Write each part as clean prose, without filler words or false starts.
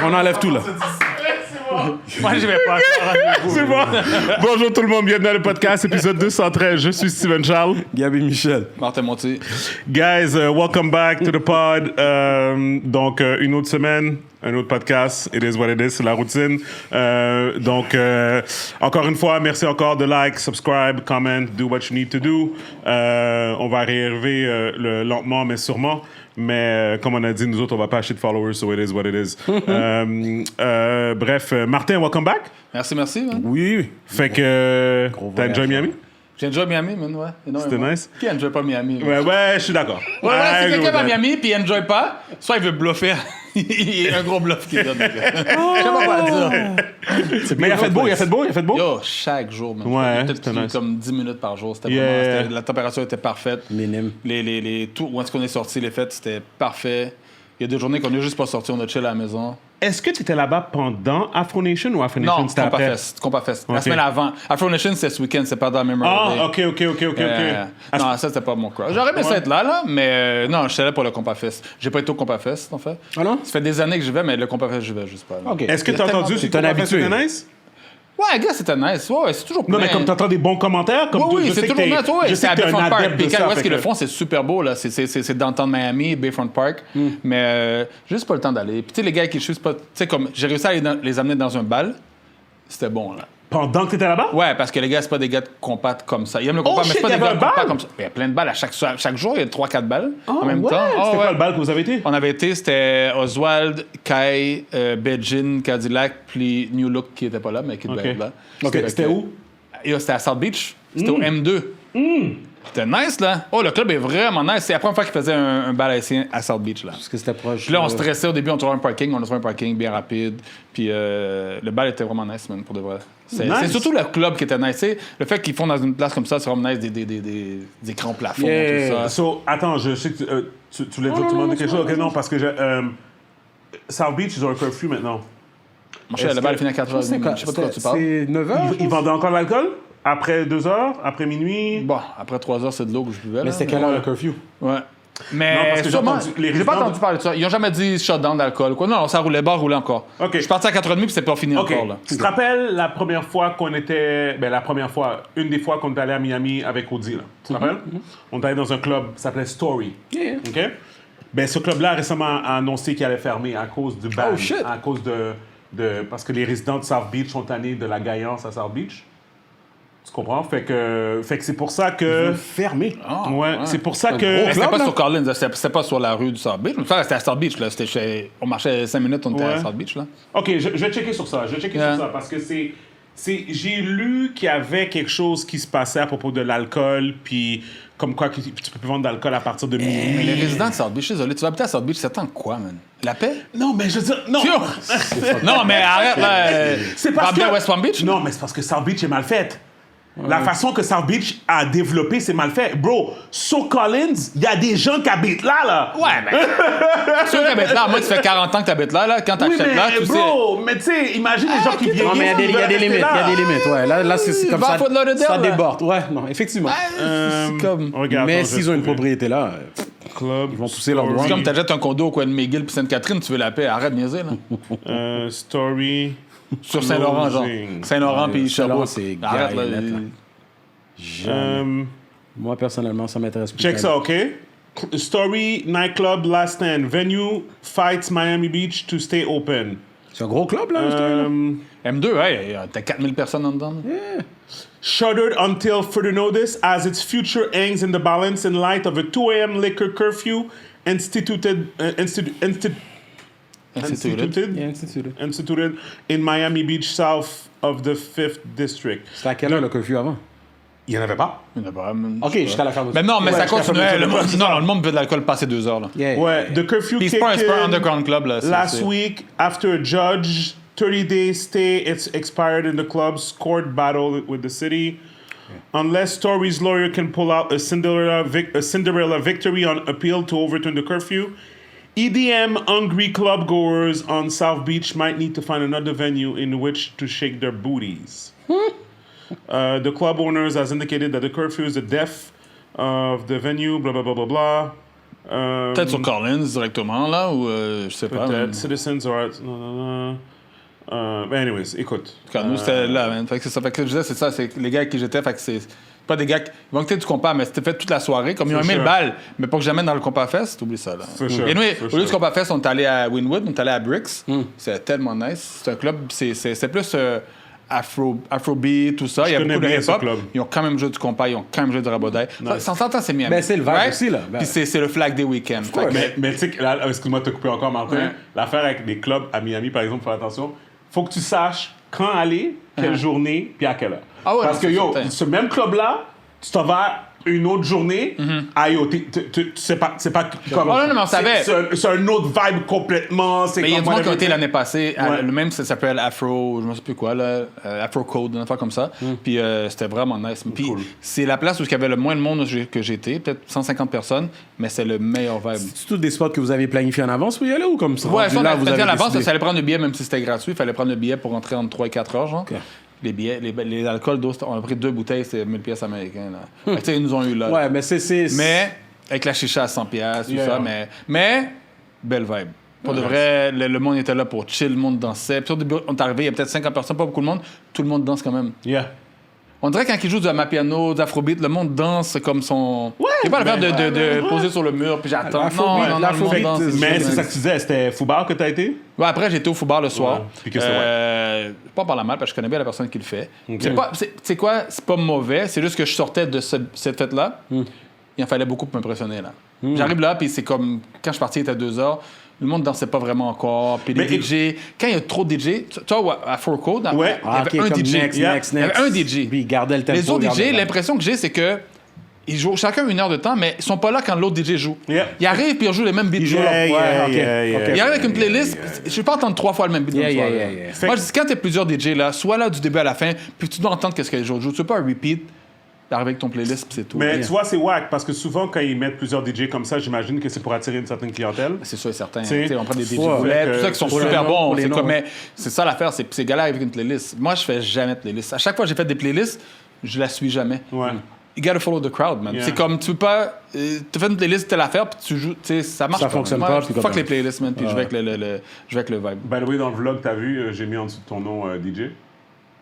On enlève tout, là. Moi, je vais pas. C'est bon. Bonjour tout le monde, bienvenue dans le podcast, épisode 213. Je suis Steven Charles. Gabi Michel. Martin Monti. Guys, welcome back to the pod. Donc, une autre semaine, un autre podcast. It is what it is, c'est la routine. Encore une fois, merci encore de like, subscribe, comment, do what you need to do. On va réarriver lentement, mais sûrement. Mais comme on a dit, nous autres, on va pas acheter de followers, so it is what it is. Bref, Martin, welcome back. Merci, man. Oui. Fait que t'as enjoy Miami? J'ai enjoy Miami, man, ouais. C'était nice? Qui enjoy pas Miami? Ouais, je suis d'accord. Ouais, si quelqu'un va à Miami puis il enjoy pas, soit il veut bluffer. Il y a un gros bluff qui donne. Je sais pas quoi dire. Mais il a fait beau. Yo, chaque jour, man. Ouais, peut-être nice. comme 10 minutes par jour. C'était vraiment, la température était parfaite. Minime. Tout, où est-ce qu'on est sorti, les fêtes, c'était parfait. Il y a des journées qu'on n'est juste pas sorti, on a chill à la maison. Est-ce que tu étais là-bas pendant Afro Nation ou Afro Nation Non, c'était après? Compafest. Okay. La semaine avant. Afro Nation, c'était ce week-end, c'est pas dans la Memorial Day. OK. Non, ça, c'était pas mon cross. J'aurais aimé ça être là, mais non, je suis allé pour le Compafest. J'ai pas été au Compafest, en fait. Ah non? Ça fait des années que j'y vais, mais le Compafest, j'y vais juste pas. Là. OK. Est-ce que tu as entendu C'est un habitué. C'était nice? Ouais, gars, c'était nice. Ouais, c'est toujours plein. Non, mais comme tu entends des bons commentaires, comme Oui, je sais c'est que toujours nice. Ouais, je c'est sais à que t'es un Bayfront Park. adepte de Puis ça. quand où est-ce fait qu'ils le que- font, c'est super beau, là. C'est downtown Miami, Bayfront Park. Mais juste pas le temps d'aller. Puis tu sais, les gars qui chutent pas. Tu sais, comme j'ai réussi à les amener dans un bal. C'était bon, là. Pendant que tu étais là-bas? Ouais, parce que les gars, c'est pas des gars de compat comme ça. Ils aiment le compat, mais shit, c'est pas il y des avait gars de un compat bal? comme ça. Il y a plein de balles. À chaque jour, il y a 3-4 balles en même ouais. temps. C'était ouais. quoi le bal que vous avez été? On avait été, c'était Oswald, Kai, Bejin, Cadillac, puis New Look qui était pas là, mais qui devait être là. OK, c'était où? C'était à South Beach. C'était au M2. C'était nice, là. Oh, le club est vraiment nice. C'est la première fois qu'ils faisaient un bal haïtien à South Beach, là. Parce que c'était proche. Puis là, on stressait au début, on trouvait un parking. On a trouvé un parking bien rapide. Puis le bal était vraiment nice, man, pour de vrai. C'est surtout le club qui était nice. T'sais, le fait qu'ils font dans une place comme ça, c'est vraiment nice, des grands plafonds, tout ça. So, attends, je sais que tu voulais dire tout le monde quelque chose. OK, non, parce que South Beach, ils ont un curfew maintenant. Mon cher, le bal est fini à 4h30. Je sais pas de quoi tu parles. C'est 9h. Ils vendaient encore de l'alcool? Après 2h? Après minuit? Bon, après 3h, c'est de l'eau que je buvais. Mais c'était quelle heure le curfew? Ouais. Mais Non, parce que j'ai sûrement, entendu- les j'ai pas résidents- entendu parler de ça. Ils ont jamais dit shutdown d'alcool. Quoi. Non, ça roulait, bar roulait encore. OK. Je suis parti à 4h30 puis c'est pas fini OK. encore. Là. Tu te rappelles la première fois qu'on était... une des fois qu'on est allé à Miami avec Audi, là. Tu te rappelles? On est allé dans un club qui s'appelait Story. Yeah. OK? Ben, ce club-là, récemment, a annoncé qu'il allait fermer à cause du ban. Oh, shit. À cause de... Parce que les résidents de South Beach sont tannés de la gaillance à South Beach. Tu comprends? Fait que c'est pour ça que... Fermé. Ouais, c'est pour ça que... Mais c'était club, pas là? sur Collins, c'était pas sur la rue du South Beach. C'était à South Beach. Là. On marchait 5 minutes, on était Ouais. à South Beach. Là. OK, je vais checker sur ça. Parce que j'ai lu qu'il y avait quelque chose qui se passait à propos de l'alcool, puis comme quoi que tu peux plus vendre d'alcool à partir de Mais minuit. les résidents de South Beach, désolé, tu vas habiter à South Beach, c'est tant quoi, man? La paix? Non, mais je veux dire... Non! Non, mais arrête, là. C'est parce Va bien que... West Palm Beach? Non, mais c'est parce que South Beach est mal faite. La façon que South Beach a développé, c'est mal fait. Bro, sur Collins, il y a des gens qui habitent là. Ouais, mais. Ceux qui habitent là, moi, tu fais 40 ans que tu habites là, quand tu Oui, achètes mais là, tu sais. bro, mais tu sais, imagine les gens qui vieillissent. Non, mais il y a des limites. Il y a des limites. Ouais, là c'est comme va à ça. Fort Lauderdale, Ça là. déborde. Ouais, non, effectivement. C'est comme. Regarde, Mais attends, je s'ils ont vais une trouver. propriété là, Club, ils vont pousser leur Story. droit. C'est comme t'achètes un condo au coin de McGill puis Sainte-Catherine, tu veux la paix. Arrête de niaiser, là. Story. Sur Saint-Laurent, genre. Closing. Saint-Laurent puis Saint-Laurent, Sherbrooke. c'est Arrête, là. galette, là. Moi, personnellement, ça m'intéresse plus. Check ça, OK? Story Nightclub Last Stand. Venue fights Miami Beach to stay open. C'est un gros club, là, le Story, là. M2, ouais, t'as 4000 personnes en dedans. Shuttered until further notice as its future hangs in the balance in light of a 2 a.m. liquor curfew instituted in Miami Beach south of the 5th District. C'était à quelle heure le curfew avant? Il n'y en avait pas. OK, jusqu'à la fermeture. Mais non, mais Ouais, ça jusqu'à la continuait. fermeture. Non, le monde buvait de l'alcool passé 2 heures, là. Yeah. Ouais, the curfew Puis kicked c'est pas un in underground club, là. last week after a judge 30-day stay it's expired in the club's court battle with the city. Unless Story's lawyer can pull out a Cinderella victory on appeal to overturn the curfew, EDM hungry club goers on South Beach might need to find another venue in which to shake their booties. The club owners has indicated that the curfew is the death of the venue, blah, blah, blah, blah, blah. Peut-être sur Collins directement, là, ou je sais pas. Peut-être. Citizens Arts. Mais anyways, écoute. En tout cas, nous, c'était là, man. Fait que c'est ça. Fait que je disais, c'est ça, c'est les gars avec qui j'étais, fait que c'est pas des gars qui vont écouter du compas, mais c'était fait toute la soirée. Comme ils ont aimé le bal, mais pas que j'amène dans le compas fest, oublie ça, là. Et nous, au lieu du compas fest, on est allé à Wynwood, on est allé à Bricks. C'était tellement nice. C'est un club, c'est plus afrobeat, tout ça. Il y a beaucoup de hip-hop. Ils ont quand même joué du compas, ils ont quand même joué du rabodaille. Ça s'entend, c'est Miami. Ben, c'est le vibe aussi, là. Puis c'est le Flag Day Weekend. Mais tu sais, excuse-moi de te couper encore, Martin. L'affaire avec les clubs à Miami, par exemple, fais attention. Faut que tu saches quand aller, quelle journée, puis à quelle heure. Ah ouais, parce que, ce même club-là, tu t'en vas une autre journée, tu sais pas comme... Oh, non, mais on savait. C'est un autre vibe complètement. Mais il y a du monde qui a été l'année passée, le même, ça s'appelle Afro, je ne sais plus quoi, là, Afro Code, une affaire comme ça. Puis c'était vraiment nice. Puis c'est la place où il y avait le moins de monde que j'ai été, peut-être 150 personnes, mais c'est le meilleur vibe. C'est tous des spots que vous avez planifiés en avance pour y aller ou comme ça? Ouais, ça, on a planifié en avance, ça allait prendre le billet, même si c'était gratuit, il fallait prendre le billet pour rentrer entre 3 et 4 heures, genre. Okay. Les billets, les alcools d'eau, on a pris 2 bouteilles, c'est 1000 pièces américains. Là. Tu sais, ils nous ont eu là. Ouais, mais c'est... Mais, avec la chicha à 100 pièces, tout ça, mais, belle vibe. Pour de vrai, le monde était là pour chill, le monde dansait. Puis au début, on est arrivé, il y a peut-être 50 personnes, pas beaucoup de monde, tout le monde danse quand même. On dirait quand ils jouent du amapiano, d'afrobeat, le monde danse comme son... Ouais, il n'y a pas l'affaire de poser sur le mur, puis j'attends. Non, le monde danse. Mais c'est ça que tu disais, c'était Foubar que tu as été? Ouais, après, j'étais au Foubar le soir. Puis que c'est pas par la mal, parce que je connais bien la personne qui le fait. C'est quoi? C'est pas mauvais, c'est juste que je sortais de cette fête-là. Il en fallait beaucoup pour m'impressionner, là. J'arrive là, puis c'est comme... Quand je suis parti, il était 2 heures. Le monde dansait pas vraiment encore. Puis les DJ, quand il y a trop de DJ, tu vois, à Four Code, il y avait un DJ. Il y avait un DJ. Puis il gardait le tempo. Les autres DJ, l'impression que j'ai, c'est que ils jouent chacun 1 heure de temps, mais ils sont pas là quand l'autre DJ joue. Ils arrivent puis ils rejouent les mêmes beats. Ils arrivent avec une playlist. Je vais pas entendre 3 fois le même beat. Moi, je dis, quand t'as plusieurs DJ là, soit là du début à la fin, puis tu dois entendre qu'est-ce que les autres jouent. Tu veux pas un repeat. Arriver avec ton playlist, puis c'est tout. Mais tu vois, c'est wack, parce que souvent, quand ils mettent plusieurs DJ comme ça, j'imagine que c'est pour attirer une certaine clientèle. C'est sûr et certain. On prend des DJ boulettes, tout ça qui sont super bons. Mais c'est ça l'affaire, c'est galère avec une playlist. Moi, je fais jamais de playlist. À chaque fois que j'ai fait des playlists, je la suis jamais. Ouais. You gotta follow the crowd, man. C'est comme, tu peux pas... tu fais une playlist, telle affaire, puis tu joues... Ça marche pas. Ça fonctionne pas. Fuck les playlists, man, puis je vais avec le vibe. By the way, dans le vlog, t'as vu, j'ai mis en dessous de ton nom DJ.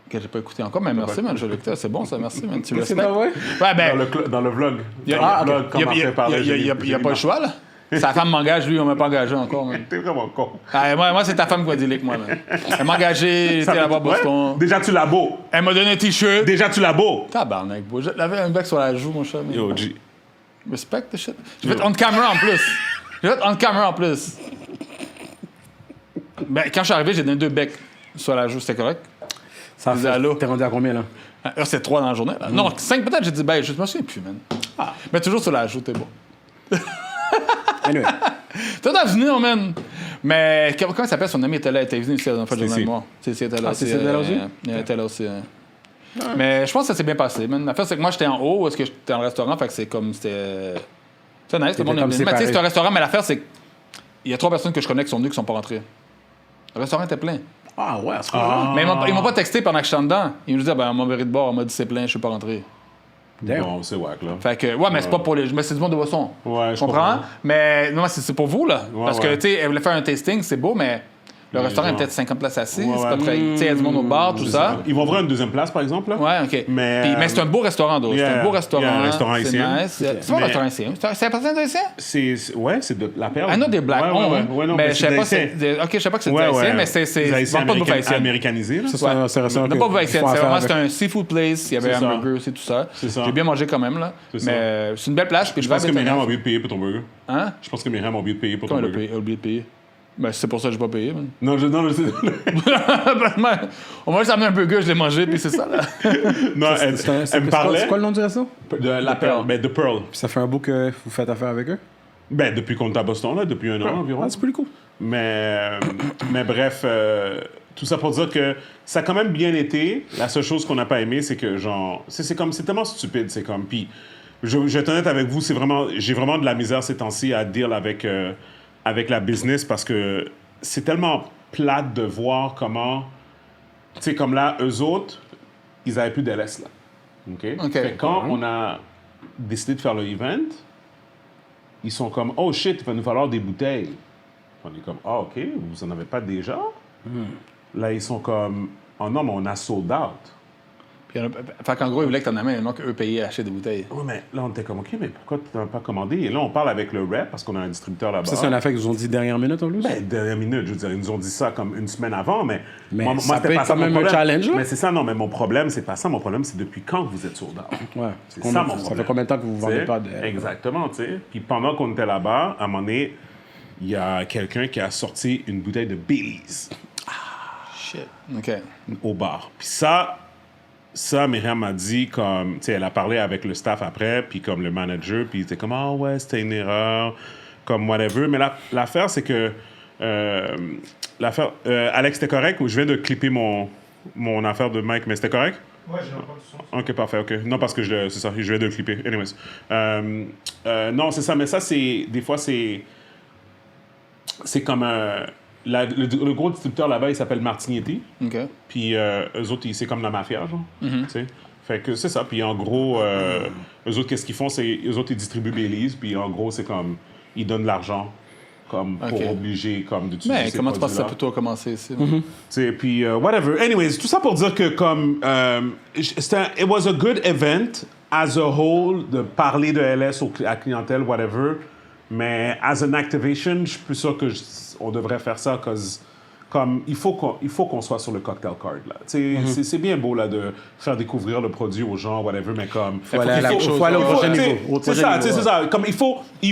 Que j'ai pas écouté encore, mais merci, man. Je l'ai écouté. C'est bon, ça, merci, man. Tu c'est pas vrai? Ouais, ben. Dans le vlog. Il n'y a pas le choix, là. Sa femme m'engage, lui, on m'a pas engagé encore, man. T'es vraiment con. Moi, c'est ta femme qui va dire moi, man. Elle m'a engagé, j'étais là-bas à Boston. Déjà, tu l'as beau. Elle m'a donné un t-shirt. Déjà, tu l'as beau. Tabarnak, beau. J'avais un bec sur la joue, mon chat. Yo, G. Respect the shit. J'ai fait on camera en plus. Ben, quand je suis arrivé, j'ai donné 2 becs sur la joue, c'était correct? Ça fait, t'es rendu à combien, là? C'est 3 dans la journée. Là. Non, 5 peut-être, j'ai dit, ben, je me souviens plus, man. Mais toujours sur la joue, t'es bon. Anyway. T'es dans une non, man. Mais comment il s'appelle? Son ami était là, il était venu ici la dernière fois de journée de moi. C'est était là aussi. C'est là aussi? Il était là aussi. Mais je pense que ça s'est bien passé, man. L'affaire, c'est que moi, j'étais en haut, est-ce que j'étais dans le restaurant, fait que c'est comme, c'était nice, le monde. Mais tu sais, c'est un restaurant, mais l'affaire, c'est qu'il y a 3 personnes que je connais qui sont venues qui sont pas rentrées. Le restaurant était plein. Ah ouais, à ce moment-là. Mais ils m'ont pas texté pendant que je suis dedans. Ils me disaient, ben, on m'a viré de bord, on m'a dit c'est plein, je suis pas rentré. Bon, c'est wack, là. Fait que, ouais, mais c'est pas pour les. Mais c'est du monde de boisson. Ouais, je comprends. Mais non, c'est pour vous, là. Ouais, parce que, tu sais, elle voulait faire un tasting, c'est beau, mais le restaurant est peut-être 50 places assises. C'est pas très. Tu sais, il y a du monde au bar, tout ça. Ils vont ouvrir une 2e place, par exemple, là. Ouais, OK. Mais c'est un beau restaurant, d'autres. C'est un beau restaurant. Il y a un restaurant ici. C'est pas un restaurant ici. C'est un restaurant ici? Ouais, c'est de la Perle. I know des Black ouais, non, mais je sais pas si OK, je sais pas que c'est des haïtiens, mais c'est pas de bouffe haïtienne. Américanisé, là. C'est un restaurant. Non, pas bouffe haïtienne. C'est un seafood place. Il y avait un burger aussi, tout ça. J'ai bien mangé quand même, là. Mais c'est une belle place. Je pense que Myriam a oublié de payer pour ton burger. Hein? Je pense que Myriam a oublié de payer pour ton burger. Elle a oublié de payer. Ben, c'est pour ça que je n'ai pas payé, man. Non, je sais. On m'a juste amené un burger, je l'ai mangé, puis c'est ça, là. Non, elle me parlait. C'est quoi le nom du resto? De la Pearl. Ben, The Pearl. Puis ça fait un bout que vous faites affaire avec eux? Ben, depuis qu'on est à Boston, là, depuis 1 an environ. Ah, c'est pretty cool. Mais bref, tout ça pour dire que ça a quand même bien été. La seule chose qu'on n'a pas aimé, c'est que, genre, c'est tellement stupide, c'est comme. Puis, je vais être honnête avec vous, j'ai vraiment de la misère ces temps-ci à deal avec la business parce que c'est tellement plate de voir comment, tu sais, comme là, eux autres, ils avaient plus d'LS, là. OK? Fait que quand on a décidé de faire le event, ils sont comme, oh shit, il va nous falloir des bouteilles. On est comme, ah, OK, vous en avez pas déjà? Là, ils sont comme, oh non, mais on a sold out. Fait qu'en gros, ils voulaient que t'en amènes, non qu'eux payaient à acheter des bouteilles. Ouais, mais là, on était comme, OK, mais pourquoi tu n'as pas commandé? Et là, on parle avec le rep parce qu'on a un distributeur là-bas. Ça, c'est une affaire qu'ils vous ont dit dernière minute en plus? Ben, dernière minute, je veux dire, ils nous ont dit ça comme une semaine avant, mais ça c'était peut pas être ça quand mon même un problème. challenge, là. Mais c'est ça, non, mais mon problème, c'est pas ça. Mon problème, c'est depuis quand vous êtes sold out. Ouais. C'est ça, mon Ça problème. fait combien de temps que vous ne vendez T'sais, pas de... Exactement, tu sais. Puis pendant qu'on était là-bas, à un moment donné, il y a quelqu'un qui a sorti une bouteille de Baileys Shit. OK. au bar. Puis ça, Myriam m'a dit comme, tu sais, elle a parlé avec le staff après, puis comme le manager, puis il était comme, ah ouais, c'était une erreur, comme whatever. Mais l'affaire, c'est que, Alex, c'était correct ou je viens de clipper mon affaire de Mike, mais c'était correct? Ouais, j'ai pas de son. Ok, parfait, ok. Non, parce que c'est ça, je vais de le clipper. Anyways. Non, c'est ça, mais ça, des fois, c'est comme le gros distributeur là-bas, il s'appelle Martignetti. OK. Puis eux autres, c'est comme la mafia, genre. Tu sais. Fait que c'est ça. Puis en gros, eux autres, qu'est-ce qu'ils font? Eux autres, ils distribuent Baileys. Puis en gros, c'est comme, ils donnent de l'argent comme pour Ok. obliger comme d'utiliser Mais ces comment tu penses que ça a produits-là. plutôt commencé ici? Tu sais, puis whatever. Anyways, tout ça pour dire que comme it was a good event as a whole de parler de LS à la clientèle, whatever. Mais as an activation, je suis plus sûr que on devrait faire ça comme il faut qu'on soit sur le cocktail card là. Tu sais, c'est bien beau là de faire découvrir le produit aux gens, whatever, mais comme Faut aller au prochain niveau. c'est ça, c'est ça. Comme il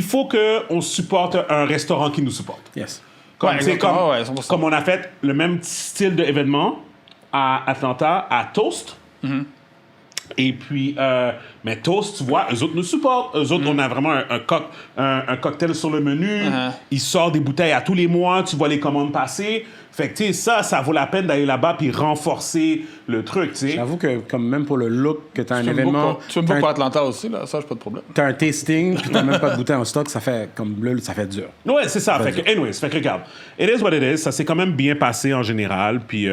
faut que on supporte un restaurant qui nous supporte. Yes. Comme, Ouais, tu sais, exactement, ouais, 100%. comme on a fait le même style d'événement à Atlanta, à Toast. Et puis, mais Toast, tu vois, eux autres nous supportent. Eux autres, on a vraiment un cocktail sur le menu. Ils sortent des bouteilles à tous les mois. Tu vois les commandes passer. Fait que, tu sais, ça vaut la peine d'aller là-bas puis renforcer le truc, tu sais. J'avoue que comme même pour le look, que tu as un Tu événement, me bookes pour Atlanta aussi, là. Ça, j'ai pas de problème. tu as un tasting, puis tu n'as même pas de bouteille en stock, ça fait comme là, ça fait dur. Ouais, c'est ça. Fait que, anyways, fait que regarde, it is what it is. Ça s'est quand même bien passé en général. Puis,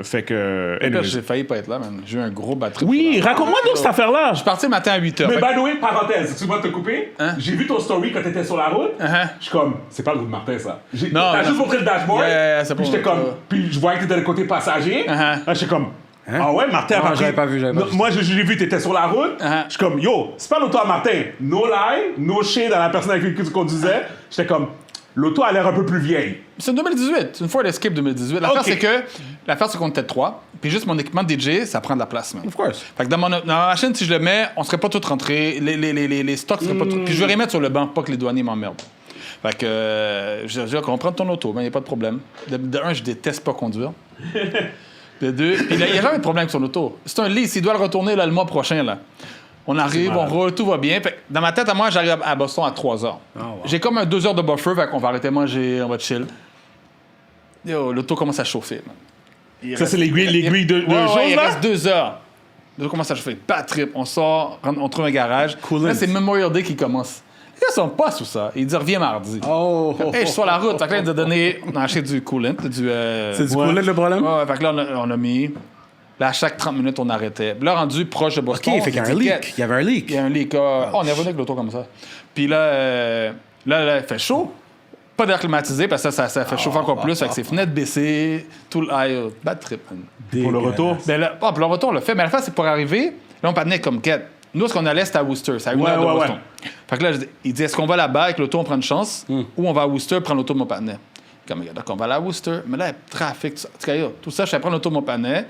fait que, Et puis, anyways. j'ai failli pas être là, man. J'ai eu un gros batterie. Oui, raconte-moi donc cette affaire-là. Je suis parti le matin à 8h. Mais by the way, parenthèse, excuse-moi de te couper. Hein? J'ai vu ton story quand t'étais sur la route. Je suis comme, c'est pas le goût de Martin, ça. Non, T'as non. juste montré le dashboard. Yeah, c'est puis pas- j'étais comme, puis je voyais que t'étais le côté passager. Là, j'étais comme, ah ouais, Martin a Non, parti. j'avais pas vu. Non, moi, j'ai vu, t'étais sur la route. Je suis comme, yo, c'est pas l'auto à Martin. No lie, no shade à la personne avec qui tu conduisais. J'étais comme, l'auto a l'air un peu plus vieille. C'est une 2018. C'est une Ford Escape 2018. L'affaire, c'est qu'on était 3. Puis juste mon équipement de DJ, ça prend de la place, man. Of course. Fait que dans ma machine, si je le mets, on serait pas tous rentrés. Les stocks seraient pas tous. Puis je vais les mettre sur le banc, pas que les douaniers m'emmerdent. Fait que je dis, on prend ton auto, mais il n'y a pas de problème. De un, je déteste pas conduire. De deux, puis il n'y a jamais de problème avec son auto. C'est un lease, il doit le retourner là, le mois prochain. Là. On arrive, on roule, tout va bien. Fait que dans ma tête, à moi, j'arrive à Boston à 3 heures. wow. J'ai comme un 2 heures de buffer, fait qu'on va arrêter manger, on va chill. Yo, l'auto commence à chauffer. Man. Ça, c'est l'aiguille de choses, il là? reste 2 heures. L'auto commence à chauffer. Pas trip. On sort, on trouve un garage. Coolant. Là, c'est Memorial Day qui commence. Les gars sont pas sous ça. Il dit, reviens mardi. Oh! Hey, je suis sur la route. Fait que là, il nous a donné, on a acheté du coolant. C'est du coolant le problème? Ouais, fait que là, on a mis. Là, à chaque 30 minutes, on arrêtait. Puis là, rendu proche de Boston. OK, fait qu'il y a un leak. Il y avait un leak. Il y a un leak. On est revenu avec l'auto comme ça. Puis là, il fait chaud. Pas d'air climatisé parce que ça fait chauffer encore plus avec ses fenêtres baissées, tout le bad trip, man. Pour le retour. Ben là, pour le retour, on l'a fait. Mais la fin, c'est pour arriver. Là, on patinait comme quête. Nous, ce qu'on allait, c'était à Worcester. C'est à une heure de Boston. Fait que là, il dit, est-ce qu'on va là-bas avec l'auto, on prend une chance, ou on va à Worcester prendre l'auto de mon patinet? Comme, d'accord, on va aller à Worcester. Mais là, trafic, tout ça, je suis allé prendre l'auto de mon patinet.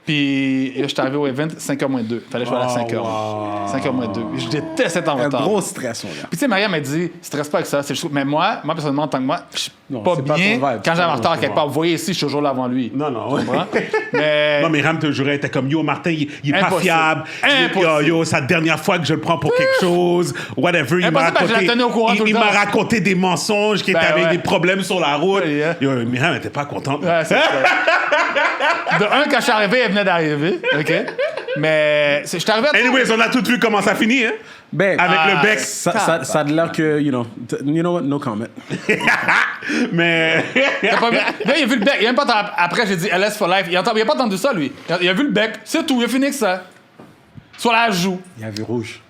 Puis, je suis arrivé au event 5h moins 2. Fallait que je sois à 5h. 5h moins 2. Je déteste être en Un retard. gros stress, on gars. Puis tu sais, Maria m'a dit, stresse pas avec ça. C'est juste... Mais moi, personnellement, en tant que moi, je suis Non, pas c'est pas bien ton vibe. quand j'arrive en retard Non, quelque part. Vous voyez ici, je suis toujours là avant lui. Non, non. Tu comprends? Mais... Non, mais Ram te jurait, était comme, yo, Martin, il est pas Impossible. fiable. Impossible. Yo, c'est la dernière fois que je le prends pour quelque chose. Whatever. Il m'a Impossible, parce que je la tenais au courant tout le il temps. m'a raconté des mensonges, qu'il était avec ouais. des problèmes sur la route. Ouais, yeah. Yo, Myriam était pas contente. Ouais, c'est ça. De un, quand je suis arrivé, elle venait d'arriver. OK? Mais je suis arrivé à... Anyways, on a tout vu comment ça finit, hein? Ben, Avec le bec. ça a l'air que, you know what, no comment. Mais. T'as pas vu? Là, il a vu le bec. Il a même pas après, j'ai dit LS for life. Il a pas entendu ça, lui. Il a vu le bec. C'est tout. Il a fini que ça. Sur la joue. Il a vu rouge.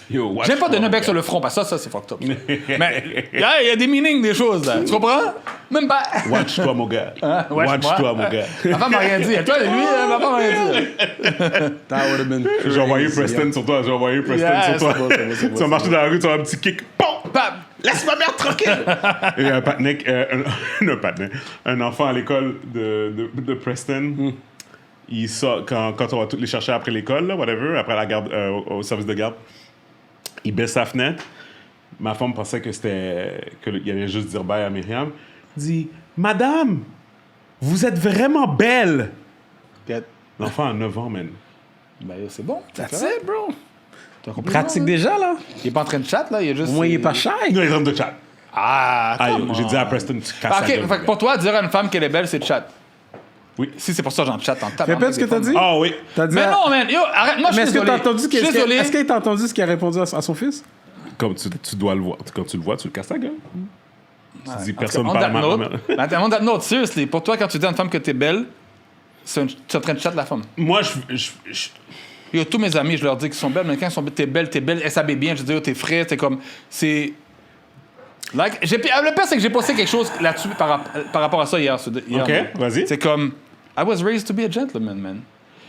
Yo, watch J'aime pas donner un bec toi, sur le front, parce que ça, c'est fucked up. Mais il y a des meanings, des choses, là. Tu comprends? Même pas. Watch-toi, mon gars. Watch-toi, mon gars. Ma femme m'a rien dit. Toi, lui, ma femme m'a rien dit. That would have been J'ai envoyé crazy. Preston sur toi. J'ai envoyé Preston Yeah, sur toi. c'est beau, c'est beau, c'est beau, Tu vas marcher dans la rue, tu vas un petit kick. Pom! Bam! Laisse ma mère tranquille! Et un patinet, un enfant à l'école de Preston, il sort, quand on va tous les chercher après l'école, là, whatever, après la garde, au service de garde, il baisse sa fenêtre. Ma femme pensait qu'il allait juste dire bye à Myriam. Il dit, Madame, vous êtes vraiment belle! L'enfant a 9 ans, man. Ben, c'est bon. That's it, bro. T'as compris, Pratique non, déjà, là. Il est pas en train de chat, là. Il est juste. Au moins, il est pas shy. Non, il rentre de chat. Ah, J'ai dit à Preston, tu casses Ah, la ok, gueule. fait que pour toi, dire à une femme qu'elle est belle, c'est de chat. Oui. Si c'est pour ça, j'en chatte en tape. Répète ce que t'as dit. Ah oui. T'as dit Mais à- non, man, yo, arrête, moi, je suis Mais est-ce que désolé. t'as entendu Je suis désolé. Est-ce qu'il t'a entendu ce qu'il a répondu à son fils? Comme tu dois le voir. Quand tu le vois, tu le casses la gueule. Tu dis, personne On parle à ma note. mère. On that note, seriously, pour toi, quand tu dis à une femme que t'es belle, tu es en train de chatter la femme. Moi, Yo, tous mes amis, je leur dis qu'ils sont belles, mais quand ils sont t'es belle, elle s'habille bien, je dis, yo, t'es frais, t'es comme. C'est. Like, le pire, c'est que j'ai posté quelque chose là-dessus par rapport à ça hier. OK, vas-y. C'est comme. I was raised to be a gentleman, man.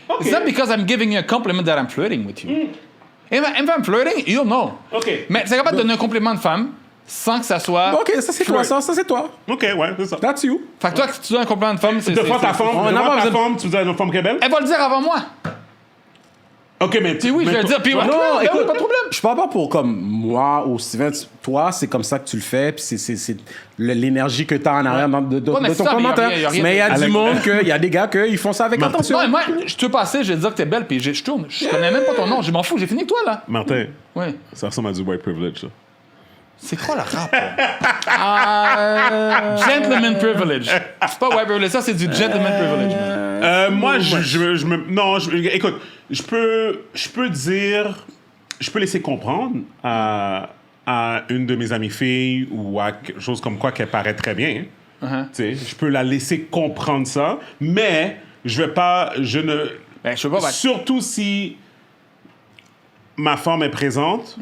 OK. It's not because I'm giving you a compliment that I'm flirting with you. If I'm flirting, you'll know. OK. Mais c'est capable de donner un compliment de femme sans que ça soit. OK, ça c'est toi, ça c'est toi. OK, ouais, c'est ça. That's you. Fait que toi, si tu donnes un compliment de femme, c'est. Deux fois ta c'est- femme, on deux n'a fois pas ta besoin- femme, tu dis à une femme qui est belle? Elle va le dire avant moi. OK, mais... Puis oui, je vais le dire. Puis Non, ouais, écoute, pas de problème. je parle pas pour comme moi ou Steven. Toi, c'est comme ça que tu le fais, puis c'est l'énergie que t'as en arrière de mais ton c'est ça, mais commentaire. y a rien Mais il y a de- du monde, il y a des gars qui font ça avec attention. Non, moi, je te passer, je vais te dire que t'es belle, puis je tourne. Je connais même pas ton nom, je m'en fous, j'ai fini avec toi, là. Martin, Oui. ça ressemble à du white privilege, ça. C'est quoi le rap? Gentleman privilege. C'est pas white privilege, ça, c'est du gentleman privilege, man. Moi, écoute, je peux dire... Je peux laisser comprendre à une de mes amies filles ou à quelque chose comme quoi qu'elle paraît très bien. Tu sais, je peux la laisser comprendre ça, mais je ne... Ben, je sais pas, Surtout si ma femme est présente.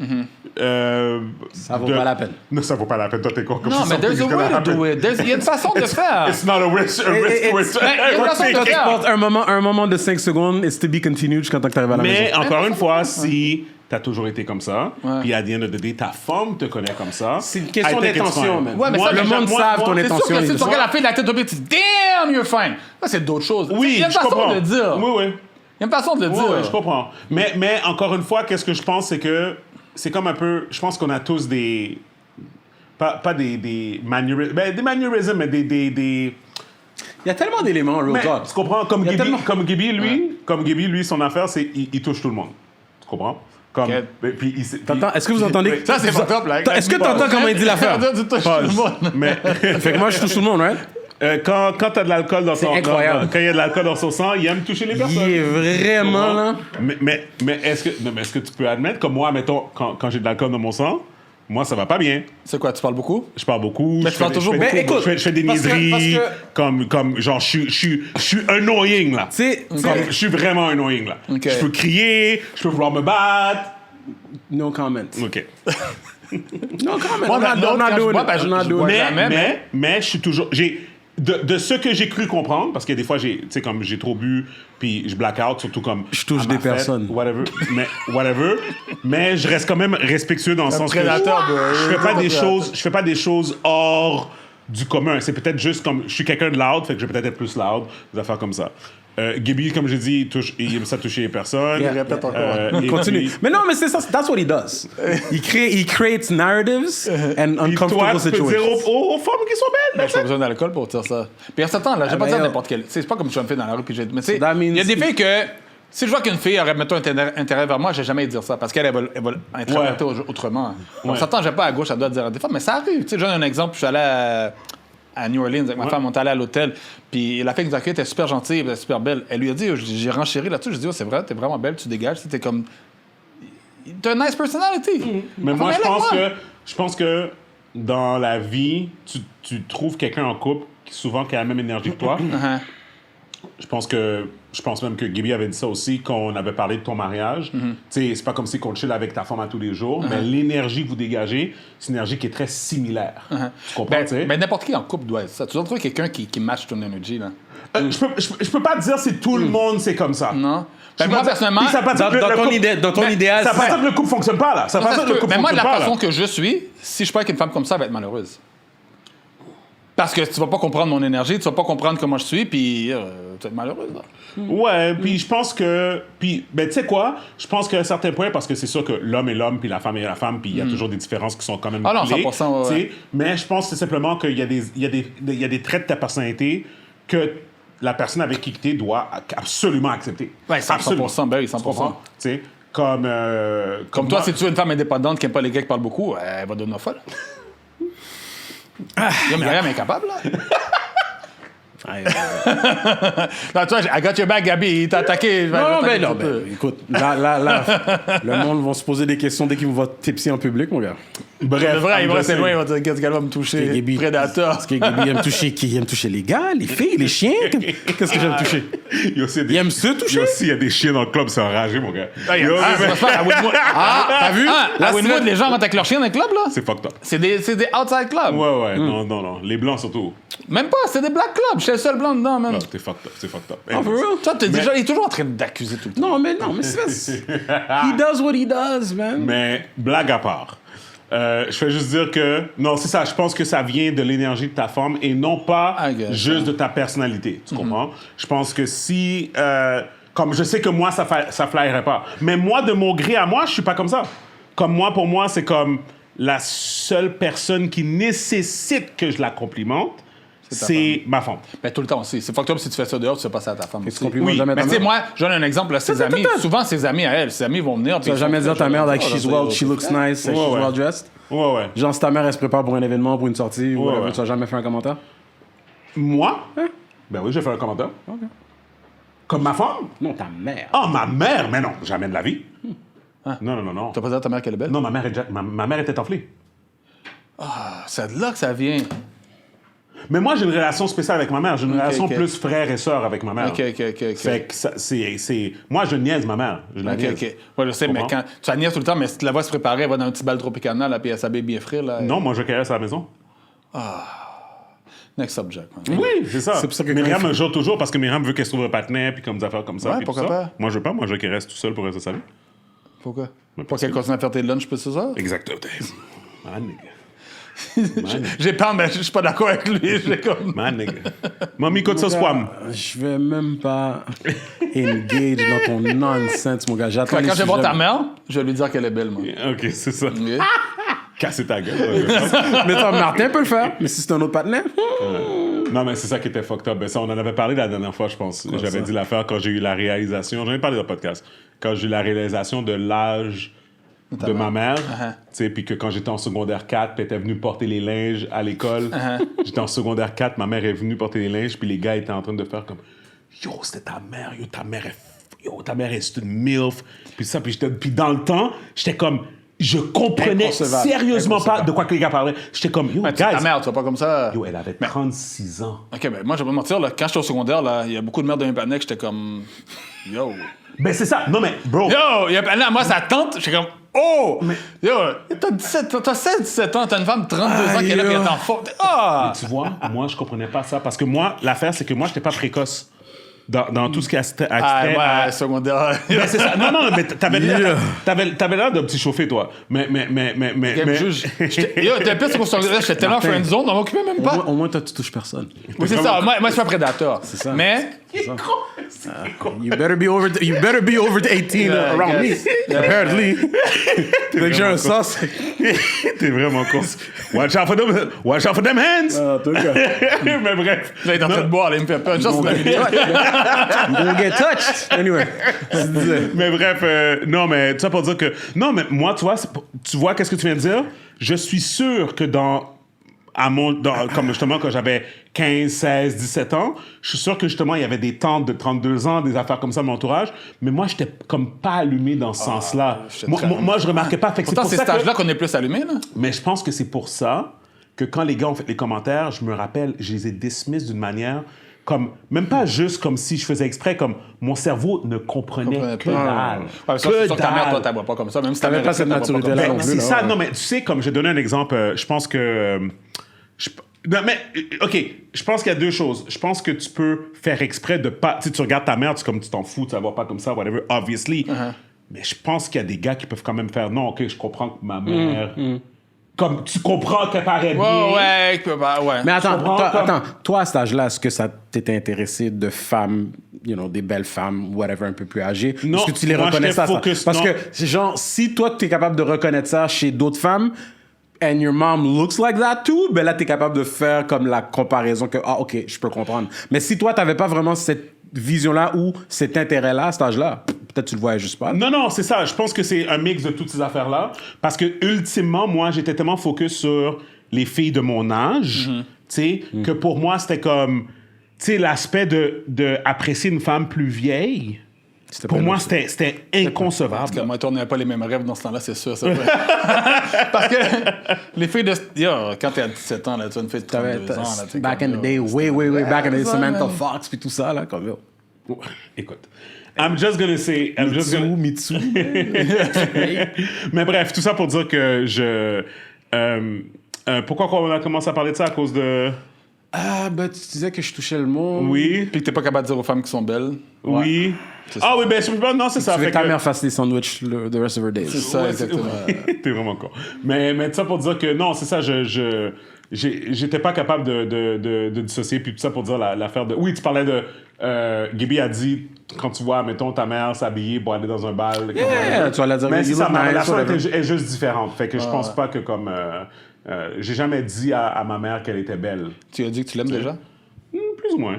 Ça vaut pas la peine. Non, ça vaut pas la peine. Toi, t'es con comme non, ça. mais there's a way to do it. Il y a une façon de le faire. It's not a risk it's- worth Mais il y a une façon de le taking. faire. Un moment de 5 secondes, it's to be continued jusqu'à temps que t'arrives à la Mais maison. encore une fois, si t'as toujours été comme ça, Ouais. puis à the end of the day, ta femme te connaît comme ça. C'est une question I think it's d'intention, fine. man. Ouais, mais Moi, ça, le déjà, monde moi- savent moi- ton C'est sûr intention. que si ils tu le regardes savent. la fille de la tête au pied, tu dis damn, you're fine. Ça, c'est d'autres choses. Oui, Il y a une je façon comprends. de le dire. Oui, oui. Il y a une façon de le Oui, dire. oui, je comprends. Mais encore une fois, qu'est-ce que je pense, c'est que c'est comme un peu... Je pense qu'on a tous des... Pas des manurismes... Ben, des manurismes, mais des... Il y a tellement d'éléments, real Mais, talk. tu comprends? Comme Il y a Gibby, tellement- lui, son affaire, c'est il touche tout le monde. Tu comprends? Comme... Ok. Puis, T'entends? Est-ce que vous entendez? Ça, c'est fucked up, là. Est-ce que t'entends comment il dit l'affaire? Tu touches tout le monde. Mais Fait que moi, je touche tout le monde, right? quand t'as de l'alcool dans son... incroyable. Quand il y a de l'alcool dans son sang, il aime toucher les personnes. Il est vraiment là. Mais est-ce que tu peux admettre, comme moi, mettons, quand j'ai de l'alcool dans mon sang, moi, ça va pas bien. C'est quoi, tu parles beaucoup? Je parle beaucoup. Mais je tu parles fais- toujours je fais- beaucoup. Mais écoute, je fais des parce que- niaiseries. parce Comme genre, je suis annoying, là. Tu sais, Comme, je suis vraiment annoying, là. Ok. Je peux crier, je peux vouloir me battre. no comment. OK. No comment. Moi, I'm not doing bois, it. ben, I'm not je doing bois it. jamais. Mais je suis toujours... De ce que j'ai cru comprendre, parce que des fois, tu sais, comme j'ai trop bu, puis je black out, surtout comme... Je touche à ma des fête, personnes. Whatever. Mais je reste quand même respectueux dans le sens que... prédateur, bro. Je fais pas des choses hors du commun. C'est peut-être juste comme... Je suis quelqu'un de loud, fait que je vais peut-être être plus loud, des affaires comme ça. Gibby, comme je dis, il aime ça toucher les personnes. Yeah, répète encore. et Continue. puis- Mais non, mais c'est ça. That's what he does. He creates narratives and puis toi, uncomfortable tu peux dire situations. aux femmes qui sont belles. Ben, j'ai pas besoin d'alcool pour dire ça. Puis à 7 ans, là, j'ai pas ben, dit à yo. n'importe quel. C'est pas comme je suis une fille dans la rue, puis j'ai. Mais tu sais, That means- il y a des filles que. Si je vois qu'une fille aurait, mettons, intérêt vers moi, je vais jamais dire ça. Parce qu'elle va interpréter autrement. On s'entend, j'ai pas à gauche, elle doit dire des fois, mais ça arrive. Tu sais, je donne un exemple, je suis allé à New Orleans avec ma femme, on est allé à l'hôtel, puis la fille qui nous accueille était super gentille, elle était super belle. Elle lui a dit, j'ai renchéri là-dessus, je dis, oh, c'est vrai, t'es vraiment belle, tu dégages, t'es comme. T'as une nice personality. Mais Enfin, moi, elle aime je pense que dans la vie, tu trouves quelqu'un en couple qui souvent qui a la même énergie que toi. Je pense même que Gibi avait dit ça aussi quand on avait parlé de ton mariage. Tu sais, c'est pas comme si qu'on chill avec ta femme à tous les jours, mais l'énergie que vous dégagez, c'est une énergie qui est très similaire. Tu comprends, tu sais? Ben, n'importe qui en couple doit être ça. Tu dois trouver quelqu'un qui match ton énergie, là. Je peux pas te dire si tout le monde c'est comme ça. Non. Je Ben, peux moi, pas dire- personnellement, Puis ça veut pas dire que Dans ton idéal, ça veut pas dire que le couple fonctionne pas, là. Ça veut pas dire que le couple mais moi, de fonctionne la pas, façon là. que je suis, si je suis pas avec une femme comme ça, elle va être malheureuse. Parce que tu vas pas comprendre mon énergie, tu vas pas comprendre comment je suis, puis tu vas être malheureuse, là. Ouais, puis je pense que... Puis, ben, tu sais quoi? Je pense qu'à un certain point, parce que c'est sûr que l'homme est l'homme, puis la femme est la femme, puis il y a toujours des différences qui sont quand même Ah non, clés, 100%, ouais, tu sais. ouais. Mais je pense que c'est simplement qu'il y a des traits de ta personnalité que la personne avec qui tu es doit absolument accepter. Ouais, 100%, ben oui, 100%. Tu comprends? Tu sais, comme Comme toi, moi- si tu veux une femme indépendante qui aime pas les gars qui parlent beaucoup, elle va devenir folle. Yo, Myriam est incapable, là. Non, toi, I got your back, Gabi. Il t'a attaqué. Non, écoute, là, le monde va se poser des questions dès qu'ils me voient tipsy en public, mon gars. Bref, C'est vrai, il va I'm rester just loin, il saying. va dire qu'est-ce qu'elle va me toucher. Gabi- Prédateur. Est-ce que Gabi aime toucher qui? Il aime toucher les gars, les filles, les chiens? Qu'est-ce que j'aime toucher? Il y a aussi des- Il aime se toucher? il y a des chiens dans le club, c'est enragé, mon gars. Ah, Yo, c'est pas ça, à Winwood. T'as vu? À Winwood, les gens rentrent avec leurs chiens dans le club, là. c'est fucked up. C'est des outside clubs. Ouais, non. Les blancs, surtout. Même pas, c'est des black clubs. Je suis le seul blanc dedans, man. Ah, t'es fucked up, c'est fucked up. Oh, for real? Toi, il est toujours en train d'accuser tout le temps. Non, mais he does what he does, man. Mais blague à part, je vais juste dire que non, c'est ça. Je pense que ça vient de l'énergie de ta femme et non pas I guess, juste de ta personnalité. Tu comprends? Je pense que si, comme je sais que moi ça flyerait pas, mais moi de mon gré à moi, je suis pas comme ça. Comme moi, pour moi, c'est comme la seule personne qui nécessite que je la complimente, c'est ma femme. Mais tout le temps aussi. C'est fucked up si tu fais ça dehors, tu fais passer à ta femme. aussi. complimentes Oui, jamais ta mais tu sais, mère? moi, je donne un exemple, là, ses amis. Souvent, ses amis à elle, ses amis vont venir. Tu vas jamais dire à ta mère, like, she looks nice, she's Ouais. well dressed? Ouais. Genre, si ta mère, elle se prépare pour un événement, pour une sortie, ou whatever, ouais. tu vas jamais fait un commentaire? Moi? Ben oui, j'ai fait un commentaire. OK. Comme ma femme? Non, ta mère. Ah, ma mère? Mais non, jamais de la vie. Non. T'as pas dit à ta mère qu'elle est belle? Non, ma mère était enflée. C'est de là que ça vient. Mais moi, j'ai une relation spéciale avec ma mère. J'ai une relation ok. plus frère et sœur avec ma mère. OK. Fait que c'est... Moi, je niaise ma mère. Je la niaise. OK. Ouais, je sais, mais Comprends? quand tu la niaises tout le temps, mais si tu la vois se préparer, elle va dans un petit bal Tropicana, là, puis elle s'habille bien frais, là. Non, moi, je caresse à la maison. Next subject. man. Oui, c'est ça. C'est pour ça que Myriam quand me jure toujours parce que Myriam veut qu'elle se trouve un partenaire puis comme des affaires comme ça. Ouais, puis pourquoi tout ça. pas? Moi, je veux pas. Moi, je caresse tout seul pour rester sa vie. Pourquoi? Pour parce qu'elle que- continue à faire tes lunchs, puis c'est ça? Exactement. Man, nigga. J'ai peur, mais je suis pas d'accord avec lui. J'ai comme... Man, nigga. Mami, côte sauce pomme. Je vais même pas engage dans ton nonsense, mon gars. J'attends Quand les je vais voir sujets. ta mère, je vais lui dire qu'elle est belle, moi. OK, c'est ça. Ok? Casser ta gueule. Mais toi, Martin peut le faire. Mais si c'est un autre partenaire, Non, mais c'est ça qui était fucked up. Ben, ça, on en avait parlé la dernière fois, je pense. J'avais ça? dit l'affaire quand j'ai eu la réalisation. J'en ai parlé dans le podcast. Quand j'ai eu la réalisation de l'âge de ma mère, tu sais, puis que quand j'étais en secondaire 4, puis elle était venue porter les linges à l'école. J'étais en secondaire 4, ma mère est venue porter les linges, puis les gars étaient en train de faire comme Yo, c'était ta mère, yo, ta mère est c'est une MILF. Puis ça, puis dans le temps, j'étais comme. Je comprenais Inconcevable. sérieusement pas Inconcevable. de quoi que les gars parlaient. J'étais comme, yo, Ouais, guys. ta mère, tu vas pas comme ça. Yo, elle avait 36 ans. OK, ben moi, je vais pas te mentir, là, quand j'étais au secondaire, là, il y a beaucoup de merde dans mes planètes, j'étais comme... Yo! Ben, c'est ça. Non, mais, bro. Yo! Il y a un planète, moi, ça tente, j'étais comme... Oh! Yo! T'as 16, 17 ans, t'as une femme de 32 ans qui est là, puis elle est en forme. Ah! Tu vois, moi, je comprenais pas ça. Parce que moi, l'affaire, c'est que moi, j'étais pas précoce dans tout ce qui a trait Ah, ouais, secondaire. Ben, c'est ça. Non, mais t'avais l'air d'un petit chauffé, toi. Mais... Yo, t'es pire, c'est qu'au secondaire, j'étais tellement Martin. friendzone, on m'occupait même pas. au moins, toi, tu touches personne. Oui, c'est ça. Moi, je suis pas prédateur. C'est ça. Mais... You better be over 18 around me. Apparently. Dès que j'ai un sauce. T'es vraiment con. Watch out for them hands! En tout cas, Mais bref. Là, il est en train de boire, là, il me fait peur. Juste pour la vidéo. you gonna get touched. Anyway. Mais bref, non, mais tout ça pour dire que... Non, mais moi, tu vois, tu vois qu'est-ce que tu viens de dire? Je suis sûr que comme justement quand j'avais 15, 16, 17 ans, je suis sûr que justement il y avait des tantes de 32 ans, des affaires comme ça dans mon entourage, mais moi j'étais comme pas allumé dans ce sens-là. Moi je remarquais pas. Fait que c'est Pourtant, pour c'est ça cet que... âge-là qu'on est plus allumé, là. Mais je pense que c'est pour ça que quand les gars ont fait les commentaires, je me rappelle, je les ai dismiss d'une manière comme, même pas juste comme si je faisais exprès, comme mon cerveau ne comprenait que dalle. Ouais, c'est sûr que ta mère, toi, t'as pas comme ça. Même si T'avais pas cette maturité-là non plus. C'est là, ça, ouais. non, mais tu sais, comme je vais donner un exemple, je pense que. Non, mais, OK, je pense qu'il y a deux choses. Je pense que tu peux faire exprès de pas. Tu sais, tu regardes ta mère, comme tu t'en fous, tu la vois pas comme ça, whatever, obviously. Mais je pense qu'il y a des gars qui peuvent quand même faire non, OK, je comprends que ma mère. Comme tu comprends qu'elle paraît bien. Ouais. Mais attends, comprends, toi, à cet âge-là, est-ce que ça t'était intéressé de femmes, des belles femmes, whatever, un peu plus âgées? Non, Est-ce que tu les moi, reconnais j'étais ça? focus, Parce non. que, genre, si toi, t'es capable de reconnaître ça chez d'autres femmes, and your mom looks like that too, ben là, t'es capable de faire comme la comparaison que, ah, OK, je peux comprendre. Mais si toi, t'avais pas vraiment cette vision-là ou cet intérêt-là à cet âge-là, peut-être tu le voyais juste pas. Non, c'est ça. Je pense que c'est un mix de toutes ces affaires-là. Parce que, ultimement, moi, j'étais tellement focus sur les filles de mon âge, tu sais, que pour moi, c'était comme, tu sais, l'aspect de apprécier une femme plus vieille. Pour moi, c'était inconcevable. Parce que moi, on n'avait pas les mêmes rêves dans ce temps-là, c'est sûr. C'est vrai. Parce que les filles de. Quand t'es à 17 ans, là, tu as une fille de 32 ans. Là, Back in the day, way back in the day, Samantha Fox puis tout ça, là, comme yo. Écoute, I'm just gonna say... Mitsu. Mais bref, tout ça pour dire que pourquoi on a commencé à parler de ça? À cause de... Ah, ben, tu disais que je touchais le monde. Oui. Puis que t'es pas capable de dire aux femmes qui sont belles. Oui. Ah oui, ben, non, c'est ça. Tu veux Fait que ta que- mère fasse des sandwichs the rest of her days. C'est ça, Ouais, exactement. T'es vraiment con. Mais tout ça pour dire que non, c'est ça, j'étais pas capable de dissocier. Puis tout ça pour dire l'affaire de... Oui, tu parlais de... Gibi a dit, quand tu vois, mettons, ta mère s'habiller pour aller dans un bal... Yeah, tu vas la dire, Mais c'est you ça, look ma nice, relation whatever. est juste différente. Fait que je pense pas que comme... j'ai jamais dit à ma mère qu'elle était belle. Tu as dit que tu l'aimes déjà? Plus ou moins.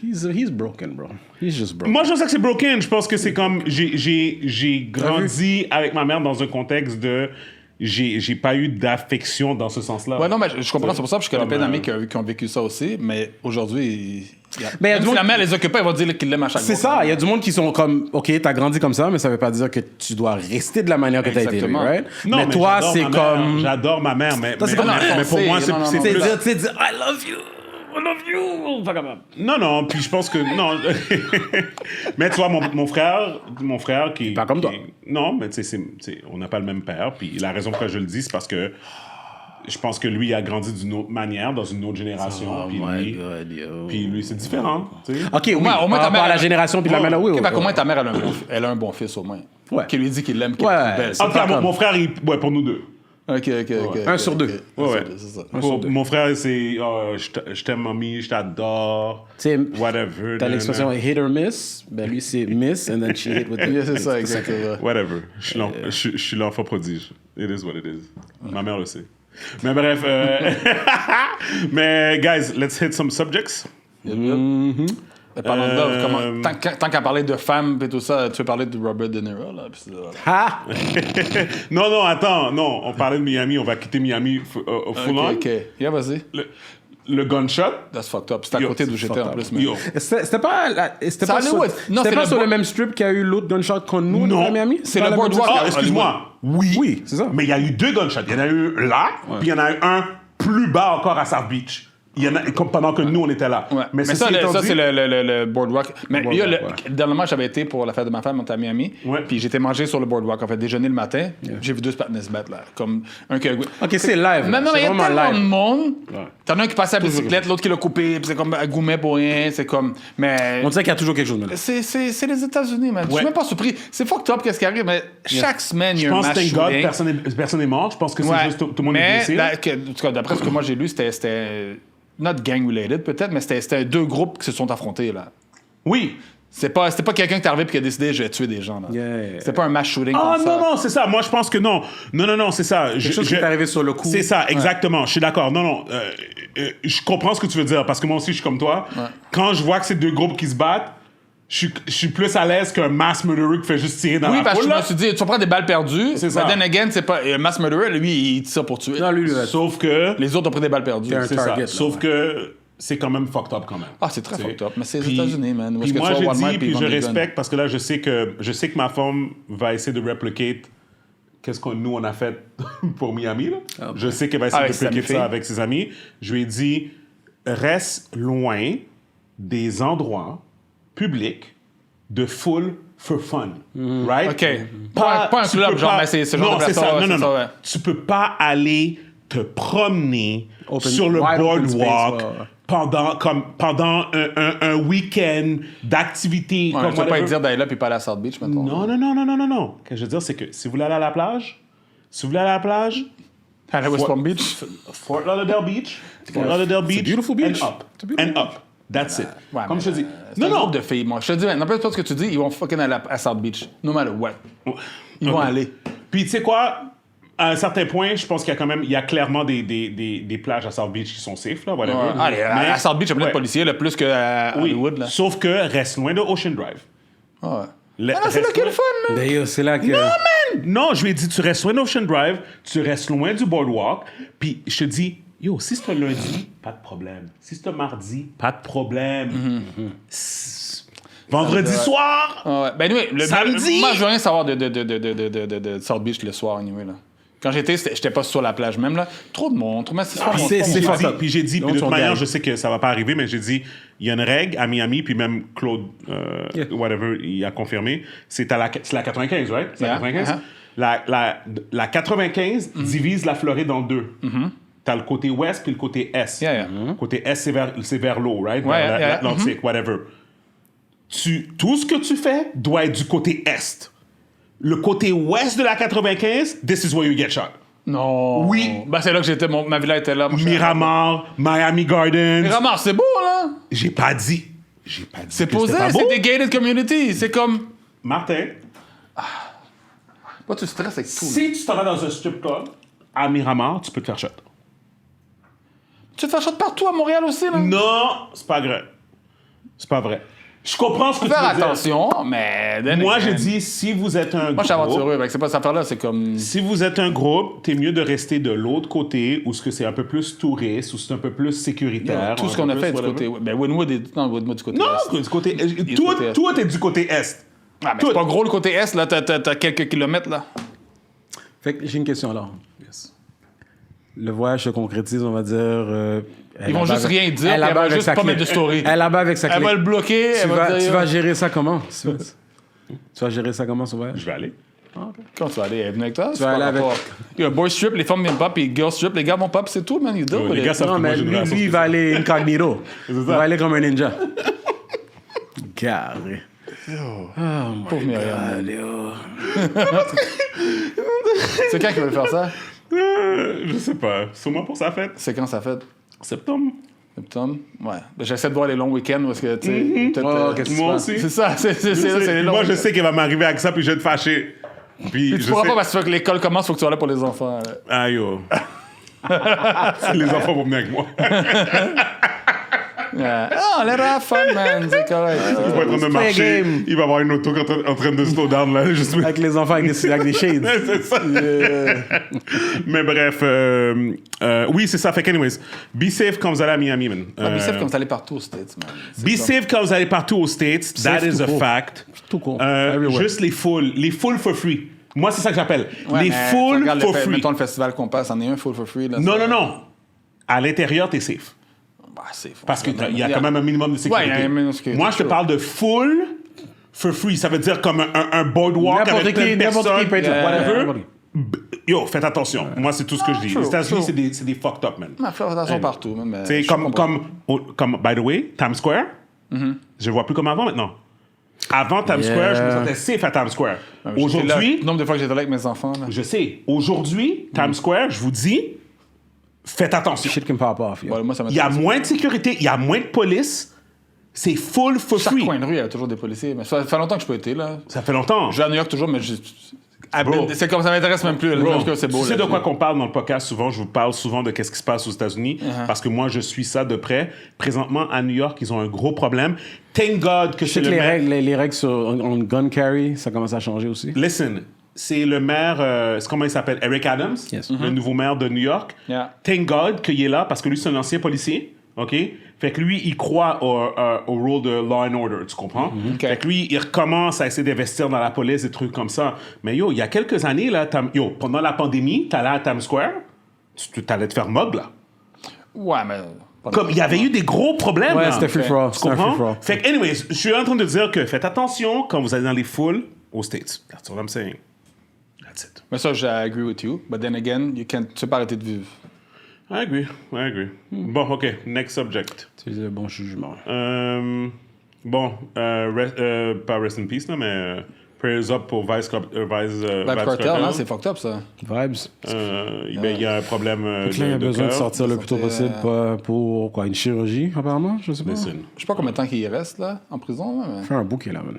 He's broken, bro. He's just broken. Moi, je pense que c'est broken. Je pense que c'est comme... J'ai grandi avec ma mère dans un contexte de... J'ai pas eu d'affection dans ce sens-là. Ouais, non, mais je comprends, c'est pour ça, parce que je connais Comme, plein d'amis qui ont vécu ça aussi, mais aujourd'hui, Mais il y a même du si monde- la mère les occupait, elle va dire qu'ils l'aiment à chaque C'est fois. ça, il y a du monde qui sont comme, OK, t'as grandi comme ça, mais ça veut pas dire que tu dois rester de la manière que t'as été élevé, Exactement. right? Non, mais toi, j'adore c'est ma mère. comme... J'adore ma mère, mais c'est pas mais pour moi, non, non, c'est non, plus... C'est dire, I love you, I love you, pas capable. Non, puis je pense que... Non. Mais tu vois, mon frère qui... Pas comme toi. Non, mais tu sais, on n'a pas le même père. Puis la raison pour laquelle je le dis, c'est parce que je pense que lui, il a grandi d'une autre manière, dans une autre génération. Puis lui, c'est différent, tu sais. OK, oui, au moins par ta rapport mère- à la génération puis de la Ouais. manière, oui, Ok, oui. fait qu'au moins ta mère, elle a un bon fils, au moins. Ouais. Qui lui dit qu'il l'aime, qu'il Ouais. est belle. En tout cas, mon frère, ouais, pour nous deux. Ok. Un sur deux. Ouais. C'est ça. Mon frère, c'est je t'aime, mamie, je t'adore. Tu sais, Whatever. t'as l'expression hit or miss, ben lui, c'est miss, and then she hit with Yeah, the... c'est ça, exactement. Whatever. Je suis l'enfant prodige. It is what it is. Ma mère le sait. Mais bref. Mais, guys, let's hit some subjects. Mais parlant de love, tant qu'à parler de femmes et tout ça, tu veux parler de Robert De Niro, là? Puis Ha! Non, attends. Non, on parlait de Miami. On va quitter Miami au full on. Ok. Yeah, vas-y. Le gunshot. That's fucked up. C'est à Yo, côté d'où c'est j'étais en plus. Mais... Yo. C'était pas... C'était C'est pas sur, Hollywood. Non, c'était c'est pas le sur le board- même strip qu'il y a eu l'autre gunshot contre nous Non. à Miami? C'est pas le la même boardwalk. chose? Ah, excuse-moi. Oui, c'est ça. Mais il y a eu deux gunshots. Il y en a eu là, puis il y en a eu un plus bas encore à South Beach. Il y en a, comme pendant que nous, on était là. Ouais. Mais ceci ça, étant ça dit- c'est le boardwalk. Mais il y a Boardwalk, dernièrement, j'avais été pour la fête de ma femme, on était à Miami. Ouais. Puis j'étais mangé sur le boardwalk. En fait, déjeuner le matin. J'ai vu deux partenaires se battre là. Comme un qui a... OK, c'est live. Mais non, c'est mais il y a vraiment tellement de live. monde. T'en as un qui passe à la bicyclette, l'autre qui l'a coupé, puis c'est comme un gourmet pour rien. C'est comme. Mais. On dirait qu'il y a toujours quelque chose, man. C'est les États-Unis, man. Je Ouais. suis même pas surpris. C'est fucked up qu'est-ce qui arrive, mais chaque semaine, il y Je a un pense que mass thank God, shooting. personne n'est mort. Je pense que c'est juste tout le monde est mais blessé. en tout cas, d'après ce que moi j'ai lu, c'était not gang related peut-être, mais c'était deux groupes qui se sont affrontés là. Oui. C'était pas quelqu'un qui est arrivé et qui a décidé je vais tuer des gens là. Yeah. C'était pas un mass shooting Ah comme ça. non, c'est ça. Moi, je pense que non. Non, c'est ça. Quelque chose qui est arrivé sur le coup. C'est ça, exactement. Je suis d'accord. Non. Je comprends ce que tu veux dire parce que moi aussi, je suis comme toi. Quand je vois que c'est deux groupes qui se battent, je suis plus à l'aise qu'un mass murderer qui fait juste tirer dans Oui, la parce que foule. je me là. suis dit, tu vas prendre des balles perdues. C'est ça. Mais then again, c'est pas. Un mass murderer, lui, il tire pour tuer. Non, lui, Sauf que... Les autres ont pris des balles perdues. un C'est target, ça. là, Sauf ouais. que c'est quand même fucked up quand même. Ah, c'est très T'sais. fucked up. Mais c'est les Puis- États-Unis, man. Où Puis est-ce que moi, tu vas j'ai au Walmart dit, puis puis ils je vendent des guns? respecte parce que là, je sais que ma femme va essayer de replicate qu'est-ce que nous, on a fait pour Miami. Là. Je sais qu'elle va essayer Avec de ses repliquer amis ça avec ses amis. Je lui ai dit, reste loin des endroits publics de full for fun, right? OK. Pas un tu club, peux genre, pas- mais c'est ce genre non, de c'est ça. plateau, Non, c'est non, ça, non. ouais. Tu peux pas aller te promener Open- sur le wide open boardwalk space, ouais. pendant un week-end d'activité. Ouais, comme tu vas pas whatever. lui dire d'aller là puis pas aller à South Beach, mettons. Non. Ce que je veux dire, c'est que si vous voulez aller à la plage, Aller à West Palm Beach. Fort Lauderdale Beach, beautiful beach. and up, and up. That's it. Ouais, Comme mais, je te dis. c'est un groupe de filles, moi. Je te dis, n'importe quoi ce que tu dis, ils vont fucking aller à South Beach. No matter what. Ils vont Ok. aller. Puis tu sais quoi? À un certain point, je pense qu'il y a clairement des plages à South Beach qui sont safe, là, whatever. Ouais. Allez, à South Beach, il y a plein de ouais. policiers, là, plus qu'à Oui. Hollywood. Là. Sauf que reste loin de Ocean Drive. Ah ouais. Le- Ah non, c'est là reste qu'il y a le loin- fun, man. D'ailleurs, c'est là que. Non, je lui ai dit, tu restes loin d'Ocean Drive, tu restes loin du boardwalk, puis je te dis, yo, si c'est un lundi, pas de problème. Si c'est un mardi, pas de problème. Vendredi soir, Ah ouais. Ben, anyway, Samedi? moi, je veux rien savoir de South Beach le soir, anyway, là. Quand j'étais pas sur la plage même, là. Trop de monde, trop de monde. c'est J'ai fucked dit- up. puis j'ai dit, puis Donc, de toute on manière, gagne. je sais que ça va pas arriver, mais j'ai dit, il y a une règle à Miami, puis même Claude, whatever, il a confirmé, c'est la 95, right? C'est la Yeah. 95? La 95 divise la Floride en deux. T'as le côté ouest puis le côté est. Yeah, yeah. Le côté est, c'est vers l'eau, right? Ouais, Vers yeah. l'Atlantique, whatever. Tout ce que tu fais doit être du côté est. Le côté ouest de la 95, this is where you get shot. Non. Oui. Ben, c'est là que j'étais, ma villa était là. mon cher. Miramar, Miami Gardens. Miramar, c'est beau, là. J'ai pas dit. C'est que posé, c'était pas beau. c'est des gated community. C'est comme. Martin, Pourquoi tu stresses avec tout? là? si tu t'en vas dans un strip club à Miramar, tu peux te faire shot. Tu te fais shot partout à Montréal aussi, là. Non, c'est pas vrai. C'est pas vrai. Je comprends ce que tu Faire veux dire. attention, mais. Moi, j'ai dit, si vous êtes un Moi, je suis groupe, aventureux, avec c'est pas cette affaire-là, c'est comme. si vous êtes un groupe, t'es mieux de rester de l'autre côté, où ce que c'est un peu plus touriste, où c'est un peu plus sécuritaire. Tout ce un qu'on peu a plus fait du whatever. côté. Ben, Wynwood est. Non, Wynwood du côté Non, est. du côté. du Tout, côté est. tout est du côté est. Ah, mais Tout. c'est pas gros le côté est, là. T'as quelques kilomètres, là. Fait que j'ai une question alors. Le voyage se concrétise, on va dire. Ils vont juste rien dire, puis elle va juste pas mettre de story. Elle là-bas avec sa clé. Elle va le bloquer, Tu elle va vas, dire. tu vas gérer ça comment? Tu vas gérer ça comment, ce voyage? Je vais aller. Quand tu vas aller, elle est venue avec toi? vas aller avec- Il y a un boy strip, les femmes viennent pas, puis girl strip, les gars vont pas, puis c'est tout, man. You do les with gars it. savent Non, que moi, mais j'ai une lui, relation il va aller incognito. Il va aller comme un ninja. Carré. Pauvre Myriam. Allez, oh. C'est quand qui veut faire ça? Je sais pas. Sûrement pour sa fête. C'est quand ça fait? Septembre. Septembre? Ouais. Ben, j'essaie de voir les longs week-ends parce que, tu sais, peut-être. Oh, qu'est-ce que tu Moi penses? aussi. C'est ça, c'est les longs Moi, je week-ends. sais qu'elle va m'arriver avec ça, puis je vais te fâcher. Puis Puis tu je pourras sais- pas parce que l'école commence, faut que tu sois là pour les enfants. Ah yo. Les enfants vont venir avec moi. Ah, let her have fun, man. C'est correct. Il va être en train de play a marcher. game. Il va avoir une auto en train de slow down là. Juste... Avec les enfants avec des shades. c'est ça. Mais bref, oui, c'est ça. Fait que anyways, be safe quand vous allez à Miami, man. Be safe comme ça allait partout aux States, man. C'est Be comme- safe quand vous allez partout aux States. That is tout a court. fact. Tout court. Everywhere. Juste les fools for free. Moi, c'est ça que j'appelle. Ouais, les mais fools regarde for le free. Mettons le festival qu'on passe, en est un full for free. Là, Non, ça- non, non. À l'intérieur, t'es safe. Bah, c'est fou. Parce qu'il y a quand même un minimum de sécurité. Ouais, il y a un minimum de sécurité, Moi, je te sure. parle de full for free. Ça veut dire comme un boardwalk N'importe avec plein de qui, n'importe qui personnes. peut être là. Whatever. N'importe qui. Yo, faites attention. Moi, c'est tout ce que je dis. true, Les États-Unis, true. c'est des fucked up, man. On faire attention partout. Même, mais C'est je comme, comprends. comme, by the way, Times Square, je vois plus comme avant maintenant. Avant Times Yeah. Square, je me sentais safe à Times Square. J'étais là, Aujourd'hui, le nombre de fois que j'étais là avec mes enfants. Là. je sais, aujourd'hui, Times Square, je vous dis, faites attention. Shit can pop off. yo. Ouais, moi, ça Il y a m'intéresse. moins de sécurité, il y a moins de police. C'est full for Chaque free. coin de rue, il y a toujours des policiers. Mais ça fait longtemps que je peux été là. Ça fait longtemps. Je vais à New York toujours, mais Bro. c'est comme ça m'intéresse même plus. Bro, Parce que c'est beau. tu sais là. de quoi qu'on parle dans le podcast souvent? Je vous parle souvent de qu'est-ce qui se passe aux États-Unis parce que moi, je suis ça de près. Présentement, à New York, ils ont un gros problème. Thank God que Je c'est sais que le les maire... règles, les règles sur on gun carry, ça commence à changer aussi. Listen, c'est le maire... c'est comment il s'appelle? Eric Adams, Yes. le nouveau maire de New York. Yeah. Thank God qu'il est là parce que lui, c'est un ancien policier. OK? Fait que lui, il croit au rôle de law and order, tu comprends? OK. Fait que lui, il recommence à essayer d'investir dans la police, des trucs comme ça. Mais yo, il y a quelques années, là, pendant la pandémie, t'allais à Times Square, tu t'allais te faire mob, là. Ouais, mais Comme il y avait eu des gros problèmes. Ouais, là. c'était free for all. Tu C'était un free for comprends? all. Fait que, anyways, je suis en train de dire que faites attention quand vous allez dans les foules aux States. That's what I'm saying. That's it. Mais ça, I agree with you. But then again, tu peux pas arrêter de vivre. I agree. Bon, OK. Next subject. C'est le bon jugement. Pas Rest in Peace, là, mais prayers up pour Vice Vibe Cartel, hein, c'est fucked up, ça. Vibes. Il y a un problème Donc là, il y a besoin de cœur. sortir le plus tôt possible pour quoi, une chirurgie, apparemment? Je sais pas. Listen. Je sais pas combien de temps qu'il reste, là, en prison, mais... Fait un bout qu'il est là, man.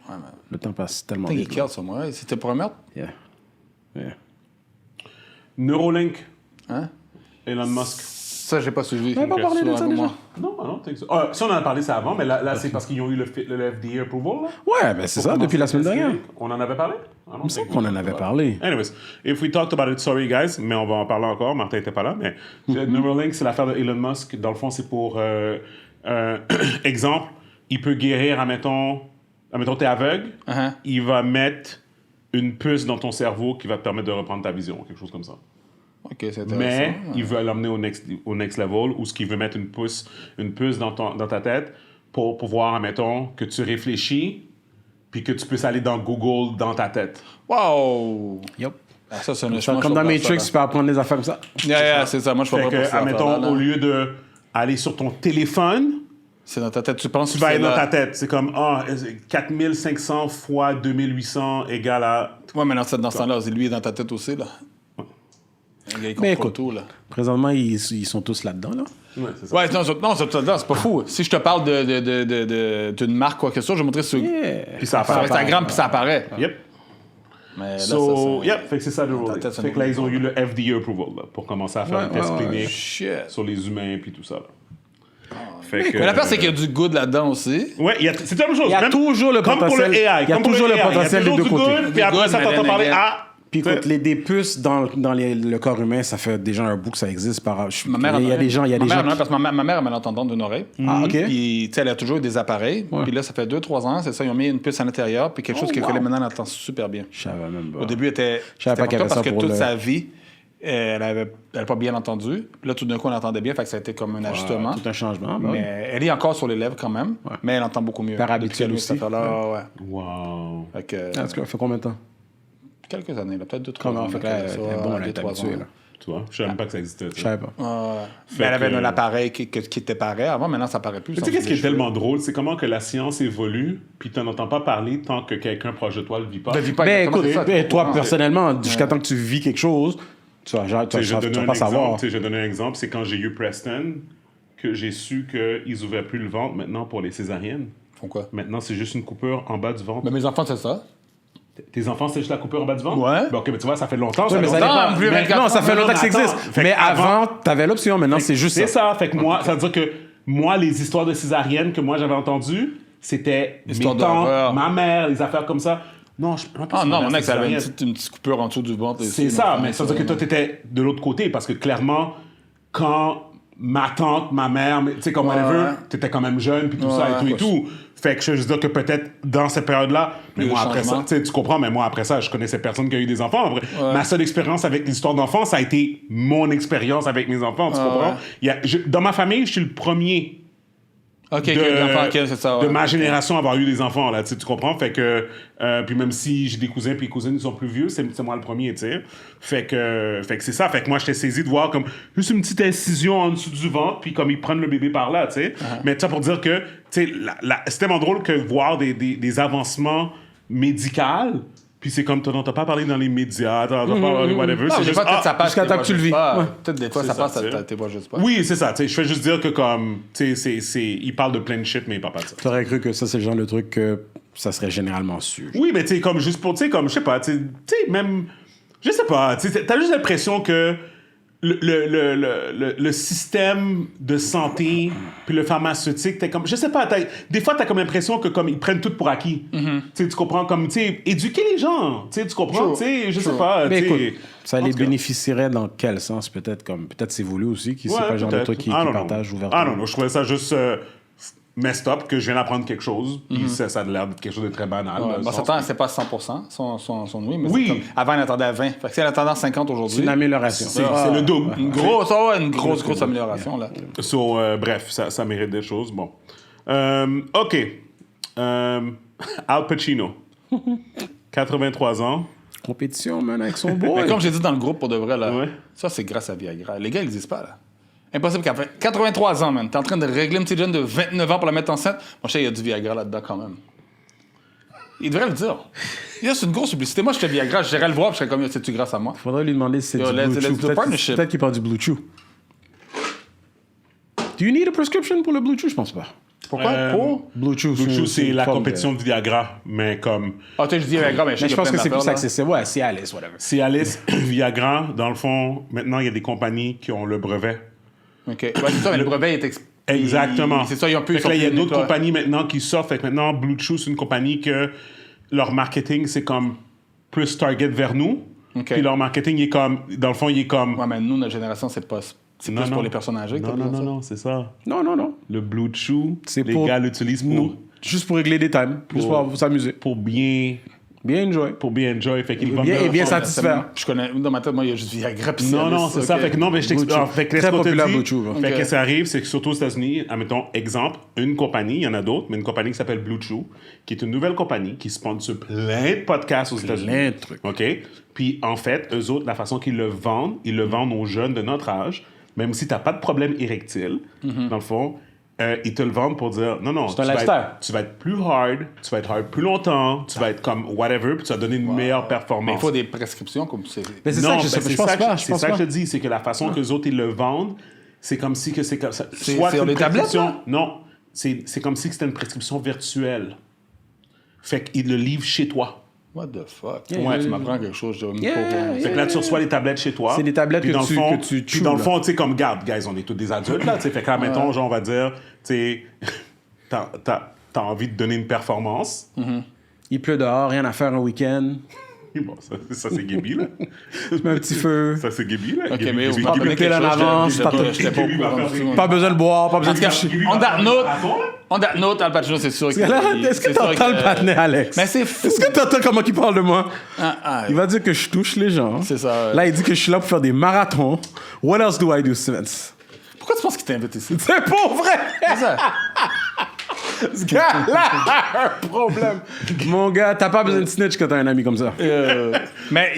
Ouais, mais... Le temps passe tellement Il est vite. kill, ça, moi. C'était pour un meurtre? Yeah. Neuralink, Hein? Elon Musk. Ça, j'ai pas suivi. On n'a pas parlé de ça déjà. Non, I don't think so. Si on en a parlé, c'est avant, mais là c'est parce qu'ils ont eu le FDA approval. Là. Ouais, ben c'est ça, depuis la semaine dernière. On en avait parlé? Il me semble qu'on en avait parlé. Anyways, if we talked about it, sorry guys, mais on va en parler encore. Martin n'était pas là, mais Neuralink, c'est l'affaire de Elon Musk. Dans le fond, c'est pour exemple, il peut guérir, admettons, t'es aveugle, Uh-huh. il va mettre une puce dans ton cerveau qui va te permettre de reprendre ta vision, quelque chose comme ça. OK, c'est intéressant. Mais il veut l'emmener au next level, où ce qu'il veut mettre une puce dans ta tête pour pouvoir, admettons, que tu réfléchis, puis que tu puisses aller dans Google dans ta tête. Wow! Yup. Ah, ça, c'est un Comme dans Matrix, tu peux apprendre des affaires comme ça. Yeah, c'est ça. Moi, je peux Fait pas pour que, ça. admettons, au lieu de aller sur ton téléphone, C'est dans ta tête. Tu penses tu que vas c'est aller dans là... ta tête. C'est comme, 4500 fois 2800 égale à... Ouais, mais dans ce temps-là, lui est dans ta tête aussi, là. Le gars, il Mais contrôle écoute, tout, là. Présentement, ils sont tous là-dedans, là. Ouais, c'est ça. Ouais, non, c'est pas fou. Si je te parle d'une marque, quoi que ce soit, je vais montrer sur Puis ça sur apparaît. Instagram, puis ça apparaît. Yep. Mais là, So, ça, yep, fait que c'est ça le rôle. tête, ça Fait que là, ils ont eu le FDA approval là, pour commencer à faire Ouais, un test ouais, clinique Shit. sur les humains puis tout ça. Là. Fait que, Mais l'affaire, c'est qu'il y a du good là-dedans aussi. Ouais, c'est la même chose. Il y a Même- toujours le comme potentiel. pour le AI. Il y a comme pour toujours le AI. potentiel Il y a des toujours deux du côtés. good, puis après good, ça, mais t'entends then parler again. Puis écoute, des puces dans le corps humain, ça fait déjà un bout que ça existe. Ma mère, il y a des gens, parce que ma mère est malentendante d'une oreille. Ah, ok. Puis, tu sais, elle a toujours eu des appareils. Ouais. Puis là, ça fait 2-3 ans, c'est ça, ils ont mis une puce à l'intérieur. Puis quelque chose qui wow. collait maintenant, elle entend super bien. Je savais même pas. Au début, elle était. Je savais pas qu'il y avait parce ça que pour toute le- sa vie, elle avait pas bien entendu. Puis là, tout d'un coup, elle entendait bien. Fait que ça a été comme un ajustement. Tout un changement. Ben oui. Mais elle est encore sur les lèvres quand même. Mais elle entend beaucoup mieux. Par Depuis habitude qu'elle a eu aussi. cette affaire-là, ouais. Wow. Fait que. En tout cas, ça fait combien de temps? Quelques années, là, peut-être 2-3 Comment ans. on fait que qu'elle là, a ça, elle est bon, elle est 2-3 habituée, ans. là. Tu vois, je savais même pas que ça existait. Je savais pas. Mais elle avait que- un appareil qui était pareil avant, maintenant ça paraît plus. Tu sais, qu'est-ce qui est tellement drôle? C'est comment que la science évolue, puis tu n'en entends pas parler tant que quelqu'un proche de toi le vit pas. Ben écoute, exactement, toi, personnellement, jusqu'à temps que tu vis quelque chose, tu vas Tu sais, je vais donner un pas exemple. savoir. Tu sais, je vais donner un exemple. C'est quand j'ai eu Preston que j'ai su qu'ils ouvraient plus le ventre maintenant pour les césariennes. Font quoi? Maintenant, c'est juste une coupure en bas du ventre. Mais mes enfants, c'est ça. Tes enfants, c'est juste la coupure en bas du ventre? Ouais. Ben, ok, mais tu vois, ça fait longtemps. Ouais, mais ça longtemps, dépend. plus Mais 24 non, ça ans. fait Non, longtemps que ça mais existe. attends. Fait Mais que avant, t'avais l'option, maintenant c'est juste C'est ça. ça. Fait que moi, ça veut dire que moi, les histoires de césarienne que moi j'avais entendues, c'était mes Histoire d'horreur. tantes, ma mère, les affaires comme ça. Non, je peux Ah non, mon ex, elle avait une petite coupure en dessous du ventre. C'est ça, mais ça veut dire que toi, t'étais de l'autre côté, parce que clairement, quand ma tante, ma mère, tu sais, comme whatever, t'étais quand même jeune, puis tout ça, et tout, et tout. Fait que je veux juste dire que peut-être dans cette période-là, mais Le moi après ça, changement. tu sais, tu comprends, mais moi après ça, je connaissais personne qui a eu des enfants. En vrai. Ma seule expérience avec l'histoire d'enfants, ça a été mon expérience avec mes enfants, tu comprends? ouais. Dans ma famille, je suis le premier Ok, l'enfant, ok, c'est ça. de ouais. ma génération à avoir eu des enfants, là, tu sais, tu comprends? Fait que, puis même si j'ai des cousins puis les cousines ils sont plus vieux, c'est moi le premier, tu sais. Fait que c'est ça. Fait que moi, j'étais saisi de voir comme juste une petite incision en dessous du ventre, puis comme ils prennent le bébé par là, tu sais. Mais ça pour dire que, tu sais, c'est tellement drôle que voir des avancements médicaux, puis c'est comme, t'en as pas parlé dans les médias, t'en as pas parlé, whatever. Non, C'est des juste, fois, peut-être ça passe. jusqu'à t'es temps pas que tu le juste vis. pas. Ouais. Peut-être des fois, C'est ça ça, passe, tu sais. t'es pas juste pas. Oui, c'est ça, tu sais. Je fais juste dire que comme, tu sais, ils parlent de plein de shit, mais ils parlent pas de ça. T'aurais cru que ça, c'est le genre de truc que ça serait généralement su. Oui, mais tu sais, comme juste pour, tu sais, comme, je sais pas, tu sais, même, je sais pas, tu sais, t'as juste l'impression que le système de santé puis le pharmaceutique, t'es comme, je sais pas, des fois, t'as comme l'impression que comme ils prennent tout pour acquis. Tu sais, tu comprends, comme, tu sais, éduquer les gens, tu sais, tu comprends, tu sais, je sais pas, Mais tu sais. écoute, ça En les tout cas. bénéficierait dans quel sens, peut-être, comme, peut-être c'est voulu aussi, qui c'est Ouais, pas le genre de peut-être. truc qui Ah, non, non. partage ouvertement. Ah non, non, je trouvais ça juste messed up que je viens d'apprendre quelque chose, puis ça a l'air d'être quelque chose de très banal. Ouais, dans le bon, sens ça c'est pas 100% son oui, mais Oui. c'est comme, avant, elle attendait à 20. Fait que si elle attendait à 50 aujourd'hui, C'est une amélioration. c'est le double. une grosse amélioration, là. So, bref, ça mérite des choses. Bon. OK. Al Pacino. 83 ans. Compétition, man, avec son boy. Mais comme j'ai dit dans le groupe, pour de vrai, là, Ouais. ça, c'est grâce à Viagra. Les gars, ils disent pas, là. Impossible qu'après 83 ans, man, t'es en train de régler une petite jeune de 29 ans pour la mettre enceinte. Mon cher, il y a du Viagra là-dedans quand même. Il devrait le dire. C'est une grosse publicité. Moi, j'étais Viagra, j'irais le voir, puis je serais comme, c'est-tu grâce à moi? Faudrait lui demander si c'est Yo, du let's Blue do Chew. Peut-être partnership. peut-être qu'il parle du Blue Chew. Do you need a prescription pour le Blue Chew? Je pense pas. Pourquoi? Pour? Blue Chew, Blue Chew, c'est la une forme compétition de Viagra, mais comme Ah, tu sais, je dis Viagra, mais Mais je pense que c'est plus ça accessible. Ouais, c'est Alice, whatever. c'est Alice Viagra. Dans le fond, maintenant, il y a des compagnies qui ont le brevet. OK. Ouais, c'est ça, mais le brevet est Exactement. C'est ça, ils ont pu. Fait que là, il y a d'autres compagnies maintenant qui sortent. Fait que maintenant, Blue Chew, c'est une compagnie que leur marketing, c'est comme plus target vers nous. OK. Puis leur marketing, il est comme, dans le fond, il est comme. Ouais, mais nous, notre génération, c'est pas. C'est Non, plus non. pour les personnes âgées. que Non, t'as non, besoin non, de non, c'est ça. Non. Le Blue Chew, C'est les pour gars l'utilisent Nous, juste pour régler des times, juste pour s'amuser. pour bien Bien enjoy. enjoy. Fait qu'ils vendent bien- leur et bien forme. satisfaire. Je connais. Dans ma tête, moi, il y a juste Viagra. puis Non, non, Alice, c'est ça. OK. Fait que non, mais je t'explique. Blue Chew. Ah, fait que Très laisse-moi te populaire, dire. Blue Chew, là. Fait Ok. que ça arrive, c'est que surtout aux États-Unis, admettons, exemple, une compagnie, il y en a d'autres, mais une compagnie qui s'appelle Blue Chew, qui est une nouvelle compagnie qui sponsor plein de podcasts aux États-Unis. Plein de trucs. OK? Puis, en fait, eux autres, la façon qu'ils le vendent, ils le vendent aux jeunes de notre âge, même si tu n'as pas de problème érectile, dans le fond, ils te le vendent pour dire non, non, un lifestyle. tu vas être plus hard, tu vas être hard plus longtemps, tu vas être comme whatever, puis tu vas donner une meilleure Mais performance. il faut des prescriptions comme c'est. Mais c'est Non, ça que ben, je pense ça pas. c'est ça que je te dis, c'est que la façon que les autres ils le vendent, c'est comme si que c'est comme ça. C'est Soit sur une les tablettes, prescription- là? Non, c'est comme si c'était une prescription virtuelle. Fait qu'ils le livrent chez toi. What the fuck? Yeah, Ouais, yeah, tu m'apprends quelque chose. Je Yeah, Fait que là, tu reçois les tablettes chez toi. C'est des tablettes Puis que dans tu- le fond, que tu Puis chews, dans le là. fond, tu sais, comme, garde, guys, on est tous des adultes, là. Tu sais, fait que là, mettons, genre, on va dire, tu sais, t'as envie de donner une performance. Il pleut dehors, rien à faire un week-end. Bon, ça c'est Gaby, là. Tu mets un petit feu. Ça, c'est Gaby, là. Ok, Gaby- mais Gaby- on va Gaby- donner quelque en chose. avance, J'étais pas pas- tout- j'étais pas au Gaby va courant. faire- Pas besoin de boire, pas besoin de En tout cas, coucher. Gaby va On faire that un note, marathon, là. on that note, Al Pacino, c'est sûr Est-ce que t'entends le patinet, Alex? Mais c'est fou. Est-ce que t'entends comment il parle de moi? Ah, Il va dire que je touche les gens. C'est ça, ouais. Là, il dit que je suis là pour faire des marathons. What else do I do, Simmons? Pourquoi tu penses qu'il t'invite ici? C'est pas vrai! C'est ça. Ce gars-là a un problème. Mon gars, t'as pas besoin de snitch quand t'as un ami comme ça. Mais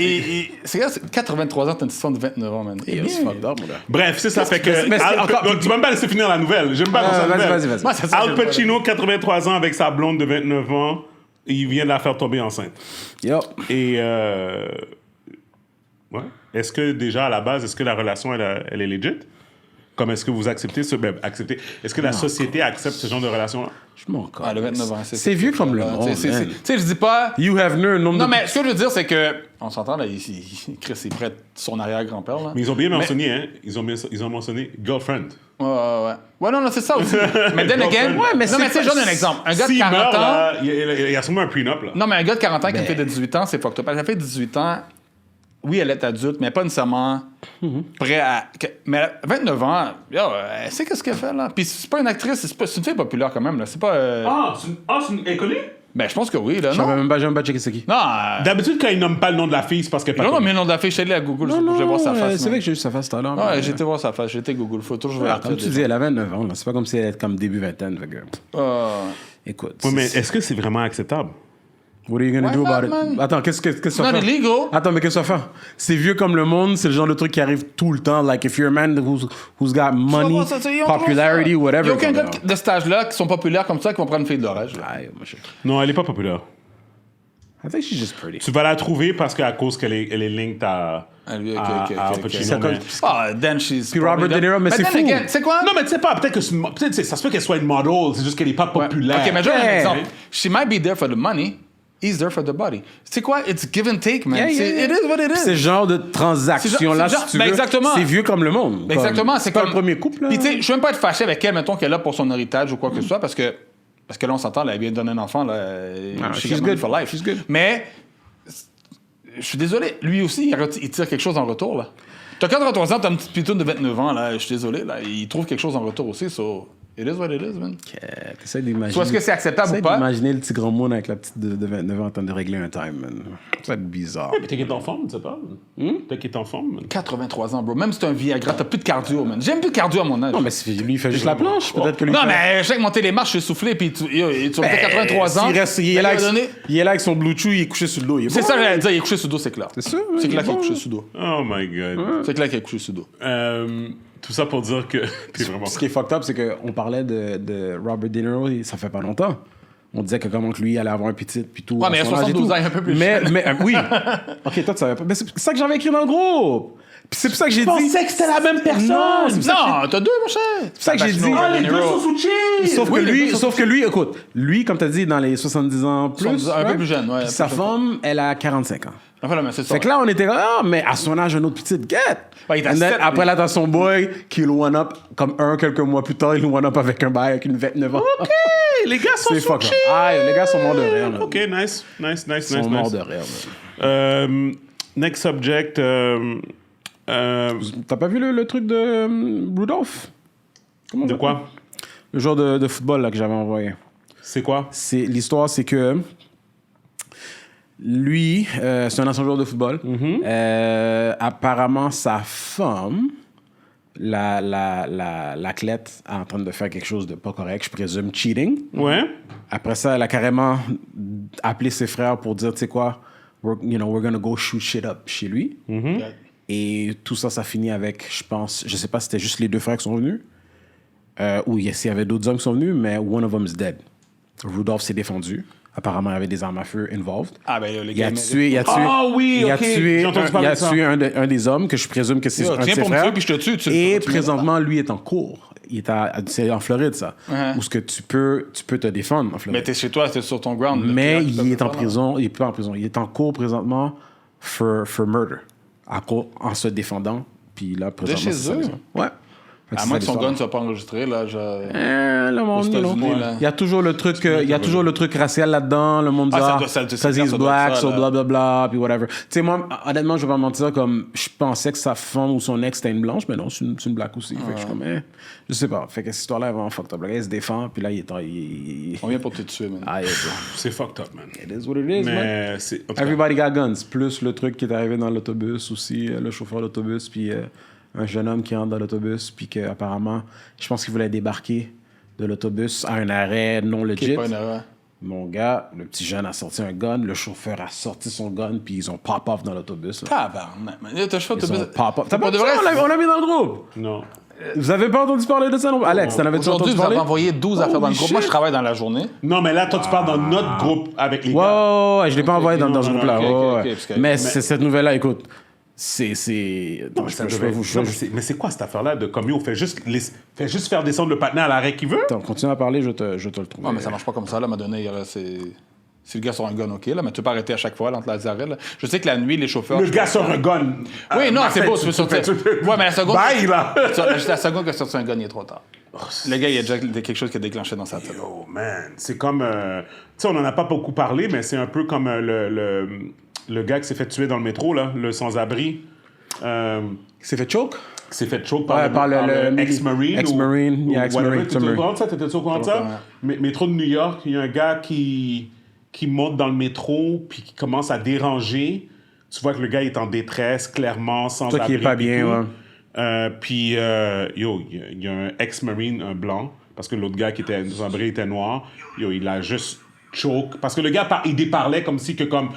c'est gars, 83 ans, t'as une histoire de 29 ans, man. C'est fucked up, mon gars. Bref, c'est ça. Fait que. mais c'est Al- encore- donc, tu vas même pas laisser finir la nouvelle. J'aime pas ça. Vas-y. Moi, c'est ça, Al je- Pacino, 83 ans, avec sa blonde de 29 ans, il vient de la faire tomber enceinte. Yo. Et. Ouais. Est-ce que déjà, à la base, est-ce que la relation, elle est legit? Comme est-ce que vous acceptez ce. Ben, acceptez. Est-ce que la société accepte ce genre de relation-là? Je m'en calme. Ah, le 29 ans, C'est vieux comme le monde, Tu man. sais, je dis pas. You have no nombre Non, de... mais ce que je veux dire, c'est que. On s'entend, là, Chris est prêt de son arrière-grand-père, là. Mais ils ont bien mentionné, hein? Ils ont mentionné girlfriend. Ouais. Ouais, non, c'est ça aussi. Mais then again. Ouais, mais non, mais c'est tu sais, je donne un exemple. Un gars de S'il 40 meurt, ans. là, il y a sûrement un prenup, là. Non, mais un gars de 40 ans qui a une fille de 18 ans, c'est fucked up. Elle fait 18 ans, oui, elle est adulte, mais pas nécessairement prêt à. Mais à 29 ans, yo, elle sait qu'est-ce qu'elle fait, là. Puis c'est pas une actrice, c'est une fille populaire quand même, là. C'est pas. Elle est connue? Ben, je pense que oui, là. J'avais Non, même pas checké c'est qui. non. D'habitude, quand ils nomment pas le nom de la fille, c'est parce qu'elle est pas Non, connue. mais le nom de la fille, je suis allé à Google, je vais voir sa face. c'est vrai que j'ai eu sa face tout à l'heure. Ouais, mais- j'ai été voir sa face, j'ai été Google Photos, je vais la Comme tu dis, elle a 29 ans. là. C'est pas comme si elle était comme début vingtaine. Fait que... Écoute. Oui, mais est-ce que c'est vraiment acceptable? What are you gonna Why do not, about it? man? Attends, qu'est-ce que ça Not fait? illegal. Attends, mais qu'est-ce que ça fait? C'est vieux comme le monde, c'est le genre de truc qui arrive tout le temps. Like, if you're a man who's got money, popularity, Il whatever. n'y a aucun comme gars ça. de cet âge-là qui sont populaires comme ça qui vont prendre une fille de l'orage. Aïe, moi, je... Non, elle est pas populaire. I think she's just pretty. Tu vas la trouver parce qu'à cause qu'elle est linked à lui, à Al ok. Pacino, C'est comme- mais- Ah, then she's. Puis Robert probably De Niro, mais But c'est then fou. again, c'est quoi? Non, mais tu sais pas, peut-être que ça se peut qu'elle soit une model, c'est juste qu'elle est pas Ouais. populaire. Ok, mais je donne un Yeah. exemple. She might be there for the money. He's there for the body. C'est quoi? It's give and take, man. Yeah, yeah, C'est- yeah. It is what it is. C'est ce genre de transaction-là, C'est genre- si tu ben veux. exactement. C'est vieux comme le monde. Ben exactement, c'est pas comme le premier couple, là. Puis tu sais, je veux même pas être fâché avec elle, mettons qu'elle est là pour son héritage ou quoi que ce soit, parce que là on s'entend, là, elle vient de donner un enfant, là, she's got money good. for life. She's good. Mais je suis désolé, lui aussi, il tire quelque chose en retour là. T'as 83 ans, t'as une petite pitoune de 29 ans là, je suis désolé là, il trouve quelque chose en retour aussi, so It is what it is, man. T'essaies d'imaginer. Soit est-ce que c'est acceptable ou T'essaies pas? d'imaginer le petit grand monde avec la petite de 29 ans en train de régler un time, man. Ça va être bizarre. Peut-être qu'il est en forme, tu sais pas. Peut-être qu'il est en forme, man. 83 ans, bro. Même si t'as un Viagra, t'as plus de cardio, man. J'aime plus de cardio à mon âge. Non, mais lui, il fait juste la planche. Peut-être que lui. Non, fait- mais je sais que monter les marches, je suis soufflé, puis tu me fais 83 ans. Il est là Ben, avec son Bluetooth, il est couché sur le dos. Il est C'est bon, ça, hein. j'allais dire, il est couché sous dos, c'est clair. C'est sûr, C'est il clair est qu'il est bon. couché sous dos. Oh my God. C'est clair qu'il est couché sous dos. Tout ça pour dire que t'es vraiment... Ce qui est fucked up, c'est qu'on parlait de Robert De Niro, ça fait pas longtemps. On disait que comment que lui allait avoir un petit, puis tout. Ouais, mais il y a 72 ans, il est un peu plus Mais oui. Ok, toi, tu savais pas. Mais c'est ça que j'avais écrit dans le groupe. Puis c'est pour ça que j'ai dit. que c'était la même personne! Non, c'est pour ça que Non, t'as deux, mon cher. c'est pour ça que j'ai dit. Ah, les deux sont sous chill! Sauf que lui, écoute, lui, comme t'as dit, dans les 70 ans plus. 70 ans, un peu ouais, plus jeune, ouais, puis un sa peu plus femme, elle a 45 ans. Enfin, là, mais c'est ça. Fait que là, on était là, ah, mais à son âge, un autre petite guette. Ouais, il est à And then, 7, après, là, t'as son boy qui le one-up, comme quelques mois plus tard, il le one-up avec un bail avec une 29 ans. OK! Les gars sont C'est sous fuck chill! Ah, les gars sont morts de rire. Là. OK, nice. Ils sont morts de rire. Next subject. T'as pas vu le truc de Rudolph? Comment De ça quoi? s'appelle? Le joueur de football là, que j'avais envoyé. C'est quoi? L'histoire, c'est que lui, c'est un ancien joueur de football. Apparemment, sa femme, l'athlète, est en train de faire quelque chose de pas correct, je présume cheating. Ouais. Après ça, elle a carrément appelé ses frères pour dire, tu sais quoi, we're gonna go shoot shit up chez lui. Et tout ça, ça finit avec, je sais pas si c'était juste les deux frères qui sont venus, ou s'il y avait d'autres hommes qui sont venus, mais one of them is dead. Rudolph s'est défendu. Apparemment, il y avait des armes à feu involved. Ah, ben, les Il a gars. tué Ah oui, il a ok. tué, J'ai entendu parler de ça. un des hommes, que je présume que c'est Yo, un de tiens ses pour me frères. tuer, puis je te tue, tu Et tu présentement, lui est en cours. C'est en Floride, ça. Où ce que tu peux te défendre en Floride. Mais t'es chez toi, t'es sur ton ground. Mais il est en prison. Il est pas en prison. Il est en cours présentement for murder. En se défendant. Puis là, présentement, chez c'est ça, eux? ça. Ouais. Fait À c'est moins ça, que son l'histoire. gun soit pas enregistré, là, Le monde, Aux États-Unis, non. là. Il y a toujours le truc, racial là-dedans. Le monde dit, Ah, ça doit because être he's ça, black, ça, so là. blablabla, puis whatever. Tu sais, moi, honnêtement, je vais pas mentir, comme, je pensais que sa femme ou son ex était une blanche, mais non, c'est une black aussi. Fait que je suis comme, je sais pas. Fait que cette histoire-là est vraiment fucked up. Le gars, il se défend, puis là, On vient pour te tuer, man. Ah, yeah, bro. C'est fucked up, man. It is what it is, man. Mais c'est... en tout cas, Everybody got guns. Plus le truc qui est arrivé dans l'autobus aussi, le chauffeur d'autobus, puis un jeune homme qui rentre dans l'autobus, puis qu'apparemment, je pense qu'il voulait débarquer de l'autobus à un arrêt non legit. Pas une erreur. Mon gars, le petit jeune a sorti un gun, le chauffeur a sorti son gun, puis ils ont pop-off dans l'autobus. là. Tabarnak, man. T'as chaud, Ils ont pop-off. T'as Pour pas de vu ça? vrai, On l'a mis dans le groupe. non. Vous avez pas entendu parler de ça, non? Alex, t'en avais-tu Aujourd'hui, entendu vous avez parler? envoyé 12 affaires dans le Holy groupe. Moi, je shit. travaille dans la journée. Non, mais là, toi, tu parles dans notre groupe avec les Ouais, gars. ouais, je l'ai pas envoyé dans ce non, groupe-là. ok, ouais, ok, ouais. parce que- Mais cette nouvelle-là, écoute, c'est... Non, mais je ça peux- je devait- peux vous... non, mais c'est quoi cette affaire-là de comme yo, fait juste faire descendre le patinet à l'arrêt qu'il veut? Attends, continue à parler, je te le trouve. Ouais, mais ça marche pas comme ça, là. À un moment donné, c'est... Si le gars sur un gun, OK, là, mais tu peux pas arrêter à chaque fois là, entre les arrêts. Là. Je sais que la nuit, les chauffeurs... Le gars sort un gun. Oui, non, c'est Martin, beau, tu peux sortir. Ouais, mais la seconde... Bye, là! La seconde que sorti un gun, il est trop tard. Le gars, il y a déjà quelque chose qui a déclenché dans sa tête. Oh, man. C'est comme... tu sais, on en a pas beaucoup parlé, mais c'est un peu comme le gars qui s'est fait tuer dans le métro, là, le sans-abri. Il s'est fait choke? Qui s'est fait choke Ouais, par le ex-marine. ex-marine, yeah, ex-marine. T'étais au courant de ça? T'étais au courant de ça? Métro de New York, il y a un gars qui monte dans le métro puis qui commence à déranger. Tu vois que le gars est en détresse, clairement, sans Toi qui abri est pas et bien, tout. ouais. Puis, il y a un ex-marine, un blanc, parce que l'autre gars qui était sans abri était noir. Il a juste choke. Parce que le gars, il déparlait comme si, comme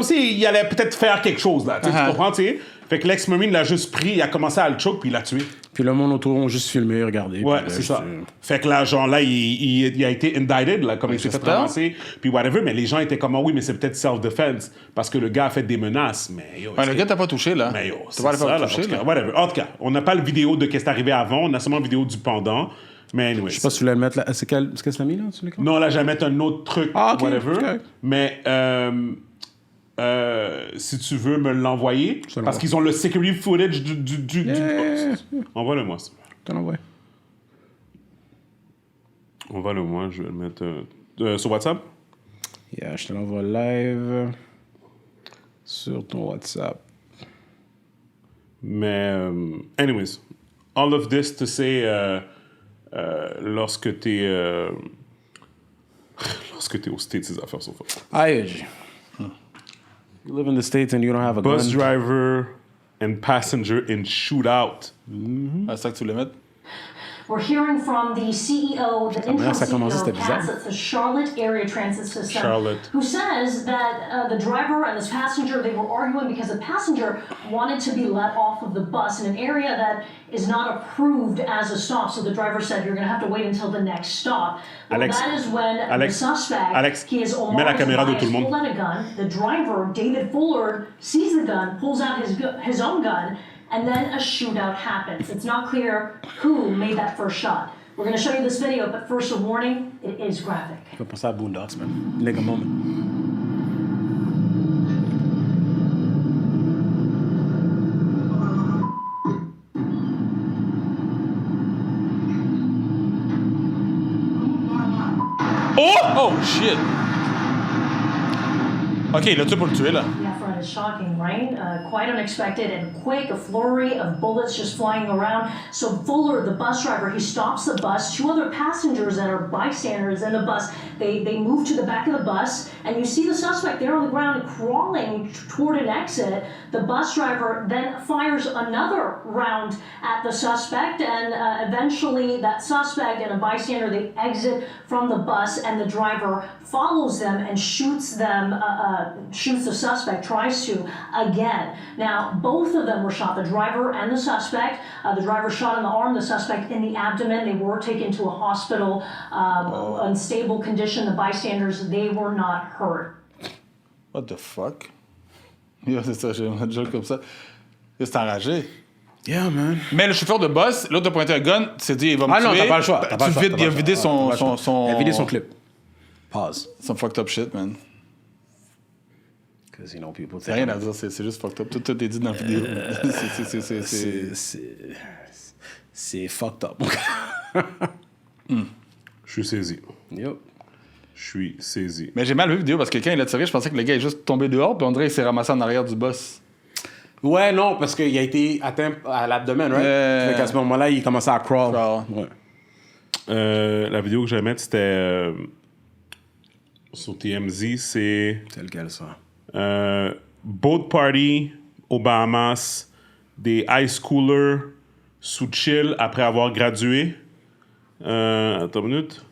s'il allait peut-être faire quelque chose, là. Tu comprends, tu sais? Fait que l'ex-marine l'a juste pris, il a commencé à le choke, puis il l'a tué. Puis le monde autour ont juste filmé, regardé. Ouais, puis là, c'est ça. je- Fait que là, genre, là, il a été indicted, là, comme il s'est fait peur. ramasser, puis whatever, mais les gens étaient comme, ah oui, mais c'est peut-être self-defense, parce que le gars a fait des menaces, mais yo... Ouais, le gars t'a pas touché, là. Mais yo, T'as c'est pas ça, là, touché, en tout cas, là. whatever. En tout cas, on n'a pas le vidéo de qu'est-ce qui est arrivé avant, on a seulement la vidéo du pendant, mais anyway. Je sais pas si tu voulais le mettre là. C'est quel ce que c'est mis là sur l'écran? Non, là, j'allais mettre un autre truc, Ah, ok, whatever, c'est correct. mais... si tu veux me l'envoyer, te parce qu'ils ont le security footage du Yeah. Envoie-le-moi. s'il te plaît. Je te l'envoie. Envoie-le-moi, je vais le mettre sur WhatsApp. Yeah, je te l'envoie live sur ton WhatsApp. Mais, anyways, all of this to say, lorsque t'es au States, ces affaires sont fortes. Aïe. You live in the States and you don't have a Bus gun. driver and passenger in shootout. C'est ça que tu voulais mettre? We're hearing from the CEO, the interim ça commençait, CEO c'était of bizarre. CATS, that's the Charlotte Area Transit System, Charlotte. who says that the driver and this passenger, they were arguing because the passenger wanted to be let off of the bus in an area that is not approved as a stop. So the driver said, you're going to have to wait until the next stop. Well, Alex, that is when Alex, the suspect, Alex, he is mets la Omar caméra de tout le Tobias, monde. pulled out a gun. The driver, David Fuller, sees the gun, pulls out his own gun, and then a shootout happens. It's not clear who made that first shot. We're going to show you this video, but first a warning, it is graphic. Je vais penser à Boondocks, man. Nigga moment. Oh shit! Ok, là, tu pour le tuer, là. Yeah, Fred, it's shocking, right? Quite unexpected and quick, a flurry of bullets just flying around. So Fuller, the bus driver, he stops the bus. Two other passengers that are bystanders in the bus, they move to the back of the bus, and you see the suspect there on the ground crawling toward an exit. The bus driver then fires another round at the suspect, and eventually that suspect and a bystander, they exit from the bus, and the driver follows them and shoots them, shoots the suspect, tries to again. Now, both of them were shot, the driver and the suspect. The driver shot in the arm, the suspect in the abdomen. They were taken to a hospital, unstable condition. The bystanders, they were not hurt. What the fuck? Yo, c'est ça, j'ai un joke comme ça. Yo, c'est enragé. Yeah, man. Mais le chauffeur de bus, l'autre a pointé un gun, s'est dit, il va me tuer. Ah non, t'as pas le choix. T'as pas le choix, Il a vidé son... Il a vidé son clip. Pause. Son fucked up shit, man. Because, you know, people C'est rien à dire, c'est juste fucked up. Tout est dit dans la vidéo. C'est fucked up. Je suis saisi. Yep. Je suis saisi. Mais j'ai mal vu la vidéo parce que quand il a tiré, je pensais que le gars est juste tombé dehors, puis on dirait qu'il s'est ramassé en arrière du boss. Ouais, non, parce qu'il a été atteint à l'abdomen, right? Fait qu'à ce moment-là, il commençait à crawl. Ouais. La vidéo que je vais mettre, c'était sur TMZ, c'est C'est lequel, ça? boat party aux Bahamas, des high schoolers sous chill après avoir gradué. Attends une minute.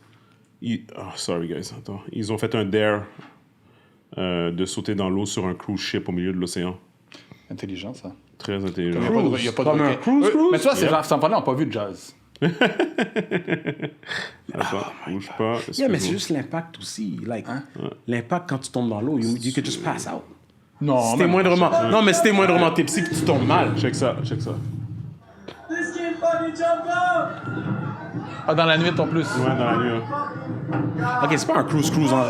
Sorry guys, attends. Ils ont fait un dare de sauter dans l'eau sur un cruise ship au milieu de l'océan. Intelligent, ça. Très intelligent. Il y a pas de Comme un cruise. Mais tu vois, ces gens, sans parler, n'ont pas vu de jazz. Attends, bouge pas. Yeah, mais c'est juste l'impact aussi. Like, l'impact quand tu tombes dans l'eau, you could just pass out. Non, Si t'es moindrement... Non, mais si t'es moindrement tipsy puis tu tombes mal. Check ça, check ça. This kid fucking jumped up! Ah, dans la nuit, en plus. Ouais, dans la nuit. Hein. OK, c'est pas un cruise en... Oh,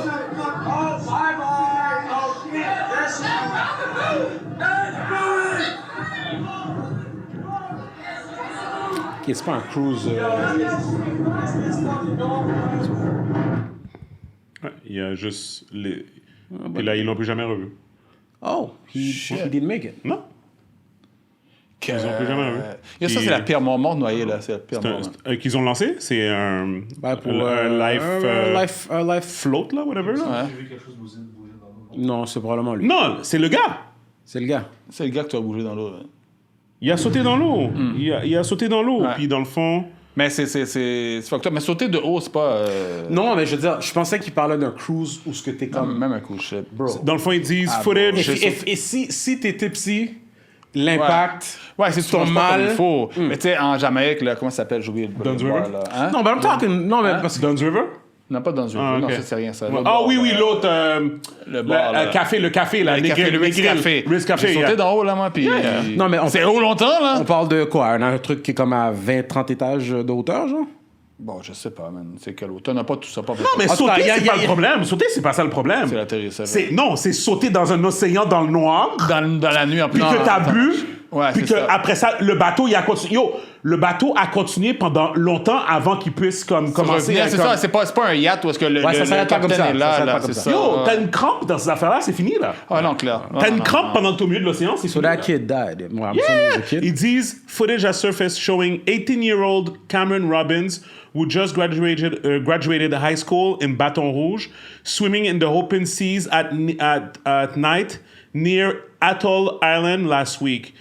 bye-bye! Oh, shit! That's it! OK, c'est pas un cruise... Ouais, il y a juste les... Et là, ils l'ont plus jamais revu. Oh, he didn't make it. Non. Ils ont plus jamais revu. Ça, c'est la pire mort noyée, là. C'est la pire mort. Qu'ils ont lancé, c'est un... Pour un life... un life float, là, whatever. Là. Ouais. Non, c'est probablement lui. Non, c'est le gars. C'est le gars. C'est le gars que tu as bougé dans l'eau. Là. Il a sauté dans l'eau. Il a sauté dans l'eau. Ouais. Puis dans le fond... Mais c'est fucked up. Mais sauter de haut, c'est pas... Non, mais je veux dire, je pensais qu'il parlait d'un cruise où ce que t'es comme... Même un coup de shit. Bro. Dans le fond, ils disent footage. Et si t'es tipsy, l'impact... Ouais, c'est ton mal. Il faut. Mais tu sais, en Jamaïque, là, comment ça s'appelle? J'ai oublié le Dunn's bar, River? là. Hein? Non, mais I'm talking... Non, mais parce que... Dunn's River? Non, pas dans une Ah, Non, ok. ça, c'est rien, ça. Ah oui, oui, l'autre... Le bar, là. le café, là. Le café, le Ritz Café. Ritz Café, J'ai sauté yeah. d'en haut, là, moi, puis... Non, mais C'est haut longtemps, là? on parle de quoi? Un truc qui est comme à 20-30 étages de hauteur, genre? Bon, je sais pas, man. C'est quel autre? On n'a pas tout ça. Pas Non, mais En tout cas, sauter, y a- c'est pas le problème. Sauter, c'est pas ça le problème. C'est l'atterrissage. Non, c'est sauter dans un océan dans le noir, Dans la nuit, en plus. puis que t'as bu, Ouais, puis c'est que ça. après ça, le bateau, il a continué. Yo, le bateau a continué pendant longtemps avant qu'il puisse comme commencer C'est comme... ça, c'est pas un yacht où est-ce que le ça s'arrête pas comme capitaine ça, est ça là. s'arrête là, pas comme c'est ça. Yo, ouais. t'as une crampe dans ces affaires-là, c'est fini, là. Ah non, clair. T'as une crampe pendant que t'es au milieu de l'océan, c'est So fini. that là. kid died. Well, I'm Yeah! assuming it was a kid. Ils disent footage has surfaced showing 18-year-old Cameron Robbins, who just graduated high school in Baton Rouge, swimming in the open seas at night near Atoll Island last week,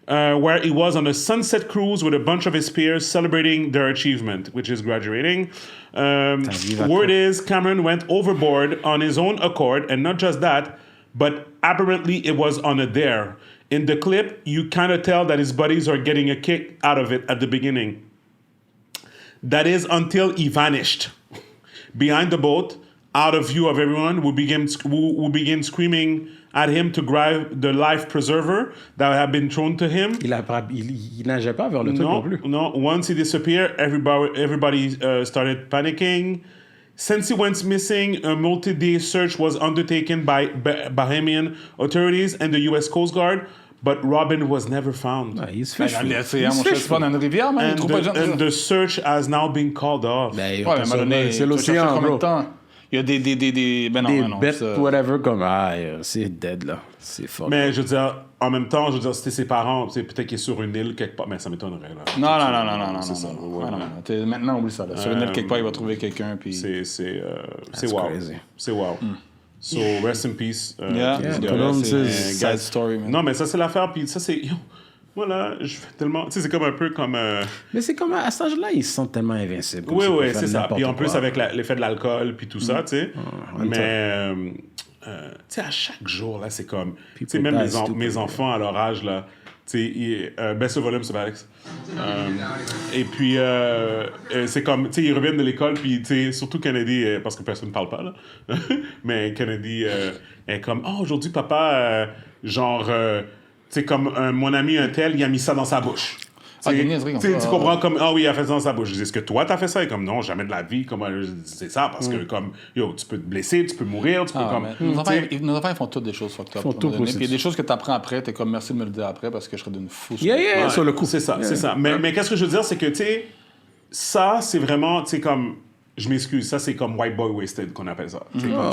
where he was on a sunset cruise with a bunch of his peers celebrating their achievement, which is graduating. Word is Cameron went overboard on his own accord, and not just that, but apparently it was on a dare. In the clip, you kind of tell that his buddies are getting a kick out of it at the beginning. That is until he vanished behind the boat, out of view of everyone, who begin screaming at him to grab the life preserver that had been thrown to him. Il nageait pas vers le truc non plus. No. Once he disappeared, everybody started panicking. Since he went missing, a multi-day search was undertaken by Bahamian authorities and the U.S. Coast Guard, but Robin was never found. He's fish Dans food. l'océan, mon cher, c'est pas dans une rivière, man. And Trop pas de gens. and the search has now been called off. Ben, Ouais, mais à un moment donné, c'est tu vas chercher l'océan, combien bro. de temps? Il y a des ben non, Des ben non. bêtes, ça- whatever, comme c'est dead là. C'est fuck. Mais je veux dire, en même temps, je veux dire, c'était ses parents, c'est peut-être qu'il est sur une île quelque part, mais ça m'étonnerait là. Non. C'est ça. Ouais, ouais. non. Maintenant, oublie ça. Là. Sur une île quelque part, il va trouver quelqu'un. Puis... C'est That's wow. crazy. C'est wow. So rest in peace. Yeah, to this guy. condolences. Sad story, man. Non, mais ça c'est l'affaire, puis ça c'est yo, voilà, je fais tellement, tu sais, c'est comme un peu comme. Mais c'est comme à cet âge-là, ils se sentent tellement invincibles. comme Oui, s'ils oui, peuvent c'est faire ça. n'importe Puis en plus quoi. avec l'effet de l'alcool, puis tout ça, tu sais. en même Mais tu sais, à chaque jour là, c'est comme, tu sais, People même die stupid, mes enfants à leur âge là, tu sais, baisse le volume, c'est Alex. Et puis c'est comme, tu sais, ils reviennent de l'école, puis tu sais, surtout Kennedy, parce que personne ne parle pas là, mais Kennedy est comme, oh aujourd'hui papa, genre, tu sais, comme mon ami un tel, il a mis ça dans sa bouche. Ah, des niaiseries comme Tu sais, ça. tu comprends comme, ah oui, il a fait ça dans sa bouche. Je dis, est-ce que toi, t'as fait ça? Et comme, non, jamais de la vie. Comme, c'est ça, parce que, comme, yo, tu peux te blesser, tu peux mourir, tu peux, Ah, comme. mais nos enfants, ils font toutes des choses fucked up. Font tout à un moment donné. possible. Puis il y a des choses que tu apprends après, t'es comme merci de me le dire après parce que je serais d'une fou. Yeah, Ouais, sur le coup. C'est ça, c'est ça. Mais qu'est-ce que je veux dire, c'est que, tu sais, ça, c'est vraiment, tu sais, comme, je m'excuse, ça, c'est comme white boy wasted qu'on appelle ça. Tu sais, comme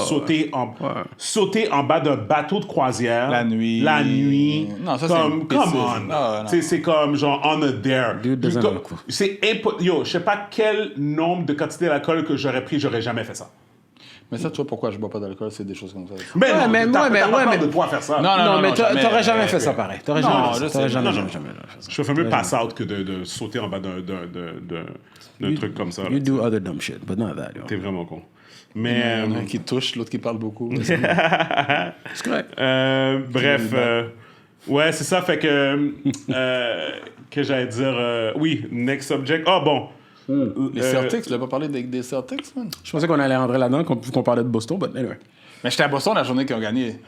sauter en bas d'un bateau de croisière. La nuit. Non, ça, c'est comme, une come piscine. on. Ah, non. Tu sais, c'est comme, genre, on a dare. Dude doesn't Comme- know quoi. C'est impossible. Yo, je sais pas quel nombre de quantités d'alcool que j'aurais pris, j'aurais jamais fait ça. Mais ça, tu vois pourquoi je bois pas d'alcool, c'est des choses comme ça. Mais non, mais t'as ouais, pas peur mais- de toi faire ça. Non, mais jamais, t'aurais jamais fait ça pareil. T'aurais Non, jamais je fait ça. sais. T'aurais jamais Non, non. fait ça. Je fais mieux pass out que de sauter en bas d'un truc comme ça. là. You do other dumb shit, but not that. yo. T'es vraiment con. Il Mais, y en a un qui touche, l'autre qui parle beaucoup. C'est correct. bref, ouais, c'est ça. Fait que j'allais dire, oui, next subject. Ah bon. Les Celtics, tu l'as pas parlé des Celtics, man? Je pensais qu'on allait rentrer là-dedans, qu'on parlait de Boston, but anyway. Mais j'étais à Boston la journée qu'ils ont gagné.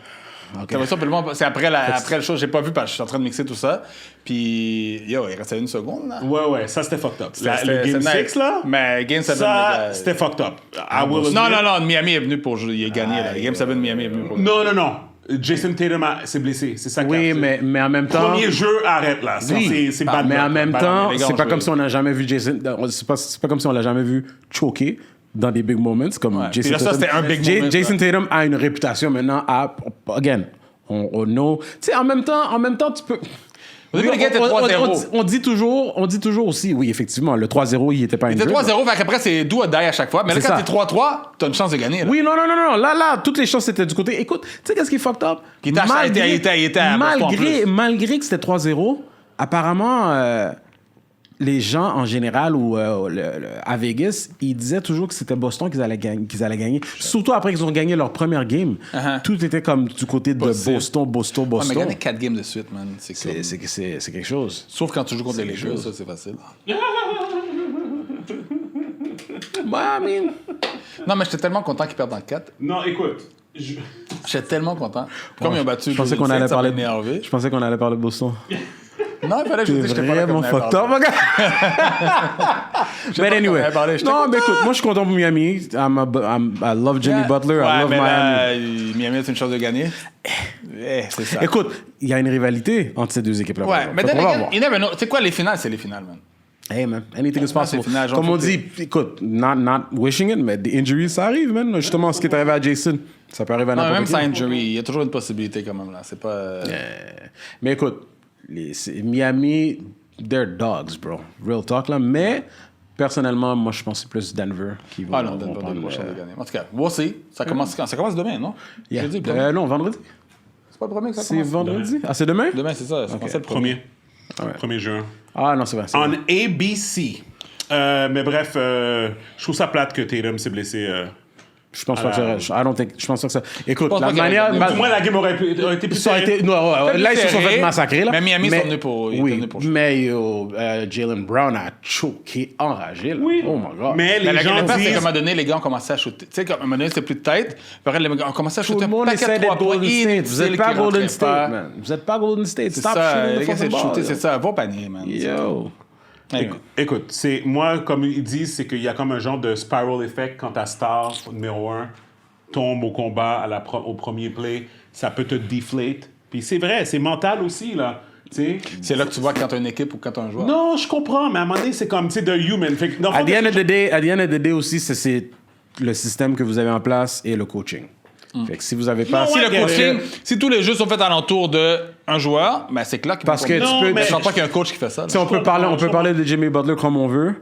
Ok. T'as Boston, puis le monde- c'est après le show, j'ai pas vu parce que je suis en train de mixer tout ça. Puis, yo, il restait une seconde, là. Ouais, ça c'était fucked up. C'était- Le Game c'était 6, là, Mais Game 7, ça c'était fucked up. I will Non, admit. Miami est venu pour jouer. Il a gagné, là. Game 7, Miami est venu pour Non. Jason Tatum s'est blessé. C'est ça qui Oui, a fait. mais en même temps. Premier jeu, arrête là. Ça, c'est bad Mais luck. en même Bad temps, luck. les gars c'est ont pas joué. comme si on n'a jamais vu Jason. C'est pas comme si on l'a jamais vu choquer dans des big moments comme Ouais. Jason Puis là, ça, Tatum. c'était un big moment, Jason ça. Tatum a une réputation maintenant à. Again, on know. Tu sais, en même temps, tu peux. Au début, le gars était 3-0. On dit toujours aussi, oui, effectivement, le 3-0, il était pas Il était injured. 3-0, fait qu'après, c'est do or die à chaque fois. Mais là, C'est quand ça. t'es 3-3, t'as une chance de gagner. Là. Oui, non. Là, toutes les chances étaient du côté. Écoute, tu sais, qu'est-ce qui est fucked up? Il était à- il était à Boston en plus. malgré que c'était 3-0, apparemment, les gens en général ou à Vegas, ils disaient toujours que c'était Boston qu'ils allaient gagner. Surtout après qu'ils ont gagné leur première game. Uh-huh. Tout était comme du côté de Possible. Boston. Ouais, mais gagner 4 games de suite, man. C'est C'est quelque chose. Sauf quand tu joues contre les Lakers, ça, c'est facile. I mean, Non, mais j'étais tellement content qu'ils perdent en 4. Non, écoute. J'étais tellement content. Comme ils ont battu je pensais qu'on Golden allait State, ça parler m'a énervé. Je pensais qu'on allait parler de Boston. Non, il fallait que je C'est dise que j'étais pas là vraiment comme fucked up, mon gars. Mais anyway. Non, mais écoute, moi, je suis content pour Miami. I love Jimmy Butler. I love mais Miami. là, Miami, c'est une chance de gagner. C'est ça. Écoute, il y a une rivalité entre ces deux équipes-là. Ouais, mais Fait qu'on va then again, voir. you never know. Tu sais quoi, les finales, c'est les finales, man. Hey man, anything is possible. c'est final, Comme on faut dit, écoute, not wishing it, mais des injuries, ça arrive, man. Justement, ce qui est arrivé à Jason, ça peut arriver à Non, n'importe même qui. sans injury, il y a toujours une possibilité quand même là. C'est pas. Mais écoute, Miami, they're dogs, bro. Real talk, là. Mais, personnellement, moi, je pense que c'est plus Denver qui va Ah non, Denver doit pas gagner. En tout cas, we'll see. Ça commence quand? Ça commence demain, non? Yeah. Jeudi, premier. Non, vendredi. C'est pas le premier que ça C'est commence? vendredi? Ah, c'est demain? Demain, c'est ça. Ça commence le premier. Premier. 1er juin. Ah non, c'est vrai. c'est On vrai. ABC. Mais bref, je trouve ça plate que Tatum s'est blessé. Je pense pas que ça. Je pense pas que ça. Écoute, pense la pas qu'il y manière. avait- Pour moi, la game aurait été plus Ça aurait serrée. été. Non, ouais, là, ils se sont serré, fait massacrer, là. mais Miami sont venus pour- ils étaient Oui, venus pour jouer. mais Jalen Brown a choqué, enragé, là. Oui. Oh my god. Mais Mais les la gens c'est qu'à un disent... moment donné, les gars ont commencé à shooter. Tu sais, qu'à un moment donné, c'est plus de tête. Après, les gars ont commencé à Tout shooter le un monde paquet essaie de 3 d'être points. Golden State. Vous êtes pas Golden State, man. Vous êtes pas Golden State. C'est Stop ça, shooting les the gars, c'est de fucking shooter, ball, c'est ça. Bon panier, man. Yo. Anyway. Écoute, c'est moi, comme ils disent, c'est qu'il y a comme un genre de spiral effect quand ta star numéro 1 tombe au combat au premier play, ça peut te deflate. Puis c'est vrai, c'est mental aussi, là. Tu sais. C'est là que tu vois quand t'as une équipe ou quand t'as un joueur. Non, je comprends, mais à un moment donné, c'est comme, tu sais, de human. Fait que, dans le At fond, the end of the day aussi, c'est le système que vous avez en place et le coaching. Fait que si vous avez pas... Non, Si ouais, le coaching, si tous les jeux sont faits alentour d'un joueur, ben c'est clair qu'il Parce que Non, tu peux... mais- Je pense pas qu'il y a un coach qui fait ça. là. Tu sais, on peut comprends. parler de Jimmy Butler comme on veut.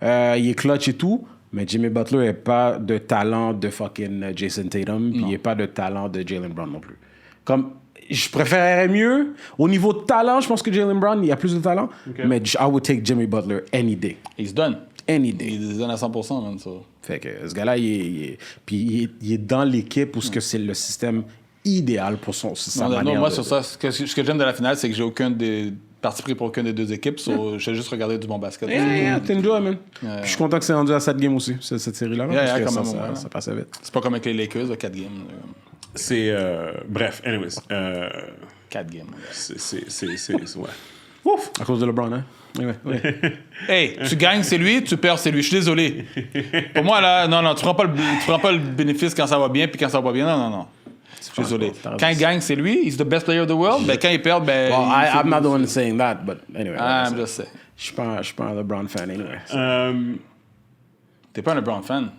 Il est clutch et tout. Mais Jimmy Butler n'est pas de talent de fucking Jason Tatum. Puis il n'est pas de talent de Jalen Brown non plus. Comme, je préférerais mieux. Au niveau de talent, je pense que Jalen Brown, il a plus de talent. Mais I would take Jimmy Butler any day. Il se donne. Any day. Il se donne à 100%, man. Ça. Fait que ce gars-là, il est dans l'équipe où ce que c'est le système idéal pour sa Non, manière moi, de... sur ça, ce que j'aime de la finale, c'est que j'ai aucun des parti pris pour aucune des deux équipes. Je vais juste regarder du bon basket. Yeah, t'enjoy, man. Puis je suis content que c'est rendu à 7 games aussi, cette série-là. Yeah, parce que quand ça, même, ça passait vite. C'est pas comme avec les Lakers, 4 games. C'est... bref, anyways. 4 games. C'est... Ouais. Ouf! À cause de LeBron, hein? Oui. Hey, tu gagnes, c'est lui, tu perds, c'est lui. Je suis désolé. Pour moi, là, non, tu prends pas le bénéfice quand ça va bien, puis quand ça va pas bien. Non. Je suis désolé. Quand il gagne, c'est lui. He's the best player of the world. Ben, quand il perd, ben... Well, I'm not the one saying that, but anyway. I'm just saying. Je suis pas un LeBron fan, anyway. T'es pas un LeBron fan.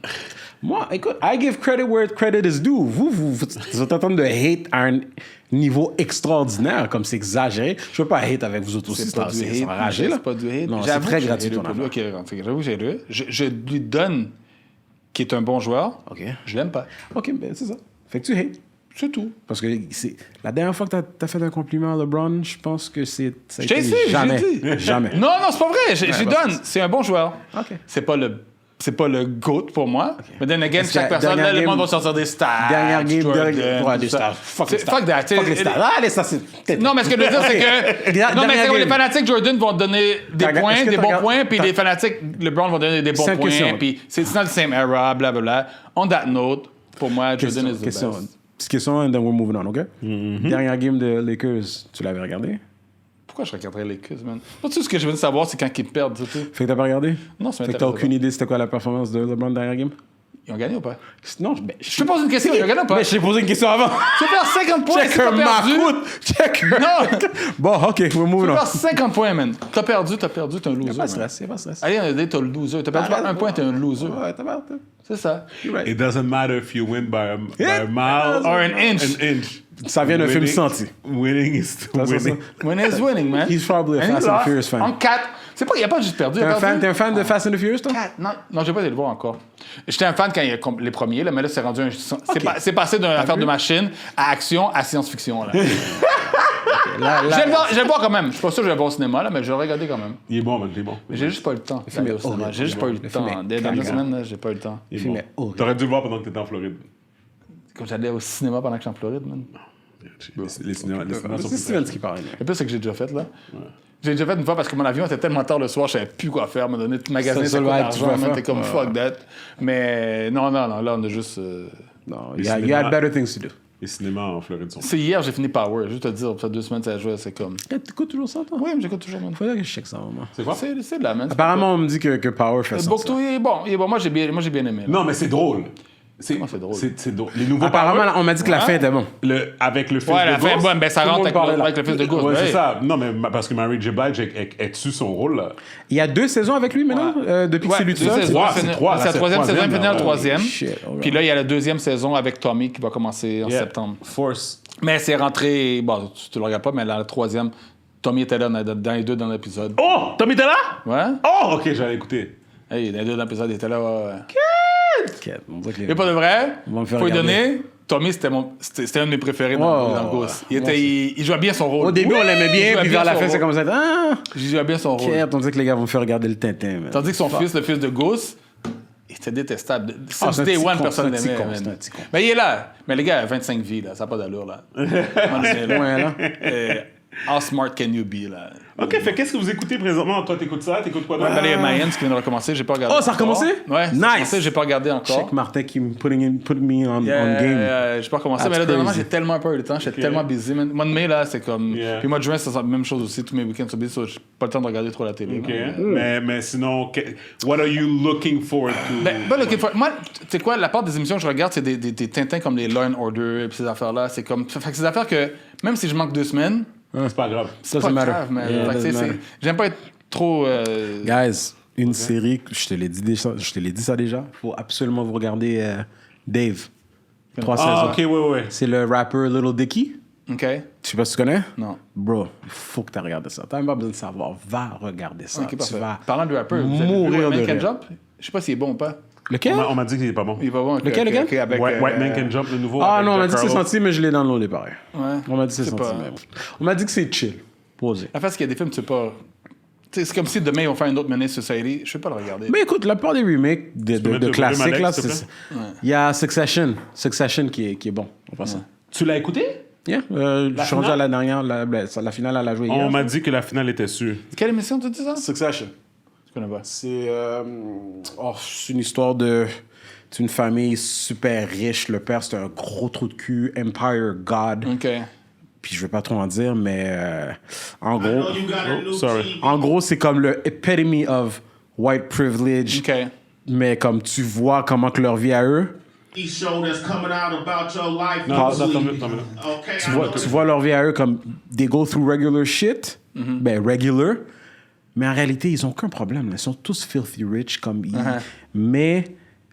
Moi, écoute, I give credit where credit is due. Vous êtes en train de hate à un niveau extraordinaire, comme c'est exagéré. Je veux pas hate avec vous autres aussi, C'est pas du hate. enragé, là. C'est pas du hate. Non, c'est J'avoue très que gratuit j'ai ton le affaire. OK, j'avoue que j'ai le. Je lui donne qui est un bon joueur. OK. Je l'aime pas. OK, ben c'est ça. Fait que tu hates. C'est tout. Parce que c'est la dernière fois que t'as fait un compliment à LeBron, je pense que ça a J'ai été essayé, jamais. j'ai dit. Jamais. Non, c'est pas vrai. J'y bah, donne. C'est un bon joueur. OK. C'est pas le GOAT pour moi. Mais then again, Est-ce chaque que personne, là, dernière le monde game- va sortir des stats. Dernière game, Jordan, ouais, des tout ça. stars. Fuck C'est- les stars. Fuck that. Fuck les stars. Ah, les stars, c'est... Non, mais ce que je veux dire, c'est que. Dernière Non, mais c'est que les game. fanatiques Jordan vont donner des Est-ce points, que des t'as bons regardé- points, puis t'as- les fanatiques LeBron vont donner des bons Cinq points, questions. puis c'est not the same era, blablabla. On that note, pour moi, Jordan is the Question. best. Petite question, and then we're moving on, OK? Dernière game de Lakers, tu l'avais regardé? Pourquoi je regarderais les Lakers, man? Pas tout ce que je veux savoir, c'est quand ils perdent, c'est tout. Fait que t'as pas regardé? Non, ça Fait que m'intéresse t'as aucune pas. idée c'était quoi la performance de LeBron dernière game? Ils ont gagné ou pas? Non, Je te pose une question, ils ont gagné ou pas? Mais je t'ai posé une question avant. Tu perds 50 points, Check si t'as her perdu. macoute. Check her. Non! Bon, OK, we're Tu moving on. perds 50 points, man. T'as perdu, t'es un loser. Y'a pas de man. stress, y'a pas de stress. Allez, on a dit, t'es un loser. T'as perdu par un point, t'es un loser. Ouais, t'as pas. C'est ça. You're right. It doesn't matter if you win by a Yeah. mile Or an inch. An inch. Ça vient d'un film Winning- senti. Winning is still Ça, winning. Winning is winning, man. He's probably a And he Fast and lost Furious fan. En 4. C'est pas, il a pas juste perdu. Il a perdu. T'es un fan de Fast and the Furious, toi? 4. Non, j'ai pas été le voir encore. J'étais un fan quand il y a les premiers, là, mais là, c'est rendu un. C'est passé d'une affaire de machine à action à science-fiction, là. Je vais le voir quand même. Je suis pas sûr que je vais le voir au cinéma, là, mais je vais le regarder quand même. Il est bon, man, il est bon. Mais j'ai juste pas eu le temps. film est d'aller au cinéma. horrible. J'ai juste pas eu le Le film temps. est Des dernières cagant. semaines, là, j'ai pas eu le temps. Il est film bon. est horrible. T'aurais dû le voir pendant que t'étais en Floride. Quand j'allais au cinéma pendant que j'étais en Floride, man. Les cinémas sont C'est plus Steven qui parle. Le pire, c'est que j'ai déjà fait, là. J'ai déjà fait une fois parce que mon avion était tellement tard le soir, je savais plus quoi faire. À un moment donné, tout magasiner, C'est c'est le quoi seul vibe que tu l'argent, vas man, faire. t'es comme fuck that. Mais non, là, on a juste. Non, Les you cinémas- had better things to do. Les cinémas en Floride sont... C'est hier, j'ai fini Power. Juste te dire, ça fait 2 semaines, ça a joué, c'est comme. T'écoutes toujours ça, toi? Oui, mais j'écoute toujours, man. Faudrait que je check ça, vraiment. C'est quoi? C'est de la man. Apparemment, on me dit que Power fait Le ça. Bokto, il est bon. Moi, j'ai bien aimé. là. Non, mais c'est drôle. c'est drôle. C'est drôle. Les nouveaux Apparemment, Power, on m'a dit que la fin était bon. avec le fils Ouais, de la fin, Ghost, bon, ben ça tout le rentre monde avec, parlait là. avec le fils de Ghost. Ouais, ouais. c'est ça. Non, mais parce que Mary J. Blige est su son rôle, là. Il y a 2 saisons avec lui maintenant, depuis que c'est lui tout seul. C'est trois, c'est trois, la là, troisième c'est saison, troisième, finale, là, troisième. Shit, alright. Puis là, il y a la deuxième saison avec Tommy qui va commencer en Yeah. septembre. Force. Mais c'est rentré, bon, tu le regardes pas, mais la troisième, Tommy était là dans les deux dans l'épisode. Oh! Tommy était là? Ouais? Oh! OK, j'allais écouter. Hey, dans les deux dans l'épisode, il était là. Ouais. Ok, on dirait que les- Et pas de vrai, On va me faire faut lui regarder. donner. Tommy, c'était un de mes préférés dans Ghost. Il jouait bien son rôle. Au début, on l'aimait Il bien, jouait puis vers la son fin, c'est rôle. comme ça. Ah! Il jouait bien son rôle. Ok, on dirait que les gars vont me faire regarder le Tintin, man. Tandis que son fils, le fils de Ghost, il était détestable. c'est un Since day petit one, con, personne c'est un petit n'aimait. con, man. c'est un petit con. Mais il est là. Mais les gars, il a 25 vies, là. Ça n'a pas d'allure, là. Loin, là. How smart can you be, là? OK, fait qu'est-ce que vous écoutez présentement? Toi, t'écoutes ça? T'écoutes quoi d'autre? Ben, là, il y a Mayans qui vient de recommencer, j'ai pas regardé. Oh, ça a recommencé? Ouais, Nice. ça a recommencé, j'ai pas regardé encore. Check Martin qui me put me on game. J'ai pas recommencé, That's mais là, dernièrement, crazy. j'ai tellement peur du temps, j'étais tellement busy. Man. Mois de mai, là, c'est comme. Yeah. Puis mois de juin, c'est la même chose aussi, tous mes week-ends sont busy, so j'ai pas le temps de regarder trop la télé. OK. man. Mais sinon, what are you looking forward to? Ben, moi, tu sais quoi, la part des émissions que je regarde, c'est des Tintins comme les Law and Order et puis ces affaires-là. C'est comme. Fait que ces affaires que, même si je manque 2 semaines, c'est pas grave. c'est Doesn't pas matter. grave, man. Yeah, Fait que, tu sais, doesn't matter. j'aime pas être trop. Guys, une série, je te l'ai dit ça déjà. Faut absolument vous regarder Dave. 3 Ah, saisons. OK, ouais. C'est le rapper Little Dicky. OK? Je sais pas si tu connais. Non. Bro, il faut que tu regardes ça. T'as même pas besoin de savoir. Va regarder ça. Ok, tu parfait. vas Parlant de rapper, vous avez vu mourir de White Man Can rire. Jump? Je sais pas s'il est bon ou pas. Lequel? On m'a dit qu'il est pas bon. Il est pas bon. ok, Lequel, ok, lequel? ok, avec, White Man Can Jump, le nouveau. Ah avec non, on m'a Jack dit que c'est Harlow. senti, mais je l'ai downloadé pareil. Ouais. On m'a dit que c'est Je sais senti, pas. mais on m'a dit que c'est chill. Posé. La face qu'il y a des films, tu sais pas. Tu sais, c'est comme si demain ils vont faire une autre Menace Society. Je vais pas le regarder. Mais écoute, la plupart des remakes peux mettre de le classiques, volume, là, Alex, s'il te c'est... Il y a Succession. Succession qui est bon, en passant. Tu l'as écouté? Yeah, je suis rendu à la dernière, la finale à la jouer hier. On m'a dit que la finale était sûre. Quelle émission tu dis ça? Succession. Je connais pas. C'est une histoire d'une famille super riche. Le père, c'est un gros trou de cul, Empire God. OK. Puis je vais pas trop en dire, mais en I know gros, you got a new sorry. TV. en gros, c'est comme le epitome of white privilege. OK. Mais comme tu vois comment que leur vie à eux, Show that's coming out about your life. Non, this attends, week. attends. Okay, tu vois leur vie à eux comme they go through regular shit, ben regular, mais en réalité ils ont aucun problème, là. Ils sont tous filthy rich comme mais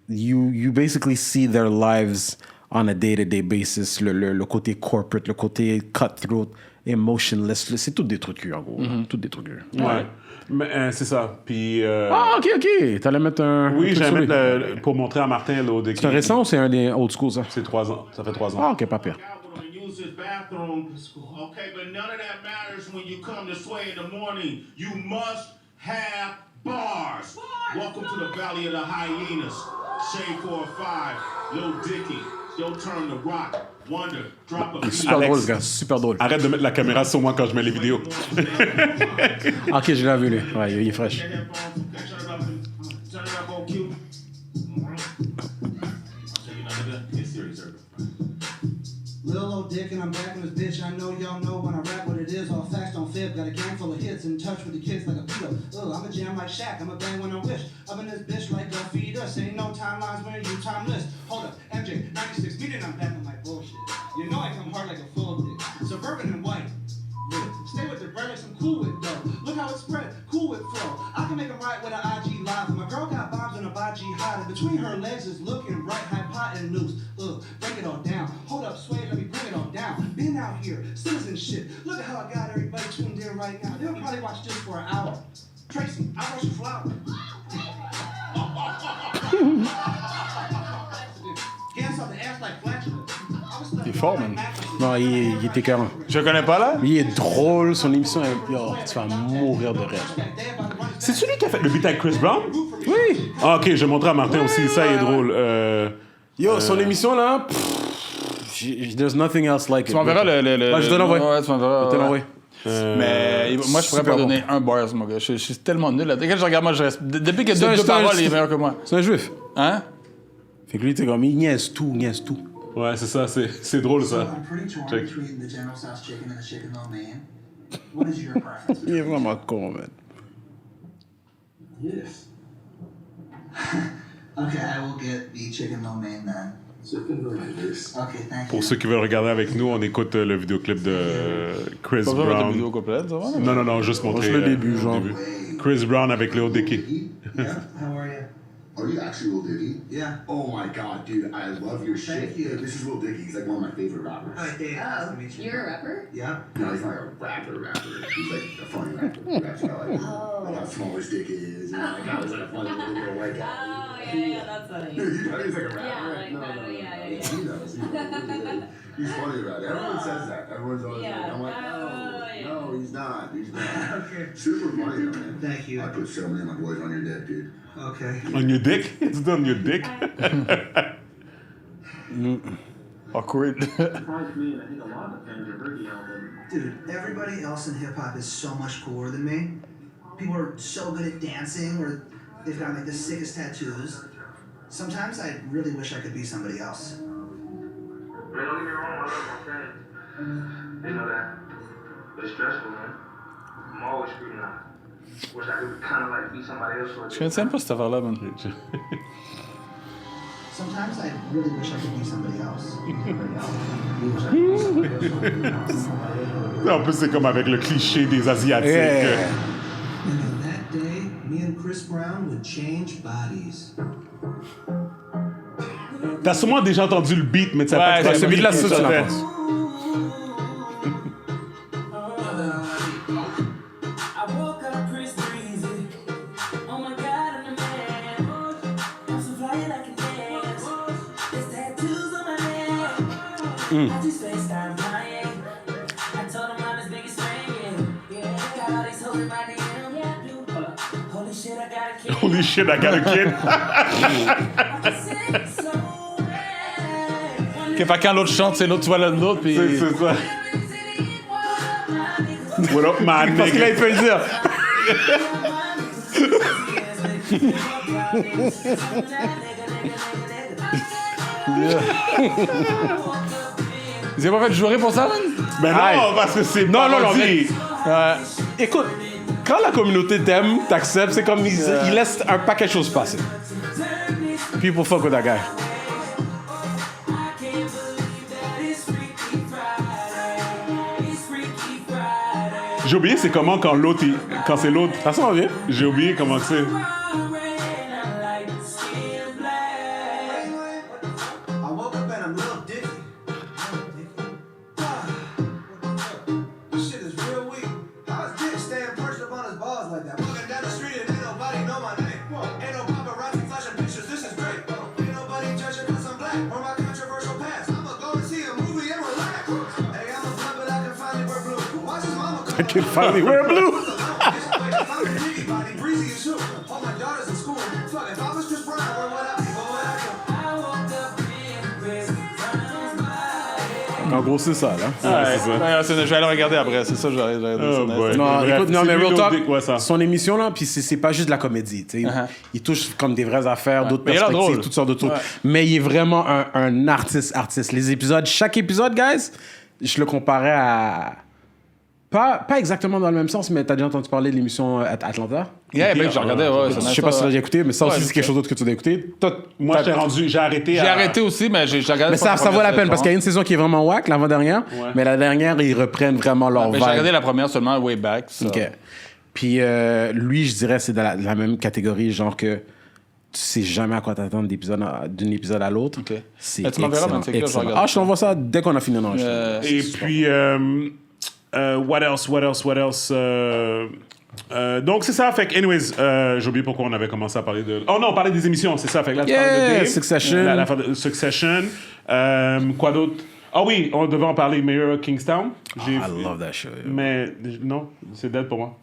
you basically see their lives on a day-to-day basis, le côté corporate, le côté cutthroat, emotionless, c'est tout des trucs de cul en gros, tout des trucs de cul. Ouais. Mais c'est ça. Puis. Ah ok, t'allais mettre un Oui, un truc j'allais sur lui. mettre pour montrer à Martin l'eau de C'est un récent ou c'est un des old school ça? C'est 3 ans. Ça fait 3 ans. Ah ok, pas pire. I want to use this bathroom. Okay, but none of that matters when you come to Sway in the morning. You must have bars. Welcome to the Valley of the Hyenas. Shade 4 or 5. Lil Dicky. Your turn to rock. Wonder. Drop a beat. Super Alex. drôle, ce gars, super drôle. Arrête de mettre la caméra sur moi quand je mets les vidéos. Ok, je l'ai vu lui. Ouais, il est fraîche. Turn it up on cue. It's serious, sir. Lil old dick and I'm back in this bitch. I know y'all know when I rap what it is. All facts don't fib. Got a gang full of hits. In touch with the kids like a pedo. I'm a jam like Shaq. I'm a bang when I wish. Up in this bitch like a fetus. Ain't no timelines when you timeless. Hold up, MJ 96 meeting. I'm back on my bullshit. You know I come hard like a full dick. Suburban and white. Yeah. Stay with the brothers I'm cool with though. Look how it spread. Cool with flow. I can make them right with an IG live. My girl got bombs in a IG hide. And between her legs is looking right. Hypotenuse. Break it all down. Hold up, sway, let me bring it all down. Been out here, citizenship. Look at how I got everybody tuned in right now. They'll probably watch this for an hour. Tracy, I rush a flower. Hands off the ass like flatulence. Il est fort, man. Non, il est écœurant. Je connais pas, là? Il est drôle, son émission est... Oh, tu vas mourir de rire. C'est celui qui a fait le beat avec Chris Brown? Oui! Ah, ok, je vais montrer à Martin aussi. Ça, il est drôle. Yo, son émission, là, there's nothing else like it. Tu m'enverras le. Ah, je te l'envoie. Ouais, tu m'enverras. Je te ouais. l'envoie. Mais moi, je pourrais super pas bon. donner un bars, mon gars. Je suis tellement nul. Là. Dès que je regarde, moi, je reste. Depuis qu'il y C'est a un- deux c'est un- paroles, il est meilleur que moi. C'est un juif. Hein? Fait que lui, t'es comme, il niaise tout. Ouais, c'est ça. C'est drôle, ça. I'm pretty torn Check. between the General Tso's chicken and the chicken lo mein. What is your preference? Il est vraiment con, man. Yes. Okay, I will get the chicken lo mein then. Chicken Raiders. Okay, thank Pour you. ceux qui veulent regarder avec nous, on écoute le vidéoclip de Chris Pas besoin de Brown. vidéo complète, ça va? Non, juste montrer le début, genre. Chris Brown avec Lil Dicky. Yeah, how are you? Are you actually Lil Dicky? Yeah. Oh my god, dude, I love your shit. Thank you. This is Lil Dicky. He's like one of my favorite rappers. Hi, Dave. Nice to meet you. You're a rapper? Yeah. No, he's not a rapper. He's like a funny rapper. That's how like how small his dick is. And like how he's like a funny little white guy. Oh, yeah, that's funny. Dude, you know he's like a rapper. Yeah, right? like that, yeah. He knows. He's funny about it. Everyone says that. Everyone's always Yeah. like, I'm like, Yeah. no, he's not. He's not. Okay. Super funny, though, man. Thank you. I put so many of my boys on your dick, dude. Okay. On your dick? It's on your dick? Awkward. Surprised me, and I think a lot of the fans have heard the album. Dude, everybody else in hip hop is so much cooler than me. People are so good at dancing, or they've got like the sickest tattoos. Sometimes I really wish I could be somebody else. Man, don't get me wrong, I love my fans. They know that. But it's stressful, man. I'm always scrutinized. Wish I could kind of like be somebody else for a Je connaissais même pas cette affaire-là, man. Sometimes I really wish I could be somebody else. En plus, c'est comme avec le cliché des Asiatiques. Yeah. And on that day, me and Chris Brown would change bodies. T'as sûrement déjà entendu le beat, mais tu sais Ouais, pas c'est que celui de la beat sauce, qui la sortait. France. I woke up Chris Breezy. Oh my god, I'm the man. I'm so fly like a dance. There's tattoos on my neck. I just FaceTime flying. I told him I'm his biggest fan. Yeah, got all these hoes in my DM. Yeah, I do. Holy shit, I got a kid. Holy shit, I got a kid. I can sing so bad. Que fait quand l'autre chante, c'est l'autre, tu vois l'autre, puis. C'est ça. What up, man? Parce que là, il peut le dire. Ils ont pas fait de jurer pour ça, man? Ben non, Aïe. parce que c'est Non, parodie. Écoute, quand la communauté t'aime, t'acceptes, c'est comme ils laissent un paquet de choses passer. People fuck with that guy. J'ai oublié c'est comment quand l'autre, quand c'est l'autre. Ça s'en vient. J'ai oublié comment c'est. I woke up and I'm Lil Dicky. This shit is real weak. How is Dick staying perched up on his balls like that? Walking down the street and ain't nobody know my name. Ain't no paparazzi flashing pictures, this is great. Ain't nobody judging cause I'm black or my controversial past. I'ma go and see a movie and relax. Hey, I'm a blood, but I can finally wear blue. Watch his mama come I can finally wear blue. All my daughters in school. Fuck, if I was Chris Brown, where would I be? What would I do? En gros, c'est ça, là. Ouais, je vais aller regarder après, c'est ça, je vais aller regarder. Oh c'est nice. boy. Non, Bref, écoute, non, c'est mais lui, Real Talk, l'autre, ouais, ça. son émission, là, puis c'est pas juste de la comédie, tu sais. Il touche comme des vraies affaires, d'autres Mais il a l'air perspectives, drôle. toutes sortes de trucs. Ouais. Mais il est vraiment un artiste. Les épisodes, chaque épisode, guys, je le comparais à... Pas exactement dans le même sens, mais t'as déjà entendu parler de l'émission Atlanta? Yeah, ben, j'ai regardé, ouais. Je sais pas si tu l'as déjà écouté, mais ça Ouais, aussi, je c'est quelque sais. chose d'autre que tu dois écouter. Moi, j'ai arrêté. J'ai arrêté aussi, mais j'ai regardé. Mais ça vaut la peine parce qu'il y a une saison qui est vraiment whack, l'avant-dernière, mais la dernière, ils reprennent vraiment leur J'ai vibe. regardé la première seulement, way back. ça. OK. Puis lui, je dirais, c'est de la même catégorie, genre que tu sais jamais à quoi t'attendre d'un épisode à l'autre. OK. C'est Tu m'enverras, excellent, man, c'est que là, je excellent. regarde. Ah, je t'envoie ça dès qu'on a fini d'enregistrer. Et puis, what else? Donc, c'est ça. Fait que, anyways, j'ai oublié pourquoi on avait commencé à parler de. Oh non, on parlait des émissions, c'est ça. Fait que là, tu parles de Yeah, Dave. Succession. La fin de Succession. Quoi d'autre? Ah oui, on devait en parler. Mayor Kingstown. I love that show. yo. Mais non, c'est dead pour moi.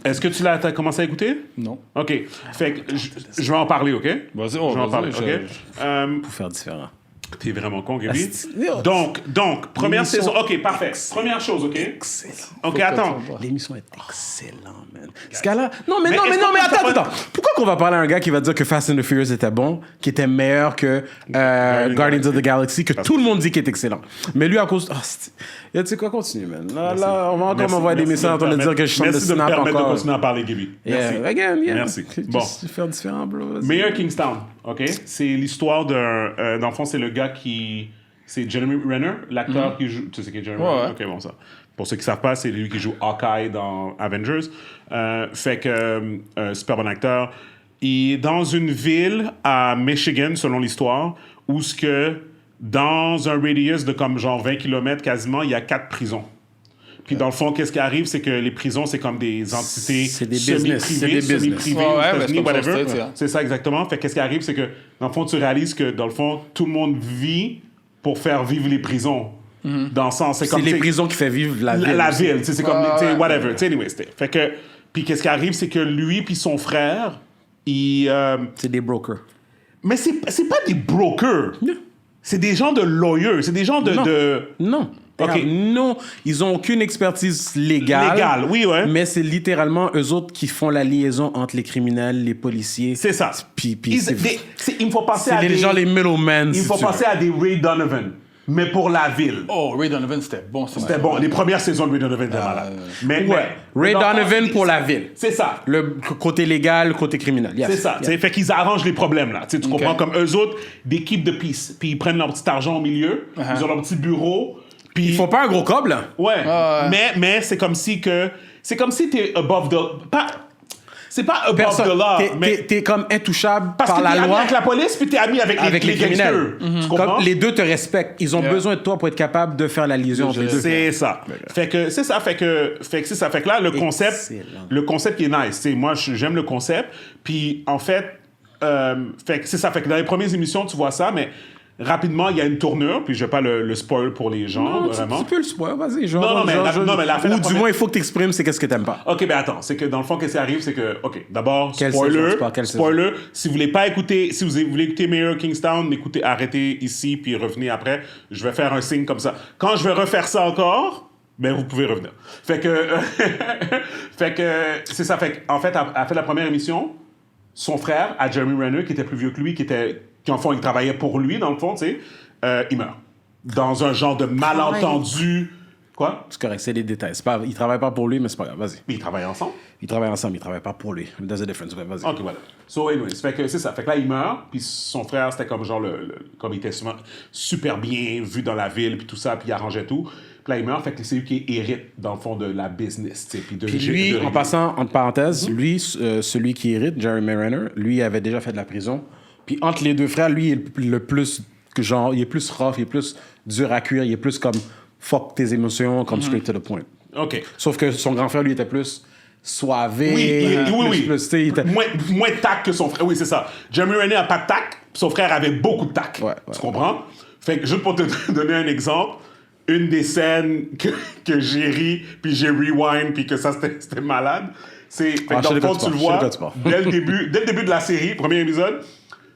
Est-ce que t'as commencé à écouter? Non. OK. Fait que je vais en parler, OK? Vas-y, Je vais en parler, OK? Pour faire différent. T'es vraiment con, Gaby. Yo. Donc, première L'émission saison. OK, parfait. Première chose, OK? Excellent. OK, attends. L'émission est excellente, man. Ce gars-là. Non, mais Mais non, est-ce mais non, qu'on mais peut attends, pas- attends. Pourquoi qu'on va parler à un gars qui va dire que Fast and the Furious était bon, qui était meilleur que Guardians of the Galaxy, que tout le monde dit qu'il est excellent. Mais lui, à cause. Oh, tu sais quoi, continue, man. Là, on va encore m'envoyer des messages en train de dire que je chante de Merci de me snap permettre de encore. continuer à parler, Gaby. Merci. Yeah, again, yeah. Merci. Bon. Juste faire différent, bro. Vas-y. Meilleur Kingstown, OK? C'est l'histoire d'un... dans le fond, c'est le gars qui... C'est Jeremy Renner, l'acteur qui joue... Tu sais qui est Jeremy Renner? OK, bon, ça. Pour ceux qui ne savent pas, c'est lui qui joue Hawkeye dans Avengers. Fait que... super bon acteur. Il est dans une ville à Michigan, selon l'histoire, où ce que dans un radius de comme genre 20 km quasiment, il y a 4 prisons. Puis dans le fond, qu'est-ce qui arrive, c'est que les prisons, c'est comme des entités C'est des business, c'est semi-privées, des business. semi-privées aux Ouais, États-Unis, c'est comme ça, whatever. c'est ça. C'est ça exactement. Fait qu'est-ce qui arrive, c'est que dans le fond, tu réalises que dans le fond, tout le monde vit pour faire vivre les prisons. Dans le sens, c'est C'est comme les tu sais, prisons qui fait vivre la ville. la aussi. ville, tu sais, c'est comme tu sais, ouais. whatever. Tu sais, anyway, c'était. Fait que puis qu'est-ce qui arrive, c'est que lui puis son frère, ils C'est des brokers. mais c'est pas des brokers. C'est des gens de lawyers, c'est des gens de Non. de Non. Ok. Regarde, non, ils ont aucune expertise légale. Légal, oui, ouais. Mais c'est littéralement eux autres qui font la liaison entre les criminels, les policiers. C'est ça. Puis Il me faut passer c'est à les des gens, les middlemen. il si faut tu veux. passer à des Ray Donovan, mais pour la ville. Oh, Ray Donovan, c'était bon. C'était bon. Les premières saisons de Ray Donovan étaient malades. Mais Ray dans le fond, Donovan pour la ville. C'est ça. Le côté légal, le côté criminel. Yes. C'est ça. Yes. Tu sais, fait qu'ils arrangent les problèmes, là. Tu sais, tu comprends? Comme eux autres, des keep de peace. Puis ils prennent leur petit argent au milieu. Ils ont leur petit bureau. Puis Ils font pas un gros cob, là. ouais. Mais c'est comme si que... C'est comme si t'es above the... Pas... C'est pas above the law, mais... T'es comme intouchable Parce par que la t'es ami loi avec la police, puis t'es ami avec les criminels. gangsters. Tu comprends? Comme les deux te respectent. Ils ont besoin de toi pour être capable de faire la liaison entre les deux. C'est ça. Fait que c'est ça. Fait que c'est ça. Fait que là, le concept qui est nice. Tu sais, moi, j'aime le concept. Puis en fait que c'est ça. Fait que dans les premières émissions, tu vois ça, mais rapidement, il y a une tournure. Puis je vais pas le spoil pour les gens, Non, vraiment. tu peux le spoil, vas-y. Non, mais la Ou du moins, il faut que tu exprimes c'est qu'est-ce que t'aimes pas. OK, ben attends, c'est que dans le fond, qu'est-ce qui arrive, c'est que, OK, d'abord, Quelle saison tu parles, quelle spoiler, si vous voulez pas écouter, si vous voulez écouter Mayor Kingstown, arrêtez ici, puis revenez après, je vais faire un signe comme ça. Quand je vais refaire ça encore, ben vous pouvez revenir. Fait que, c'est ça, en fait, à la première émission, son frère, à Jeremy Renner, qui était plus vieux que lui, qui en fond, il travaillait pour lui, dans le fond, tu sais, il meurt. Dans un genre de malentendu... Quoi? C'est correct, c'est des détails. Ils travaillent pas pour lui, mais c'est pas grave, vas-y. Ils travaillent ensemble? Ils travaillent ensemble, ils travaillent pas pour lui. There's a difference, ouais, vas-y. OK, voilà. So, anyways, fait que c'est ça. Fait que là, il meurt, puis son frère, c'était comme genre comme il était super bien vu dans la ville, puis tout ça, puis il arrangeait tout. Puis là, il meurt, fait que c'est lui qui hérite, dans le fond, de la business, tu sais, puis de... Puis lui, en passant, entre parenthèses, lui, celui qui hérite, Jeremy Renner, lui avait déjà fait de la prison. Puis entre les deux frères, lui, il est le plus, genre, il est plus rough, il est plus dur à cuire, il est plus comme fuck tes émotions, comme straight to the point. OK. Sauf que son grand frère, lui, était plus soivé. Oui. Plus, tu sais, il était... moins de tact que son frère. Oui, c'est ça. Jeremy Renner n'a pas de tact, son frère avait beaucoup de tact. Tu comprends? Fait que juste pour te donner un exemple, une des scènes que j'ai ri, puis j'ai rewind, puis que ça, c'était malade, c'est... Fait que dans le fond, tu le vois, dès le début de la série, premier épisode,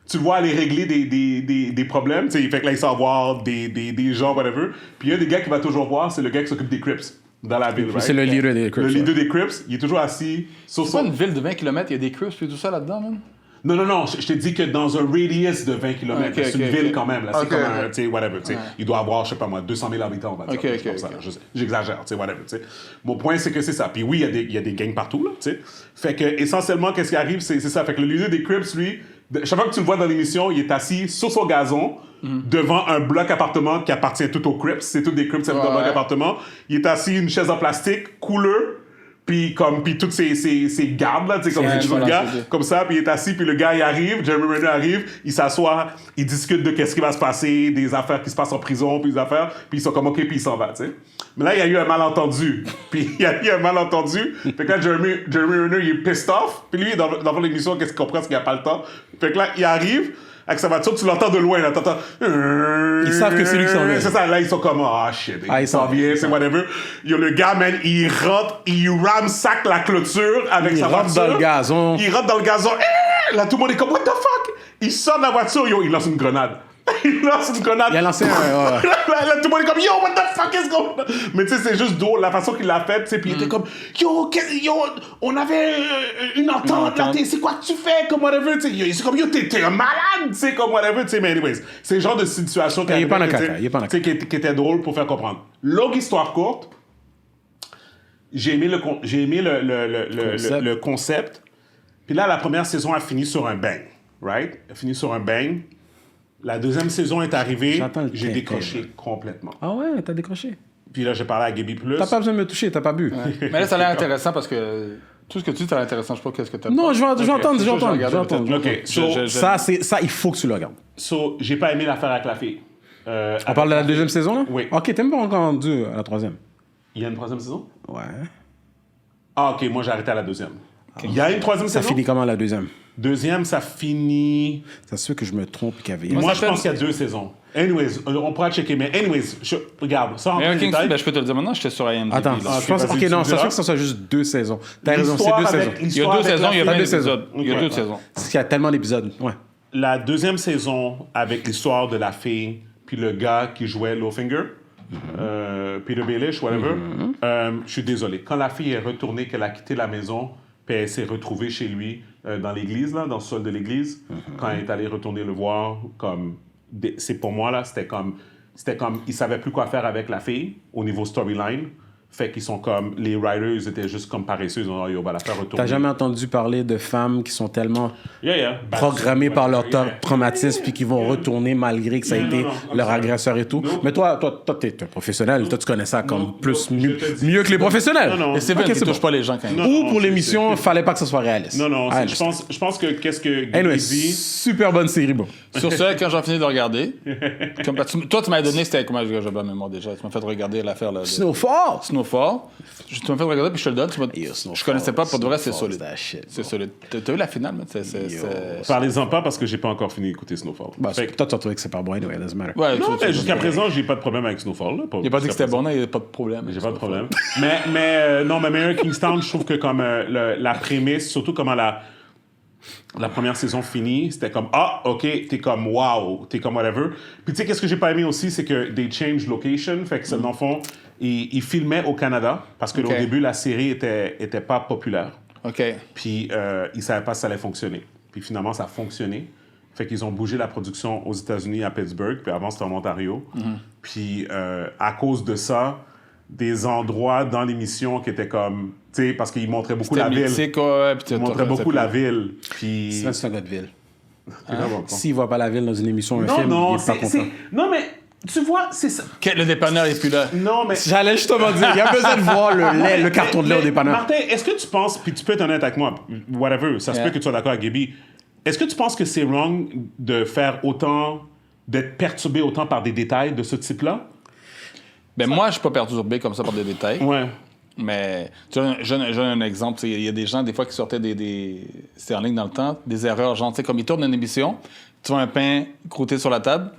tu le vois aller régler des problèmes. T'sais, fait que là, il s'en voir des gens, whatever. Puis il y a des gars qui va toujours voir, c'est le gars qui s'occupe des Crips dans la ville. Right? C'est le leader des Crips. Le leader des Crips, il est toujours assis sur C'est son... pas une ville de 20 km, il y a des Crips et tout ça là-dedans, man? Non, je te dis que dans un radius de 20 km, c'est une ville quand même. Là, c'est comme un, tu sais, whatever. Tu sais, il doit avoir, je sais pas moi, 200 000 habitants, on va dire. Comme ça, j'exagère, tu sais, whatever. Tu sais. Mon point, c'est que c'est ça. Puis oui, il y a des gangs partout, là, tu sais. Fait que, essentiellement, qu'est-ce qui arrive, c'est ça. Fait que le leader des Crips, lui, chaque fois que tu le vois dans l'émission, il est assis sur son gazon, devant un bloc appartement qui appartient tout aux Crips. C'est tous des Crips, c'est un bloc appartement. Il est assis, une chaise en plastique, couleur. Puis toutes ces gardes là, tu sais, comme ces gars, comme ça, puis il est assis, puis le gars il arrive, Jeremy Renner arrive, il s'assoit, il discute de qu'est-ce qui va se passer, des affaires qui se passent en prison, puis des affaires, puis ils sont comme OK, puis il s'en va, tu sais. Mais là, il y a eu un malentendu, puis il y a eu un malentendu, fait que là, Jeremy Renner, il est pissed off, puis lui, dans l'émission, qu'est-ce qu'il comprend, c'est qu'il n'y a pas le temps. Fait que là, il arrive, avec sa voiture, tu l'entends de loin, là, t'entends... Ils savent que c'est lui qui s'en vient. C'est ça, là, ils sont comme, shit, il s'en vient, c'est whatever. Il y a le gars, man, il ramsack la clôture avec sa voiture. Il rentre dans le gazon. Là, tout le monde est comme, what the fuck? Il sort de la voiture, il lance une grenade. Il lance une grenade. Il a lancé un... Là, tout le monde est comme, yo, what the fuck is going on? Mais tu sais, c'est juste drôle, la façon qu'il l'a fait, tu sais, puis il était comme, yo, on avait une entente, là, c'est quoi que tu fais, comme whatever, tu sais, c'est comme, yo, t'es un malade, tu sais, comme whatever, tu sais, mais anyways, c'est le genre de situation Il est pas dans le caca, il est pas dans le caca. qui était drôle pour faire comprendre. Longue histoire courte, j'ai aimé le concept, puis là, la première saison a fini sur un bang, right? Elle a fini sur un bang. La deuxième saison est arrivée, J'entends le j'ai tintin, décroché complètement. Ah ouais, t'as décroché. Puis là, j'ai parlé à Gaby Plus. T'as pas besoin de me toucher, t'as pas bu. Mais là, ça a l'air intéressant parce que tout ce que tu dis, ça a l'air intéressant. Je sais pas qu'est-ce que t'as. Non, je vais entendre, je vais entendre. OK, so, Ça, il faut que tu le regardes. j'ai pas aimé l'affaire avec la fille. On parle de la deuxième saison, là? Oui. OK, t'es même pas encore rendu à la troisième. Il y a une troisième saison? Ouais. Ah, OK, moi, j'ai arrêté à la deuxième. Il y a une troisième Ça saison? finit comment, la deuxième? Deuxième, ça finit... Ça se fait que je me trompe et qu'il y avait... Moi, je pense qu'il y a 2 saisons. Anyways, on pourra checker, mais anyways, regarde, ça en Mais détail. ben, je peux te le dire maintenant, j'étais sur IMDb. Attends, là. je pense... vas-y, OK, tu non, me ça se diras. fait que ça soit juste 2 saisons. T'as raison, c'est L'histoire 2 avec- saisons. Il y a l'histoire 2 avec saisons, la il y a fille- plein deux saisons. d'épisodes. Il y a Ok. 2 saisons. Parce qu'il y a tellement d'épisodes. Ouais. La deuxième saison avec l'histoire de la fille puis le gars qui jouait Littlefinger, Peter Baelish, whatever, je suis désolé. Quand la fille est retournée, qu'elle a quitté la maison, puis elle s'est retrouvée chez lui dans l'église, là, dans le sol de l'église, quand elle est allée retourner le voir, comme... C'est pour moi, là, c'était comme... Ils savaient plus quoi faire avec la fille au niveau storyline. Fait qu'ils sont comme... Les writers, ils étaient juste comme paresseux. Ils ont dit, on va la faire retourner. T'as jamais entendu parler de femmes qui sont tellement Yeah. programmées par leur Yeah. traumatisme puis qui vont retourner malgré que ça a été leur agresseur et tout. Mais toi, t'es un professionnel. Toi, tu connais ça comme mieux que les professionnels. Non. Et Steven, Ok, qui c'est touche bon. pas les gens quand même. Ou pour l'émission, fallait pas que ça soit réaliste. Non, Ah, je pense que qu'est-ce que Guy Anyway, dit... super bonne série, bon. Sur ce, quand j'ai fini de regarder, toi, tu m'as donné, c'était comment j'ai pas la mémoire déjà. Tu m'as fait regarder l'affaire là. Snowfall! Snowfall. Tu m'as fait regarder puis je te le donne. Yo, Snowfall, Je connaissais pas, pour de vrai, c'est Snowfall, solide. c'est that shit, C'est bro. solide. T'as vu la finale, man? Parlez-en pas parce que j'ai pas encore fini d'écouter Snowfall. Bah, Fait que- toi, tu as trouvé que c'est pas bon, anyway, it doesn't matter. Ouais, non, mais jusqu'à présent, j'ai pas de problème avec Snowfall. Là, Il a pas dit que c'était bon, il n'y a pas de problème. J'ai pas de problème. mais Mayor Kingstown, je trouve que comme la prémisse, surtout comment la première saison finit, c'était comme ah, ok, t'es comme wow, t'es comme whatever. Puis tu sais, qu'est-ce que j'ai pas aimé aussi, c'est que they change location, fait que ça, dans le fond, ils filmaient au Canada parce que Ok. au début, la série était pas populaire. OK. Puis ils savaient pas si ça allait fonctionner. Puis finalement, ça a fonctionné. Fait qu'ils ont bougé la production aux États-Unis, à Pittsburgh, puis avant, c'était en Ontario. Puis à cause de ça, des endroits dans l'émission qui étaient comme... Tu sais, parce qu'ils montraient beaucoup la ville. mythique, ouais, puis Ils montraient beaucoup la ville. Puis... Steven, c'est un gars de ville. C'est vraiment con. S'il voit pas la ville dans une émission, un Non, film, non, il est pas content. Non, mais tu vois, c'est ça. Le dépanneur est plus là. Non, mais... J'allais justement dire, il y a besoin de voir le carton de lait au dépanneur. Martin, est-ce que tu penses, puis tu peux être honnête avec moi, whatever, ça se Yeah. peut que tu sois d'accord avec Gaby, est-ce que tu penses que c'est wrong de faire autant, d'être perturbé autant par des détails de ce type-là? Ben moi, je suis pas perturbé comme ça par des détails. Ouais. Mais tu vois, je donne un exemple. Il y a des gens, des fois, qui sortaient c'était en ligne dans le temps, des erreurs, genre, tu sais, comme ils tournent une émission, tu vois un pain croûté sur la table,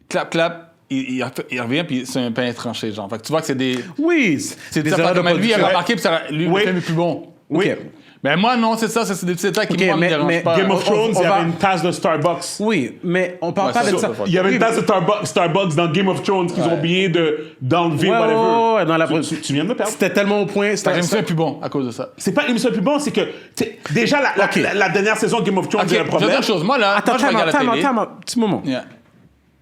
clap, il revient, puis c'est un pain tranché, genre. Fait que tu vois que c'est des... Oui, C'est des erreurs affaires de comme lui, il a production. remarqué, puis lui, Oui. le film est plus bon. OK. Mais moi, non, c'est ça, c'est des petits détails qui, Ok, moi, me mais dérangent pas. Game of on Thrones, il y va- avait une tasse de Starbucks. Oui, mais on parle Ouais, pas c'est de ça, ça. ça, Il y avait Oui, une tasse de Starbucks dans Game of Thrones qu'ils ont oublié d'enlever, Ouais, whatever. ouais, dans la Tu viens de me perdre. C'était tellement au point. L'émission est plus bon à cause de ça. C'est pas l'émission la plus bonne, c'est que déjà Ok. la dernière saison de Game of Thrones, OK, il y a un je vais dire problème. une chose. Moi, là, Attends, moi, je regarde la télé. petit moment. Yeah.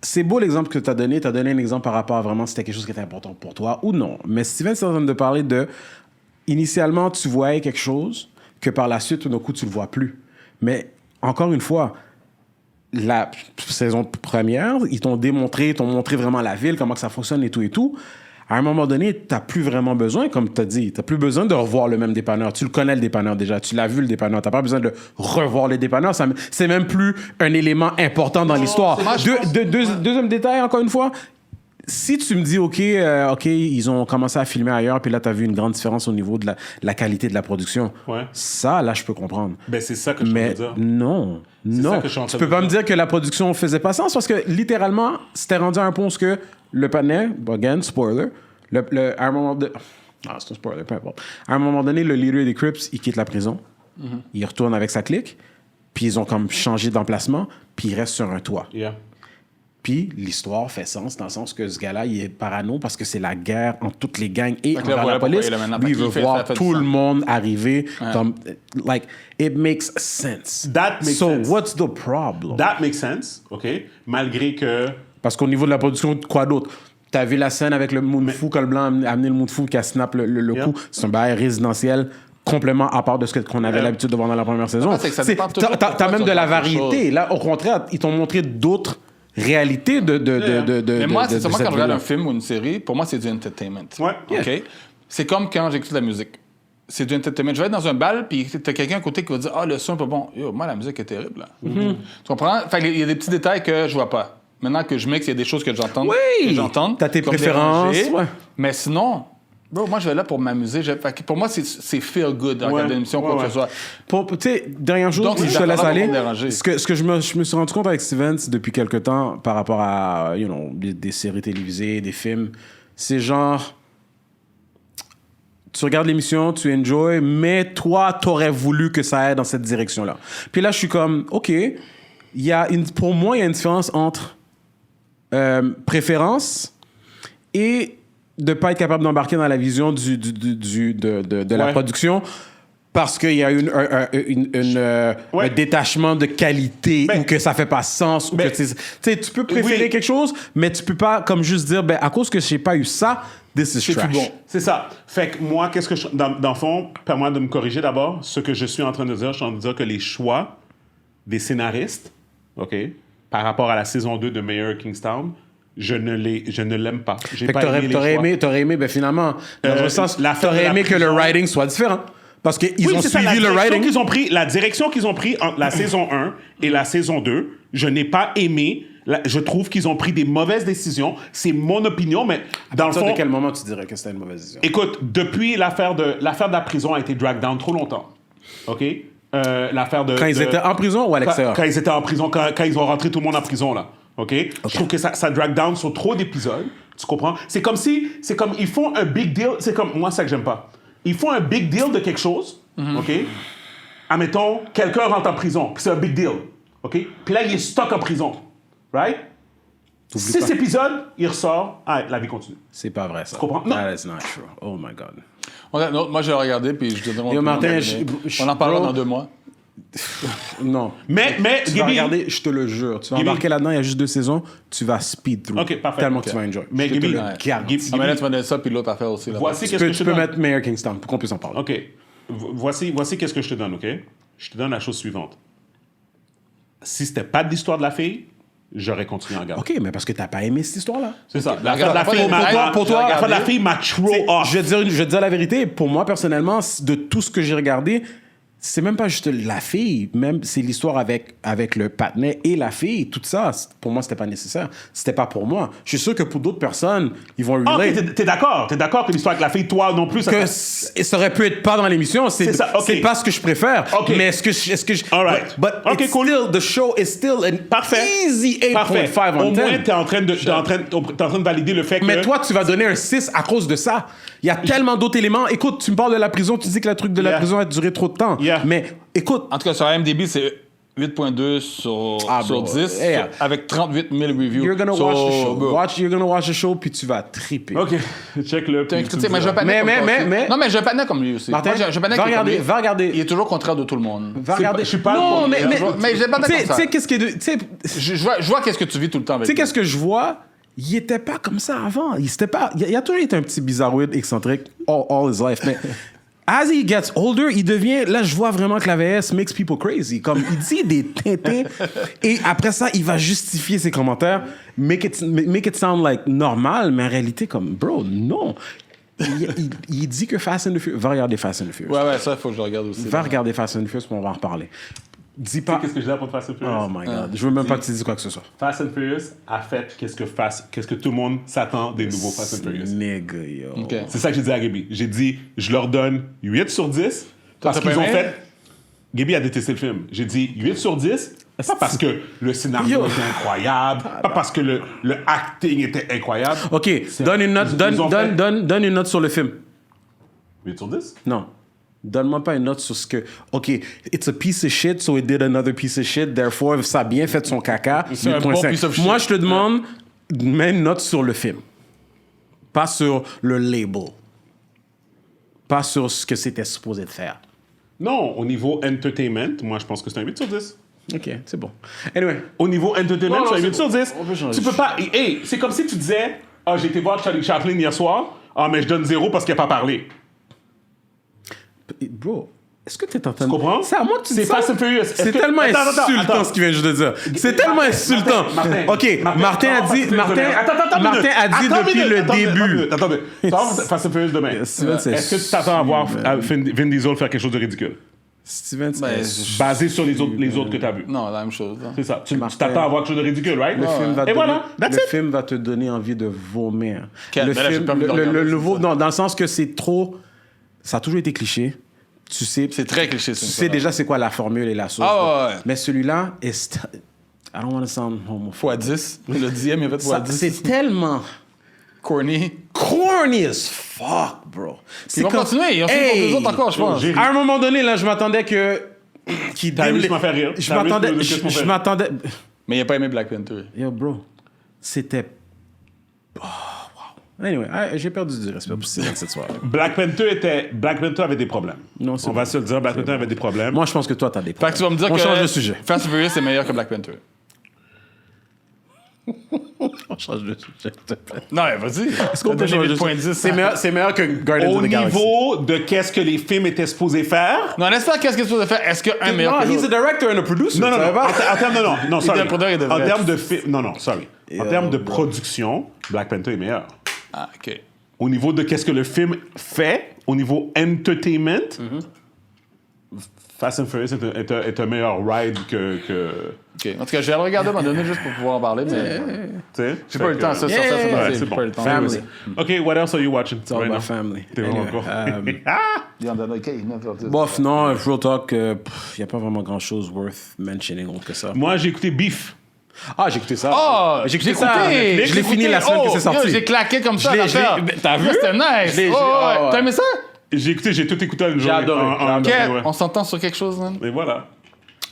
C'est beau l'exemple que tu as donné. Tu as donné un exemple par rapport à vraiment si c'était quelque chose qui était important pour toi ou non. Mais Steven, c'est en train de parler de. Initialement, tu voyais quelque chose que par la suite, tout d'un coup, tu le vois plus. Mais encore une fois, la saison première, ils t'ont montré vraiment la ville, comment que ça fonctionne et tout et tout. À un moment donné, tu n'as plus vraiment besoin, comme tu as dit, tu n'as plus besoin de revoir le même dépanneur. Tu le connais, le dépanneur, déjà. Tu l'as vu, le dépanneur. Tu n'as pas besoin de revoir le dépanneur. C'est même plus un élément important dans l'histoire. Deuxième détail, encore une fois. Si tu me dis, OK, ils ont commencé à filmer ailleurs, puis là, tu as vu une grande différence au niveau de la qualité de la production. Ouais. Ça, là, je peux comprendre. Ben, c'est ça que je Mais veux dire. non, ça que je suis en tu train peux de pas dire. me dire que la production faisait pas sens parce que littéralement, c'était rendu à un point où que le panel, again, spoiler, à un moment de... Ah, c'est un spoiler, peu importe. À un moment donné, le leader des Crips, il quitte la prison, il retourne avec sa clique, puis ils ont comme changé d'emplacement, puis il reste sur un toit. Yeah. Puis l'histoire fait sens dans le sens que ce gars-là, il est parano parce que c'est la guerre entre toutes les gangs et Fait que là, envers voilà la pourquoi police. il est là maintenant. Lui, il Fait veut qu'il voir ça fait du tout le sens. monde arriver. Comme, like, it makes sense. That makes so sense. what's the problem? That makes sense, OK? Malgré que... Parce qu'au niveau de la production, quoi d'autre? T'as vu la scène avec le Moon Fou, quand le blanc a amené le Moon Fou qui a snap le Yeah. coup. C'est un bail résidentiel complètement à part de ce qu'on avait l'habitude de voir dans la première saison. c'est que ça dépend toujours T'as pourquoi même tu de la regardes quelque variété. chose. Là, au contraire, ils t'ont montré d'autres réalités Mais moi, de c'est moi cette quand je regarde vie-là. un film ou une série, pour moi, c'est du entertainment. Ouais. OK? C'est comme quand j'écoute de la musique. C'est du entertainment. Je vais être dans un bal, puis t'as quelqu'un à côté qui va dire « Ah, le son est pas bon. Yo, moi, la musique est terrible. » là. Tu comprends? Fait qu'il y a des petits détails que je vois pas. Maintenant que je mixe, il y a des choses que j'entends. Oui! Que j'entends. T'as tes comme préférences, déranger. ouais. Mais sinon, bro, moi, je vais là pour m'amuser. Fait que pour moi, c'est feel good de regarder une émission, quoi que ce soit. Tu sais, dernière chose, Donc, puis c'est je te laisse d'accord aller. pour me déranger. Ce que je me suis rendu compte avec Stevens depuis quelque temps par rapport à des séries télévisées, des films, c'est genre, tu regardes l'émission, tu enjoy, mais toi, t'aurais voulu que ça aille dans cette direction-là. Puis là, je suis comme, OK, pour moi, il y a une différence entre préférence et de pas être capable d'embarquer dans la vision de la Ouais. production parce qu'il y a un détachement de qualité Ben, ou que ça fait pas sens ou ben, que tu sais, tu peux préférer oui. quelque chose mais tu peux pas comme juste dire ben à cause que j'ai pas eu ça, this is C'est trash. plus bon. C'est ça. Fait que moi, qu'est-ce que je... Dans le fond, permets-moi de me corriger d'abord. Ce que je suis en train de dire, je suis en train de dire que les choix des scénaristes, OK, par rapport à la saison 2 de Mayor Kingstown, je ne l'aime pas. J'ai Fait que pas aimé les choix. t'aurais aimé ben finalement dans un sens l'affaire de t'aurais la aimé que le prison. writing soit différent parce que ils Oui, ont c'est ça, suivi le writing. la direction qu'ils ont pris entre la saison 1 et la saison 2, je n'ai pas aimé. Je trouve qu'ils ont pris des mauvaises décisions. C'est mon opinion, mais dans le Toi, fond... de quel moment tu dirais que c'était une mauvaise décision? Écoute, depuis l'affaire de la prison a été drag down trop longtemps. OK? L'affaire de... Quand ils étaient en prison ou à l'extérieur? Quand ils étaient en prison, quand ils ont rentré tout le monde en prison, là. OK? Je trouve que ça drag down sur trop d'épisodes. Tu comprends? C'est comme ils font un big deal. C'est comme... Moi, c'est ça que j'aime pas. Ils font un big deal de quelque chose. OK? Admettons, quelqu'un rentre en prison. Puis c'est un big deal. OK? Puis là, il est stuck en prison. Right? 6 pas. épisodes, il ressort. Ah, la vie continue. C'est pas vrai ça. Tu comprends? Non. That is not true. Oh my god. Non, moi, j'ai regardé, puis je te demande. Yo, Martin, on en parlera bro. dans 2 mois. Non. Mais Tu vas Gaby, regarder, je te le jure. Tu vas Gaby. embarquer là-dedans, il y a juste 2 saisons, tu vas speed through. OK, parfait. Tellement OK. que tu vas enjoy. Mais Je te Gaby, le ouais. garantis. Gaby- Ah, mais là, tu m'as donné ça, puis l'autre affaire aussi. Là voici Tu qu'est-ce que je te peux donne. mettre Mayor Kingstown pour qu'on puisse en parler. OK. Voici qu'est-ce que je te donne, OK? Je te donne la chose suivante. Si c'était pas de l'histoire de la fille, j'aurais continué à regarder. OK, mais parce que t'as pas aimé cette histoire-là. C'est ça. La- L'affaire de la pour fille toi, m'a... pour toi, l'affaire de la fille m'a trop off. Je vais te dire la vérité. Pour moi, personnellement, de tout ce que j'ai regardé, c'est même pas juste la fille. Même c'est l'histoire avec le patinet et la fille. Tout ça, pour moi, c'était pas nécessaire. C'était pas pour moi. Je suis sûr que pour d'autres personnes, ils vont Ah, relate. OK, t'es d'accord. T'es d'accord que l'histoire avec la fille, toi non plus, ça... Que ça aurait pu être pas dans l'émission, c'est ça, ok. c'est pas ce que je préfère. Ok. Mais est-ce que je All right. but Ok, it's cool. still the show is still an Parfait. easy 8.5 Parfait. on Au 10. moins, t'es en train de valider le fait que... Mais toi, tu vas donner un 6 à cause de ça. Il y a tellement d'autres éléments. Écoute, tu me parles de la prison, tu dis que le truc de la Yeah. prison a duré trop de temps. Yeah. Mais écoute, En tout cas, sur IMDb, c'est 8.2 sur bro. 10, Hey, avec 38 000 reviews. you're gonna So, watch the show. bro. You're gonna watch the show, puis tu vas triper. OK, check-le. puis Tu tu me sais, mais je diras. panais Mais- comme mais- toi aussi. mais- Non, mais je panais comme lui aussi. Martin, Moi, je panais va comme regarder, lui. va regarder. Il est toujours contraire de tout le monde. Va regarder. Je suis pas... Non, mais j'ai pas tu sais- comme ça. tu sais qu'est-ce qui est de- tu sais Je vois qu'est-ce que tu vis tout le temps avec Tu sais, lui. qu'est-ce que je vois? Il était pas comme ça avant. Il a toujours été un petit bizarroïde excentrique all his life. Mais as he gets older, il devient... Là, je vois vraiment que la VS makes people crazy. Comme, il dit des tintés et après ça, il va justifier ses commentaires, make it sound like normal, mais en réalité, comme, bro, non. Il dit que Fast and the Furious... Va regarder Fast and the Furious. Ouais, ça, il faut que je regarde aussi. Va regarder Fast and the Furious, puis on va en reparler. Dis pas... Qu'est-ce que j'ai là pour Fast and Furious? Oh my God. Je veux même pas que tu dises quoi que ce soit. Fast and Furious a fait qu'est-ce que tout le monde s'attend des nouveaux Fast and Furious. Nigga, yo. OK. C'est ça que j'ai dit à Gaby. J'ai dit, je leur donne 8 sur 10 parce t'as pas qu'ils ont aimé? fait... Gaby a détesté le film. J'ai dit 8 sur 10, pas parce que le scénario Yo. était incroyable, pas parce que le acting était incroyable. OK, donne une note, ils ont fait- donne une note sur le film. 8 sur 10? Non. Donne-moi pas une note sur ce que... OK, it's a piece of shit, so it did another piece of shit. Therefore, ça a bien fait son caca. C'est un bon 8.5. piece of shit. Moi, je te demande, mets une note sur le film. Pas sur le label. Pas sur ce que c'était supposé de faire. Non, au niveau entertainment, moi, je pense que c'est un 8 sur 10. OK, c'est bon. Anyway. Au niveau entertainment, Non, c'est un c'est 8 sur 10. On peut changer. Tu peux pas... Hey, c'est comme si tu disais, ah, j'ai été voir Charlie Chaplin hier soir, ah, mais je donne 0 parce qu'il n'a pas parlé. Bro, est-ce que t'es en train de... Tu comprends? C'est à moi que tu dis C'est ça? Fast and Furious. C'est tellement insultant ce qu'il vient juste de dire. C'est tellement insultant. OK, Martin a dit depuis le début. Attendez. Fast and Furious demain. Steven, c'est Est-ce que tu t'attends à voir Vin Diesel faire quelque chose de ridicule? Steven, Ben, Basé sur les autres que tu as vus. Non, la même chose. Hein. C'est ça. Tu t'attends à voir quelque chose de ridicule, right? Le film va te Et donner- voilà. That's le it. film va te donner envie de vomir. Quel- Le mais là, j'ai film, pas envie de le le regarder, nouveau, c'est ça. non, dans le sens que c'est trop. Ça a toujours été cliché. Tu sais. C'est très cliché, Tu c'est sais ça. déjà c'est quoi la formule et la sauce. Ah, ouais. Mais celui-là est. I don't want to sound homophobe. x10. Le 10e est fait Ça, x10. c'est tellement corny. corny as fuck, bro. C'est Ils vont continuer. Ils ont fait pour deux autres encore, je pense. J'ai- À un moment donné, là, je m'attendais que. Qui T'as vu ce qui m'a fait rire? Je T'as vu m'attendais. ce qui m'a fait Je rire? m'attendais. Mais il a pas aimé Black Panther. Yo, bro. C'était. Oh, wow. Anyway, j'ai perdu du respect pour Steven cette soirée. Black Panther avait des problèmes. Non, c'est On va bon. se le dire, Black Panther avait des problèmes. Moi, je pense que toi, t'as des Fait problèmes. que tu vas me dire On que change de sujet. Fast and Furious est meilleur que Black Panther. On change de sujet, s'il te plaît. Non, mais vas-y. Est-ce qu'on peut changer de sujet? C'est meilleur que Guardians Au of the Galaxy. niveau de qu'est-ce que les films étaient supposés faire. Non, laisse pas qu'est-ce que tu veux faire. Est-ce qu'un meilleur Non, que he's a l'autre? director and a producer. Non, tu savais pas? En termes de non, sorry. est un producteur et de En vrai. termes de film, non, sorry. En termes de production, Black Panther est meilleur. Ah, OK. Au niveau de qu'est-ce que le film fait, au niveau entertainment, Fast and Furious est un meilleur ride que OK. En tout cas, je vais le regarder à un moment donné juste pour pouvoir en parler, mais tu sais. j'ai pas eu le temps. Ça, Yeah, ça, ouais, j'ai c'est pas bon. eu le temps. Family. OK, what else are you watching? It's all right about now? family. T'es vraiment Anyway, encore. Il y en a OK. bof, non, Real Talk, il n'y a pas vraiment grand-chose worth mentioning autre que ça. Moi, j'ai écouté Beef. Ah, j'ai écouté ça. Oh, j'ai écouté ça. écouté. Je l'ai fini la semaine que c'est sorti. J'ai claqué comme ça. Je l'ai- l'affaire. je l'ai- t'as vu? C'était nice. Je l'ai- Oh, ah, ouais. T'as aimé ça? J'ai tout écouté en une journée. adoré, j'ai adoré. Quel? Ouais. On s'entend sur quelque chose, man? Et voilà.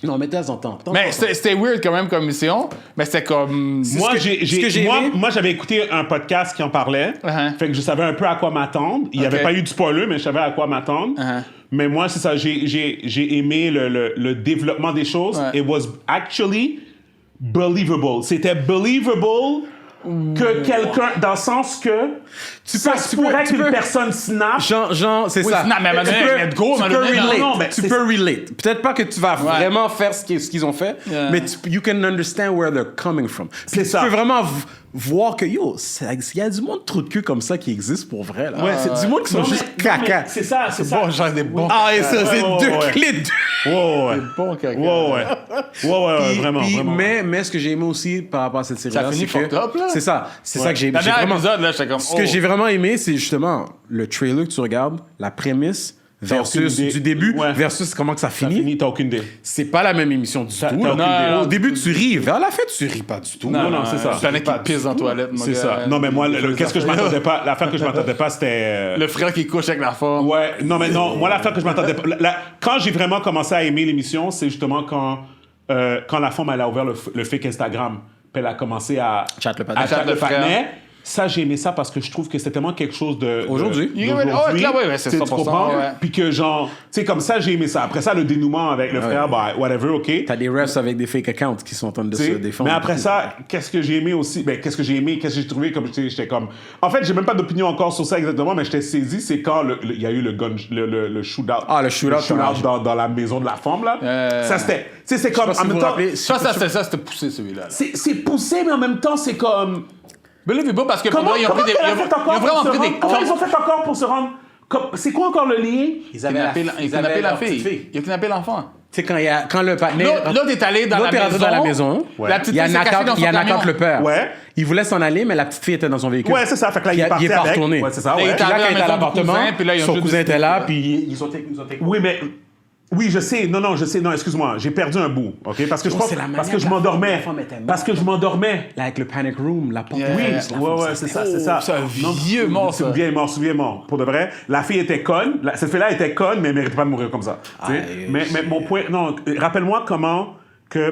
Non, mais de temps en temps. Mais c'était weird quand même comme mission, mais c'était comme... Moi, ce que j'ai aimé. moi, j'avais écouté un podcast qui en parlait. Uh-huh. Fait que je savais un peu à quoi m'attendre. Il n'y avait Ok. pas eu de spoiler, mais je savais à quoi m'attendre. Uh-huh. Mais moi, c'est ça. J'ai aimé le développement des choses. Ouais. It was actually believable. C'était believable que quelqu'un, dans le sens que ça se pourrait qu'une personne snap. Genre, c'est Oui, ça. snap, mais à un moment donné, let's go, tu à un peux moment donné, relate. non, mais tu c'est- peux relate. Peut-être pas que tu vas vraiment faire ce qu'ils ont fait, Yeah. mais you can understand where they're coming from. C'est ça. Tu peux vraiment voir que, yo, il y a du monde trou de cul comme ça qui existe pour vrai. Là. Ouais, c'est du monde qui sont Non, juste mais- caca. C'est ça, c'est ça. Bon, genre des bons... Ah, et ça, c'est ouais, deux ouais. clés de... Ouais. Bon caca. Ouais, vraiment, Puis, vraiment. mais ce que j'ai aimé aussi par rapport à cette série-là, Ça finit c'est que... fucked up, là. C'est ça. C'est ça que j'ai La dernière vraiment... épisode, là, j'étais comme... Ce que j'ai vraiment aimé, c'est justement le trailer que tu regardes, la prémisse versus aucune idée. du début Ouais. versus comment que ça Ça finit. finit, t'as aucune idée. C'est pas la même émission du tout. t'as là. aucune idée. Au début, tu ris. Vers la fin, tu ris pas du tout. Non, c'est ça. Je planais qu'il pisse dans la toilette, mon C'est gars. ça. Non, mais moi, qu'est-ce que je m'attendais pas? L'affaire que je m'attendais pas, c'était. Le frère qui couche avec la femme. Ouais, non, mais non, moi, l'affaire que je m'attendais pas. Quand j'ai vraiment commencé à aimer l'émission, c'est justement quand la femme, elle a ouvert le fake Instagram. Puis elle a commencé à. Chat le patinet. à chat Chat le le patinet. frère. Ça, j'ai aimé ça parce que je trouve que c'est tellement quelque chose de. Aujourd'hui. d'aujourd'hui. Ouais, clair, ouais, c'est Tu 100%, comprends? ouais. Puis que, genre, tu sais, comme ça, j'ai aimé ça. Après ça, le dénouement avec le frère, bah, whatever, OK. T'as des refs avec des fake accounts qui sont en train de se T'sais, défendre. mais après ça, qu'est-ce que j'ai aimé aussi? Ben, qu'est-ce que j'ai trouvé comme j'étais comme. En fait, j'ai même pas d'opinion encore sur ça exactement, mais j'étais saisi, c'est quand il y a eu le shootout. Ah, le shootout, dans la maison de la femme, là. Ça, c'était. Tu sais, c'est comme. sais pas si En même vous temps, rappelez- C'était poussé, celui-là. là. c'est poussé, mais en même temps, c'est comme. Mais là, pas parce que pour Comment moi, ils ont pris des. qu'elle a Ils fait ont encore vraiment pour pris se des. rendre- Comment ils ont fait encore pour se rendre. C'est quoi encore le lien? Ils avaient Ils ont kidnappé la fille. Ils ont kidnappé l'enfant. Tu sais, quand le partenaire... L'autre est allé dans L'autre est la rentré maison. dans la maison. La petite Il y a fille s'est cachée dans son Nakak, le camion. père. Ouais. Il voulait s'en aller, mais la petite fille était dans son véhicule. Ouais, c'est ça. Fait que là, Puis il est parti pas avec. retourné. Ouais, c'est ça. Là, il Ouais. est Puis là, arrivé quand à il la était à maison du l'appartement, cousin, puis là, ils ont son juste cousin était discuté. là, puis ils ont été... Oui, mais Oui, je sais. Non, je sais. Non, excuse-moi. J'ai perdu un bout. OK? Parce que c'est la manière parce que je que la m'endormais. femme était morte. Parce que je m'endormais. Là, avec le panic room, la porte. Oui, la femme, ouais, c'est ça, c'est ça. C'est un vieux mort, ça. C'est vieil mort. Pour de vrai, la fille était conne. Cette fille-là était conne, mais elle méritait pas de mourir comme ça. Tu sais. Mais mon point... Non, rappelle-moi comment...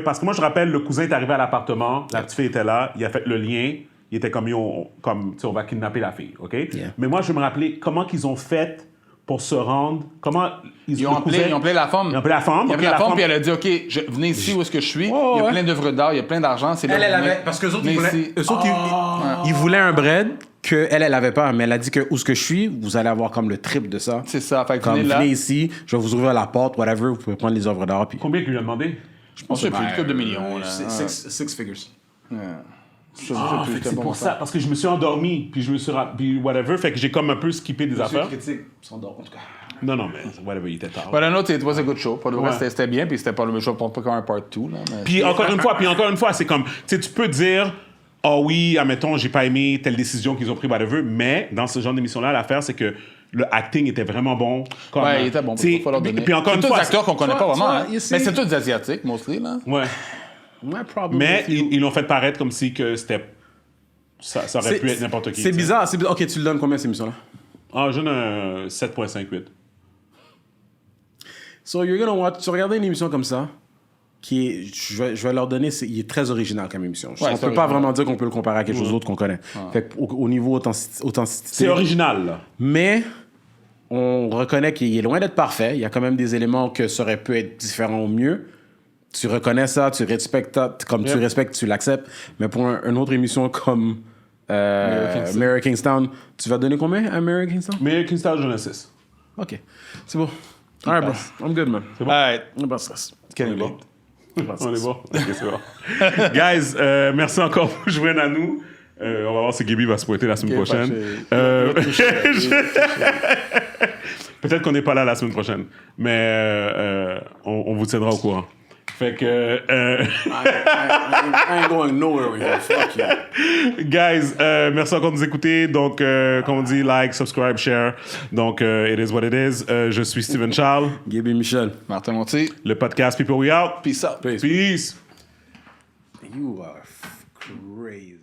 Parce que moi, je rappelle, le cousin est arrivé à l'appartement, la petite fille était là, il a fait le lien, il était comme, tu sais, on va kidnapper la fille, OK? Mais moi, je veux me rappeler comment qu'ils ont fait pour se rendre... Comment... Ils ont appelé la femme. Ils ont appelé la femme. Ils ont appelé la femme, puis elle a dit, OK, venez ici où est-ce que je suis. Il y a plein d'œuvres d'art, il y a plein d'argent. C'est là Elle que vous avait... venez. Parce qu'eux autres, Venez ils voulaient... ici. Eux autres, ils voulaient un bread que elle avait pas, mais elle a dit que où ce que je suis, vous allez avoir comme le triple de ça. C'est ça. Fait que Comme, venez là. venez ici, je vais vous ouvrir la porte, whatever, vous pouvez prendre les œuvres d'art. Puis... Combien qu'il lui a demandé? Je pense que c'est plus de couple de millions. Là. Six figures. Je sais Fait que c'est pour ça, parce que je me suis endormi, puis je me suis... Puis whatever, fait que j'ai comme un peu skippé des affaires. Critique, s'endort en tout cas. Non, mais whatever, il était tard. But I know it was a good show. Pour le reste, Ouais. c'était bien, puis c'était pas le show, pas comme un part 2. Là, mais... Puis encore une fois, c'est comme, tu sais, tu peux dire, oh oui, admettons, j'ai pas aimé telle décision qu'ils ont pris, whatever, mais dans ce genre d'émission-là, l'affaire, c'est que le acting était vraiment bon. Comme, Ouais, il était bon. tu sais, Il faut leur donner. Puis encore c'est une tous fois, des acteurs qu'on connaît pas vraiment. Hein. you see- Mais c'est tous des Asiatiques, mostly. Là. Ouais. Mais ils l'ont fait paraître comme si que c'était... Ça aurait pu être n'importe qui. C'est tu sais. bizarre. Ok, tu le donnes combien, cette émission-là? Ah, je donne un 7.58. So, you're gonna watch... Tu regardais une émission comme ça, qui est... Je vais leur donner... Il est très original comme émission. Ouais, on c'est peut pas original. vraiment dire qu'on peut le comparer à quelque chose d'autre qu'on connaît. Fait au niveau authenticité... C'est original, là. Mais on reconnaît qu'il est loin d'être parfait. Il y a quand même des éléments que ça aurait pu être différent au mieux. Tu reconnais ça, tu respectes ça, comme tu respectes, tu l'acceptes. Mais pour une autre émission comme Mary Kingstown, tu vas donner combien à Mary Kingstown? Mais Kingstar Genesis. OK. C'est bon. All right, bro. I'm good, man. C'est bon? Alright. Pas de stress. On est bon. On est bon. Ok, c'est bon. Guys, merci encore pour joindre à nous. On va voir si Gaby va se pointer la semaine prochaine. Peut-être qu'on n'est pas là la semaine prochaine, mais on vous tiendra au courant. Fait que... I ain't going nowhere with you. Fuck you. Guys, merci encore de nous écouter. Donc, comme on dit, like, subscribe, share. Donc, it is what it is. Je suis Steven Charles. Gaby Michel. Martin Monti. Le podcast People We Out. Peace out. Peace. You are crazy.